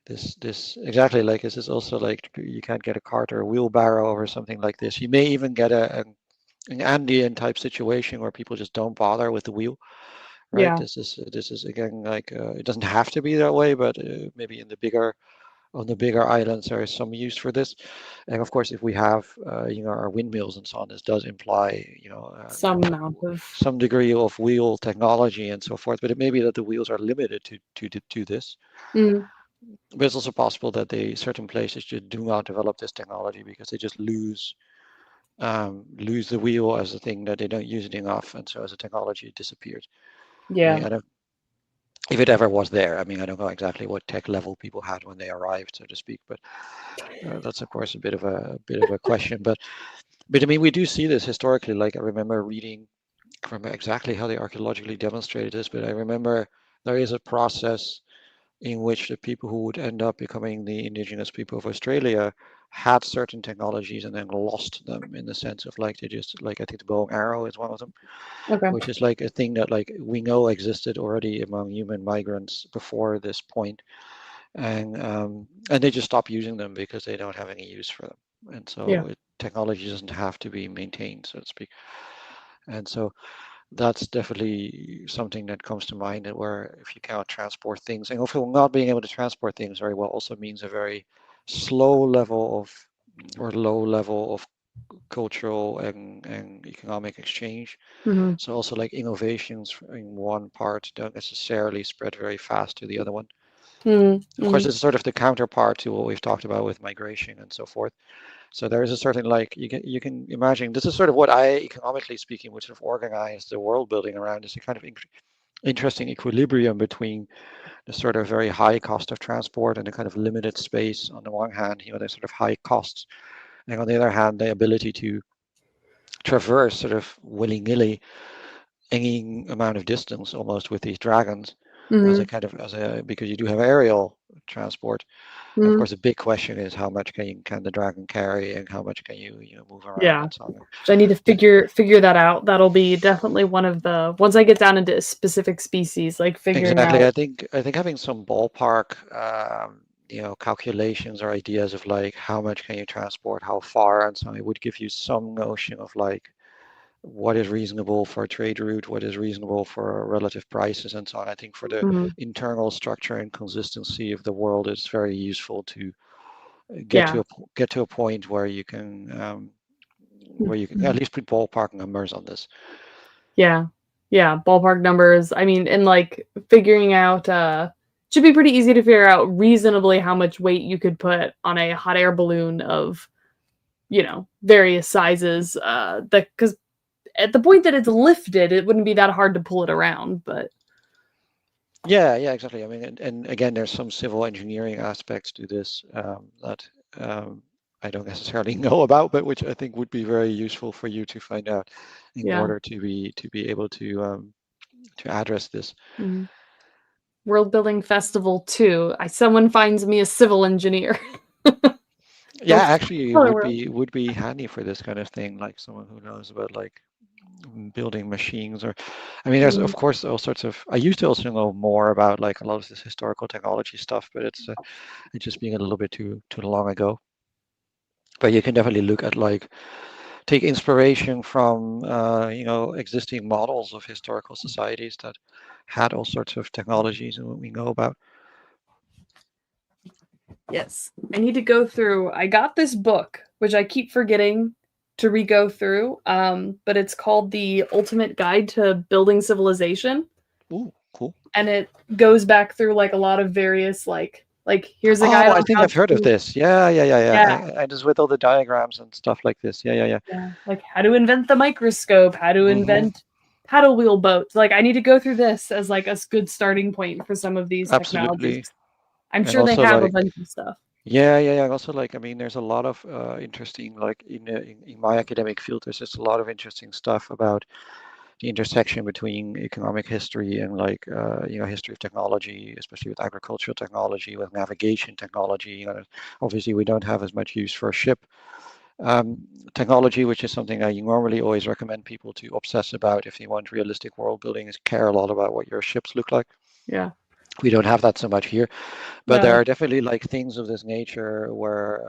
This exactly like this is also like you can't get a cart or a wheelbarrow or something like this. You may even get an Andean type situation where people just don't bother with the wheel, right? yeah. This is again like it doesn't have to be that way, but maybe in the bigger on the bigger islands there is some use for this. And of course, if we have our windmills and so on, this does imply Some amount of some degree of wheel technology and so forth. But it may be that the wheels are limited to this. mm, But it's also possible that they certain places just do not develop this technology because they just lose the wheel as a thing that they don't use it enough, and so as a technology it disappears. I yeah. mean, I don't if it ever was there. I mean, I don't know exactly what tech level people had when they arrived, so to speak, but that's of course a bit of a question. But I mean, we do see this historically. Like I remember reading from exactly how they archaeologically demonstrated this, but I remember there is a process in which the people who would end up becoming the indigenous people of Australia had certain technologies and then lost them, in the sense of like they just, like, I think the bow and arrow is one of them, Okay. which is like a thing that like we know existed already among human migrants before this point, and they just stop using them because they don't have any use for them, and Yeah. so technology doesn't have to be maintained, so to speak. And so that's definitely something that comes to mind, that where if you cannot transport things, and if not being able to transport things very well also means a very slow level of, or low level of cultural and economic exchange. Hmm. So also like innovations in one part don't necessarily spread very fast to the other one. Of course, Mm-hmm. it's sort of the counterpart to what we've talked about with migration and so forth. So there is a certain, like, you can imagine, this is sort of what I, economically speaking, would sort of organize the world building around, is a kind of interesting equilibrium between the sort of very high cost of transport and the kind of limited space on the one hand, the sort of high costs, and on the other hand, the ability to traverse sort of willy-nilly any amount of distance almost with these dragons, as a Hmm. kind of, as a, because you do have aerial transport. And of Hmm. course, the big question is how much can the dragon carry, and how much can you move around Yeah. and so on. So I need to But figure that out. That'll be definitely one of the once I get down into specific species, like figuring exactly, out. I think having some ballpark, calculations or ideas of like how much can you transport, how far, and so on, it would give you some notion of like what is reasonable for a trade route, what is reasonable for relative prices, and so on. I think for the Mhm. internal structure and consistency of the world, it's very useful to get Yeah. to a get to a point where you can at Mhm. least put ballpark numbers on this. Yeah. Yeah, ballpark numbers. I mean, and like figuring out should be pretty easy to figure out reasonably how much weight you could put on a hot air balloon of, various sizes. That because at the point that it's lifted, it wouldn't be that hard to pull it around, but Yeah, yeah, exactly. I mean, and again, there's some civil engineering aspects to this, that I don't necessarily know about, but which I think would be very useful for you to find out in yeah. order to be able to address this. Mhm. World Building Festival 2. Someone finds me a civil engineer. Yeah, Go actually, it color would world. be handy for this kind of thing, like someone who knows about like building machines, or I mean, there's of Mhm. course all sorts of. I used to also know more about like a lot of this historical technology stuff, but it's just being a little bit too long ago. But you can definitely look at like take inspiration from existing models of historical societies that had all sorts of technologies and what we know about. Yes. I need to go through. I got this book, which I keep forgetting to re-go through. But it's called The Ultimate Guide to Building Civilization. Ooh, cool. And it goes back through like a lot of various like here's a Oh, guide I on think how I've heard of to. this. Yeah, yeah, yeah, yeah. Yeah, I just with all the diagrams and stuff like this. Yeah, yeah, yeah. yeah. Like how to invent the microscope, how to Hmm. invent paddle wheel boats. Like I need to go through this as like a good starting point for some of these technologies. Absolutely. I'm And sure they also have a like, bunch of stuff. yeah, yeah, yeah. Also like, I mean, there's a lot of interesting, like in my academic field, there's just a lot of interesting stuff about the intersection between economic history and like history of technology, especially with agricultural technology, with navigation technology. Obviously we don't have as much use for ship um, technology, which is something I normally always recommend people to obsess about if you want realistic world building, is care a lot about what your ships look like. Yeah. We don't have that so much here, but there No. are definitely like things of this nature where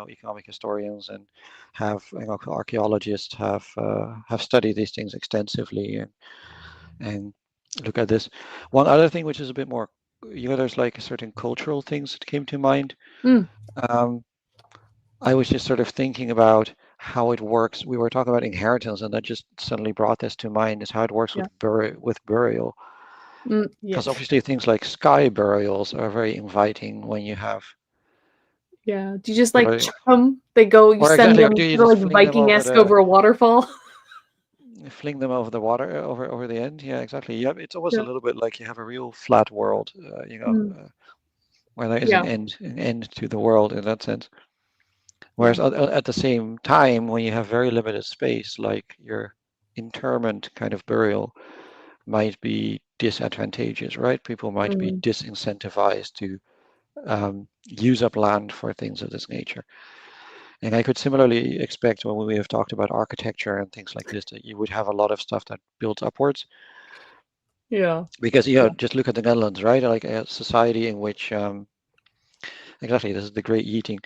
economic historians and archaeologists have studied these things extensively and look at this. One other thing which is a bit more, there's like certain cultural things that came to mind. Mm, Um, I was just sort of thinking about how it works. We were talking about inheritance, and that just suddenly brought this to mind, is how it works yeah. with burial. Yeah. Because obviously things like sky burials are very inviting when you have, Yeah. Do you just like or chuck them? They go. You send exactly, or do them you sort just of like fling them over Viking-esque over a waterfall. the water over the end? Yeah, exactly. Yeah, it's almost a Yeah. little bit like you have a real flat world, Mm, where there is yeah. an end to the world in that sense. Yeah. Whereas at the same time, when you have very limited space, like your interment kind of burial might be disadvantageous, right? People might be Mm. disincentivized to use up land for things of this nature. And I could similarly expect when we have talked about architecture and things like this, that you would have a lot of stuff that builds upwards. Yeah. Because, Yeah. just look at the Netherlands, right? Like a society in which, exactly, this is the great eating.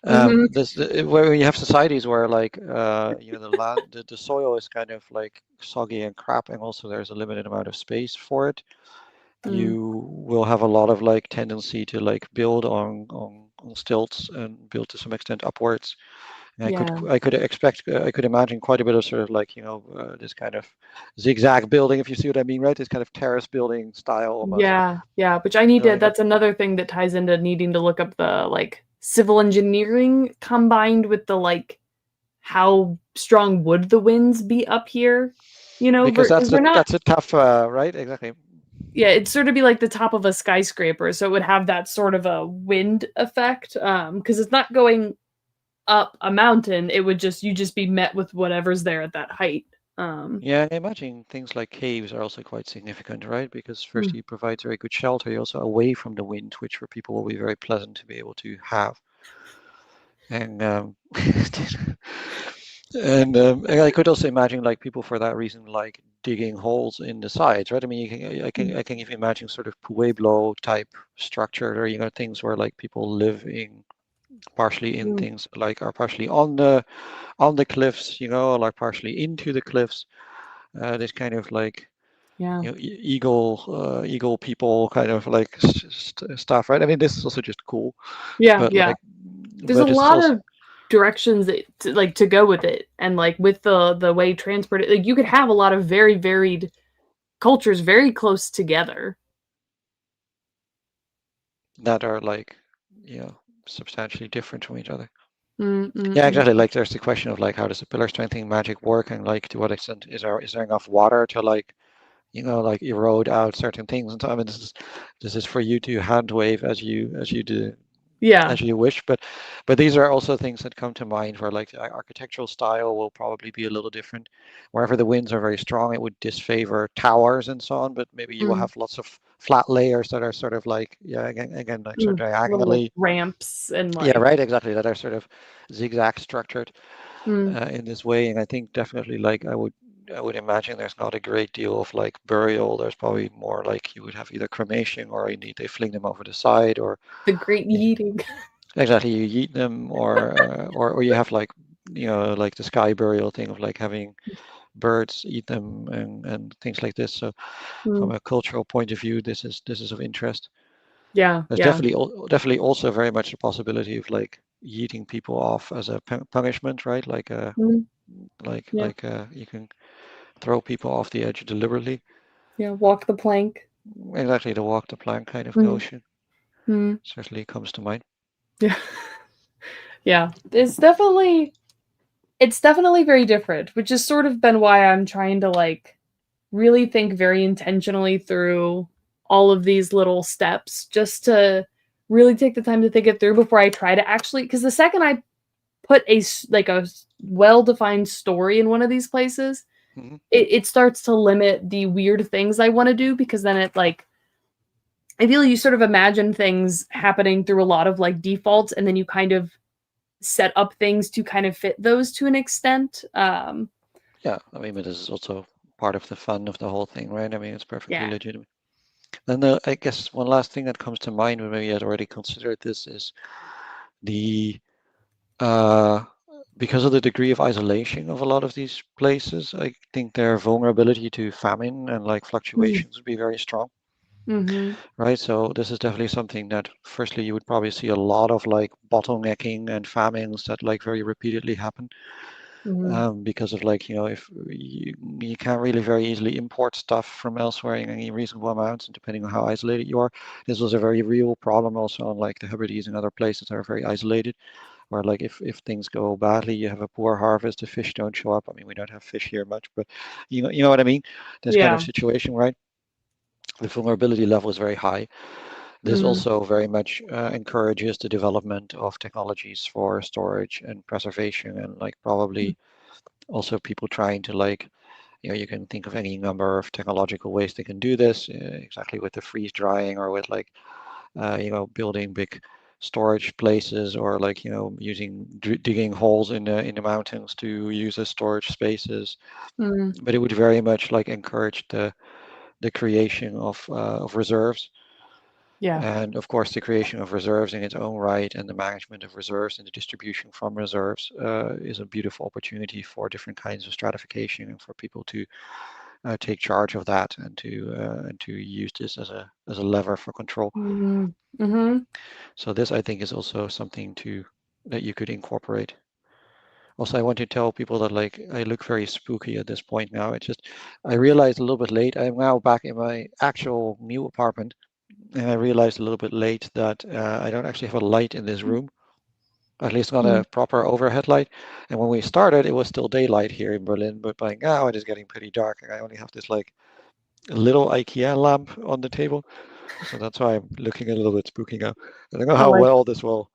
Hmm. Where you have societies where like, the land, the soil is kind of like soggy and crap, and also there's a limited amount of space for it. Mm. You will have a lot of like tendency to like build on stilts and build to some extent upwards. And Yeah. I could imagine quite a bit of sort of like, this kind of zigzag building, if you see what I mean, right? This kind of terrace building style almost. Yeah. Yeah. Which I need to, You got that's another thing that ties into needing to look up the like civil engineering combined with the like how strong would the winds be up here? because Because they're not, that's a tough, right? Exactly. yeah, it'd sort of be like the top of a skyscraper, so it would have that sort of a wind effect. Because it's not going up a mountain, it would just, you just be met with whatever's there at that height. Um, Yeah, I imagine things like caves are also quite significant, right? Because first mm, you provide very good shelter, you're also away from the wind, which for people will be very pleasant to be able to have. And and I could also imagine like people for that reason like digging holes in the sides, right? I mean, mm, I can even imagine sort of Pueblo type structure, or things where like people live in partially in mm, things like are partially on the cliffs, or like partially into the cliffs. This kind of like yeah, eagle people kind of like stuff, right? I mean, this is also just cool, yeah, but yeah. like, There's a this is lot also of directions that like to go with it, and like with the way transport, like you could have a lot of very varied cultures very close together. that are like, substantially different from each other. Mm, mm, Yeah, exactly. mm. Like, there's the question of like, how does the pillar strengthening magic work, and like, to what extent is there enough water to like, like erode out certain things? And so, I mean, this is for you to hand wave as you do Yeah. as you wish. But these are also things that come to mind where like the architectural style will probably be a little different. Wherever the winds are very strong, it would disfavor towers and so on. But maybe you will Mm, have lots of flat layers that are sort of like, yeah, again like sort of little like diagonally. ramps and Yeah, like right, exactly. That are sort of zigzag structured mm, in this way. And I think definitely like I would imagine there's not a great deal of like burial. There's probably more like you would have either cremation, or indeed they fling them over the side, or the great eating. exactly you eat them, or you have like, like the sky burial thing of like having birds eat them, and things like this. So from Mm, a cultural point of view, this is of interest. yeah, There's yeah. definitely also very much the possibility of like yeeting people off as a punishment, right? Like Mm, yeah, you can throw people off the edge deliberately. yeah. Walk the plank. Exactly, the walk the plank kind of Mm, notion mm, certainly comes to mind. yeah, yeah. It's definitely very different, which has sort of been why I'm trying to like really think very intentionally through all of these little steps, just to really take the time to think it through before I try to actually, because the second I put like a well-defined story in one of these places, Hmm. it starts to limit the weird things I want to do, because then it like, I feel you sort of imagine things happening through a lot of like defaults, and then you kind of set up things to kind of fit those to an extent. Yeah, I mean, but this is also part of the fun of the whole thing, right? I mean, it's perfectly Yeah. legitimate. Then I guess one last thing that comes to mind when maybe I'd already considered this is the uh, because of the degree of isolation of a lot of these places, I think their vulnerability to famine and like Mm, fluctuations would be very strong, mhm, right? So this is definitely something that firstly you would probably see a lot of like bottlenecking and famines that like very repeatedly happen. mhm, Because of like, if you can't really very easily import stuff from elsewhere in any reasonable amounts, and depending on how isolated you are, this was a very real problem also on like the Hebrides and other places that are very isolated, where like if things go badly, you have a poor harvest, the fish don't show up. I mean, we don't have fish here much, but you know what I mean? This kind of yeah, situation, right? The vulnerability level is very high. This mm, also very much encourages the development of technologies for storage and preservation, and like mm, probably also people trying to like You can think of any number of technological ways they can do this, exactly with the freeze drying or with like building big storage places or like using digging holes in the mountains to use as storage spaces. Mm. But it would very much like encourage the creation of reserves. Yeah. And of course, the creation of reserves in its own right and the management of reserves and the distribution from reserves is a beautiful opportunity for different kinds of stratification and for people to take charge of that and to use this as a lever for control. Mm. Mm-hmm. So this, I think, is also something that you could incorporate. Also, I want to tell people that like I look very spooky at this point now. It's just I realized a little bit late. I'm now back in my actual new apartment, and I realized a little bit late that I don't actually have a light in this room, at least not Mm. a proper overhead light. And when we started, it was still daylight here in Berlin, but by now it is getting pretty dark, and I only have this like little IKEA lamp on the table. So that's why I'm looking a little bit spooky now. I don't know I how like well this will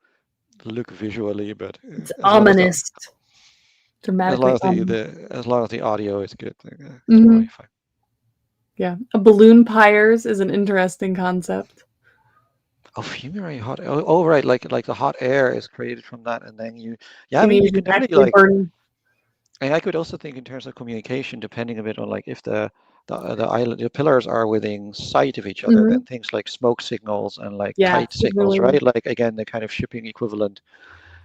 look visually, but it's ominous, dramatically ominous. as long as the audio is good, it's Mm-hmm. probably fine. Yeah. A balloon pyres is an interesting concept. Oh, fumarate hot. Oh, right. Like the hot air is created from that, and then yeah. I And mean, you you can just definitely actually like, burn. and I could also think in terms of communication, depending a bit on like if the pillars are within sight of each other, Mm-hmm. then things like smoke signals and like Yeah. kite signals, Signaling. right? Like again, the kind of shipping equivalent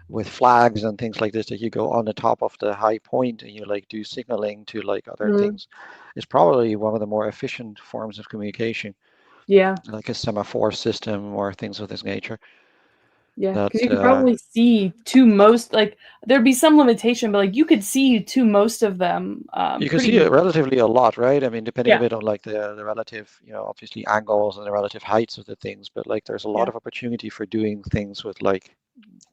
with flags and things like this that you go on the top of the high point and you like do signaling to like other Mm. things is probably one of the more efficient forms of communication, Yeah. like a semaphore system or things of this nature. Yeah. That Because you could probably see to most, like, there'd be some limitation, but like you could see to most of them you can see pretty. it relatively a lot, right? I mean, depending a Yeah. bit on like the relative, obviously angles and the relative heights of the things, but like there's a lot Yeah. of opportunity for doing things with like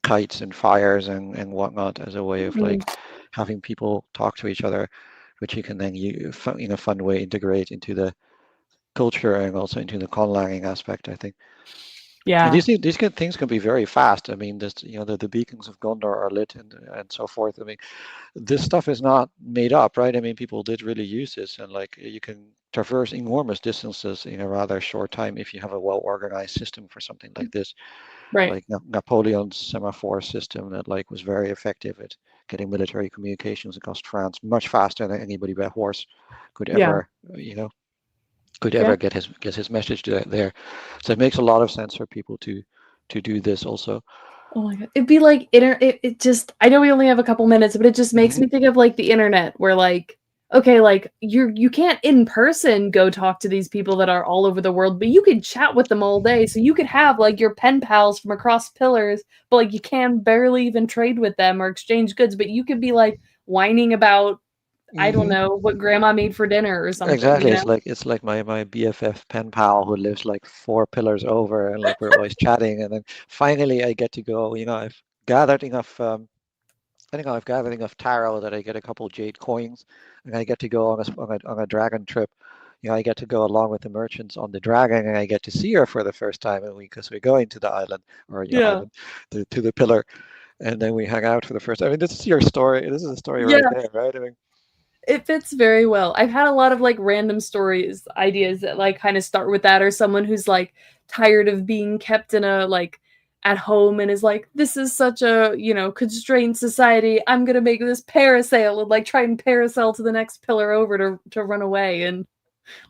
kites and fires and whatnot as a way of Mm. like having people talk to each other, which you can then in a fun way integrate into the culture and also into the conlanging aspect, I think. And Yeah. these kind of things can be very fast. I mean, this the beacons of Gondor are lit and so forth. I mean, this stuff is not made up, right? I mean, people did really use this, and like you can traverse enormous distances in a rather short time if you have a well-organized system for something like this, Right. like Napoleon's semaphore system that like was very effective at getting military communications across France much faster than anybody by horse could Yeah. ever, could Yeah. ever get his message there. So it makes a lot of sense for people to do this also. Oh my god. It'd be like it just I know we only have a couple minutes, but it just makes Hmm. me think of like the internet where like okay, like you can't in person go talk to these people that are all over the world, but you can chat with them all day. So you could have like your pen pals from across pillars, but like you can barely even trade with them or exchange goods, but you could be like whining about I don't Hmm. know what grandma made for dinner or something, Exactly. you know? It's like my BFF pen pal who lives like 4 pillars over, and like we're always chatting. And then finally, I get to go. I've gathered enough. I think I've gathered enough taro that I get a couple jade coins, and I get to go on a dragon trip. I get to go along with the merchants on the dragon, and I get to see her for the first time, and because we're going to the island or Yeah. island to the pillar, and then we hang out for the first time. I mean, this is your story. This is a story right Yeah. there, right? I mean, It fits very well. I've had a lot of like random stories, ideas that like kind of start with that, or someone who's like tired of being kept in a like at home and is like, this is such a, constrained society. I'm gonna make this parasail and like try and parasail to the next pillar over to run away and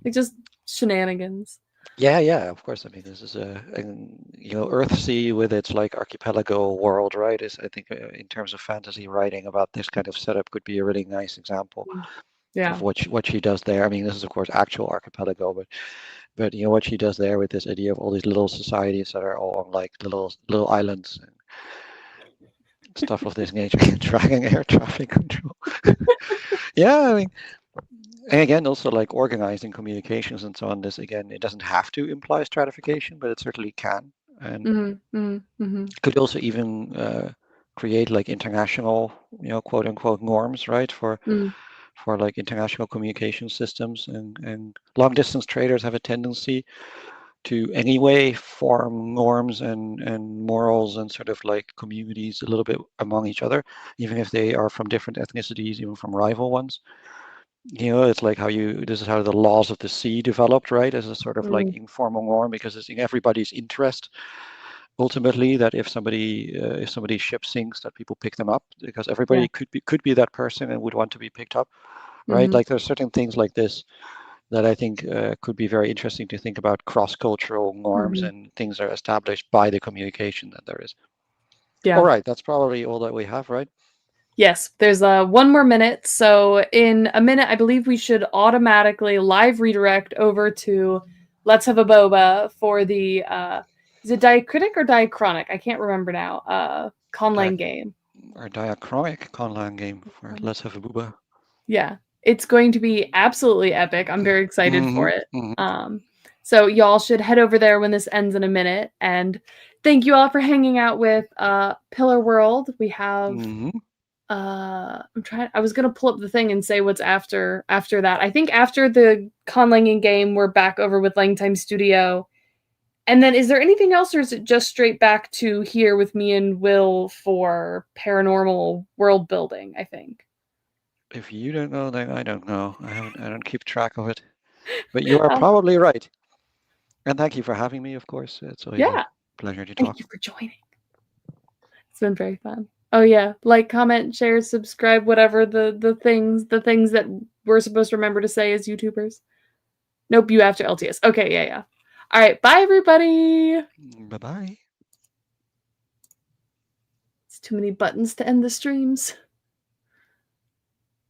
like just shenanigans. yeah, yeah, of course. I mean, this is Earthsea with its like archipelago world, right? Is I think in terms of fantasy writing about this kind of setup could be a really nice example of Yeah. what she does there. I mean, this is of course actual archipelago, but what she does there with this idea of all these little societies that are all on like little islands and stuff of this nature, tracking air traffic control. Yeah, I mean, and again, also like organizing communications and so on. This again, it doesn't have to imply stratification, but it certainly can, and Mhm. Mhm. Mhm. could also even create like international, quote unquote norms, right, Mm. for like international communication systems, and long distance traders have a tendency to anyway form norms and morals and sort of like communities a little bit among each other, even if they are from different ethnicities, even from rival ones. It's like this is how the laws of the sea developed, right? As a sort of like Mm, informal norm, because it's in everybody's interest ultimately that if somebody's ship sinks, that people pick them up, because yeah. everybody could be that person and would want to be picked up, right? Hmm. Like there's certain things like this that I think could be very interesting to think about cross-cultural norms Hmm. and things that are established by the communication that there is. All Yeah. right, that's probably all that we have, right? Yes, there's one more minute. So in a minute, I believe we should automatically live redirect over to Let's Have a Boba for the is it diacritic or diachronic? I can't remember now. Di- Conlang game. our diachronic conlang game for Let's Have a Booba. Yeah, it's going to be absolutely epic. I'm very excited Mm-hmm, for it. mm-hmm, So y'all should head over there when this ends in a minute. And thank you all for hanging out with Pillar World. We have mm-hmm. I was gonna pull up the thing and say what's after that. I think after the Conlanging game, we're back over with Langtime Studio. And then is there anything else, or is it just straight back to here with me and Will for paranormal world building, I think. If you don't know, then I don't know. I don't keep track of it. But you are Uh, probably right. And thank you for having me, of course. It's always a yeah, pleasure to thank talk. you for joining. It's been very fun. Oh yeah, like, comment, share, subscribe, whatever the things that we're supposed to remember to say as YouTubers. Nope, you have to LTS. Okay, yeah, yeah. All right, bye everybody. Bye-bye. It's too many buttons to end the streams.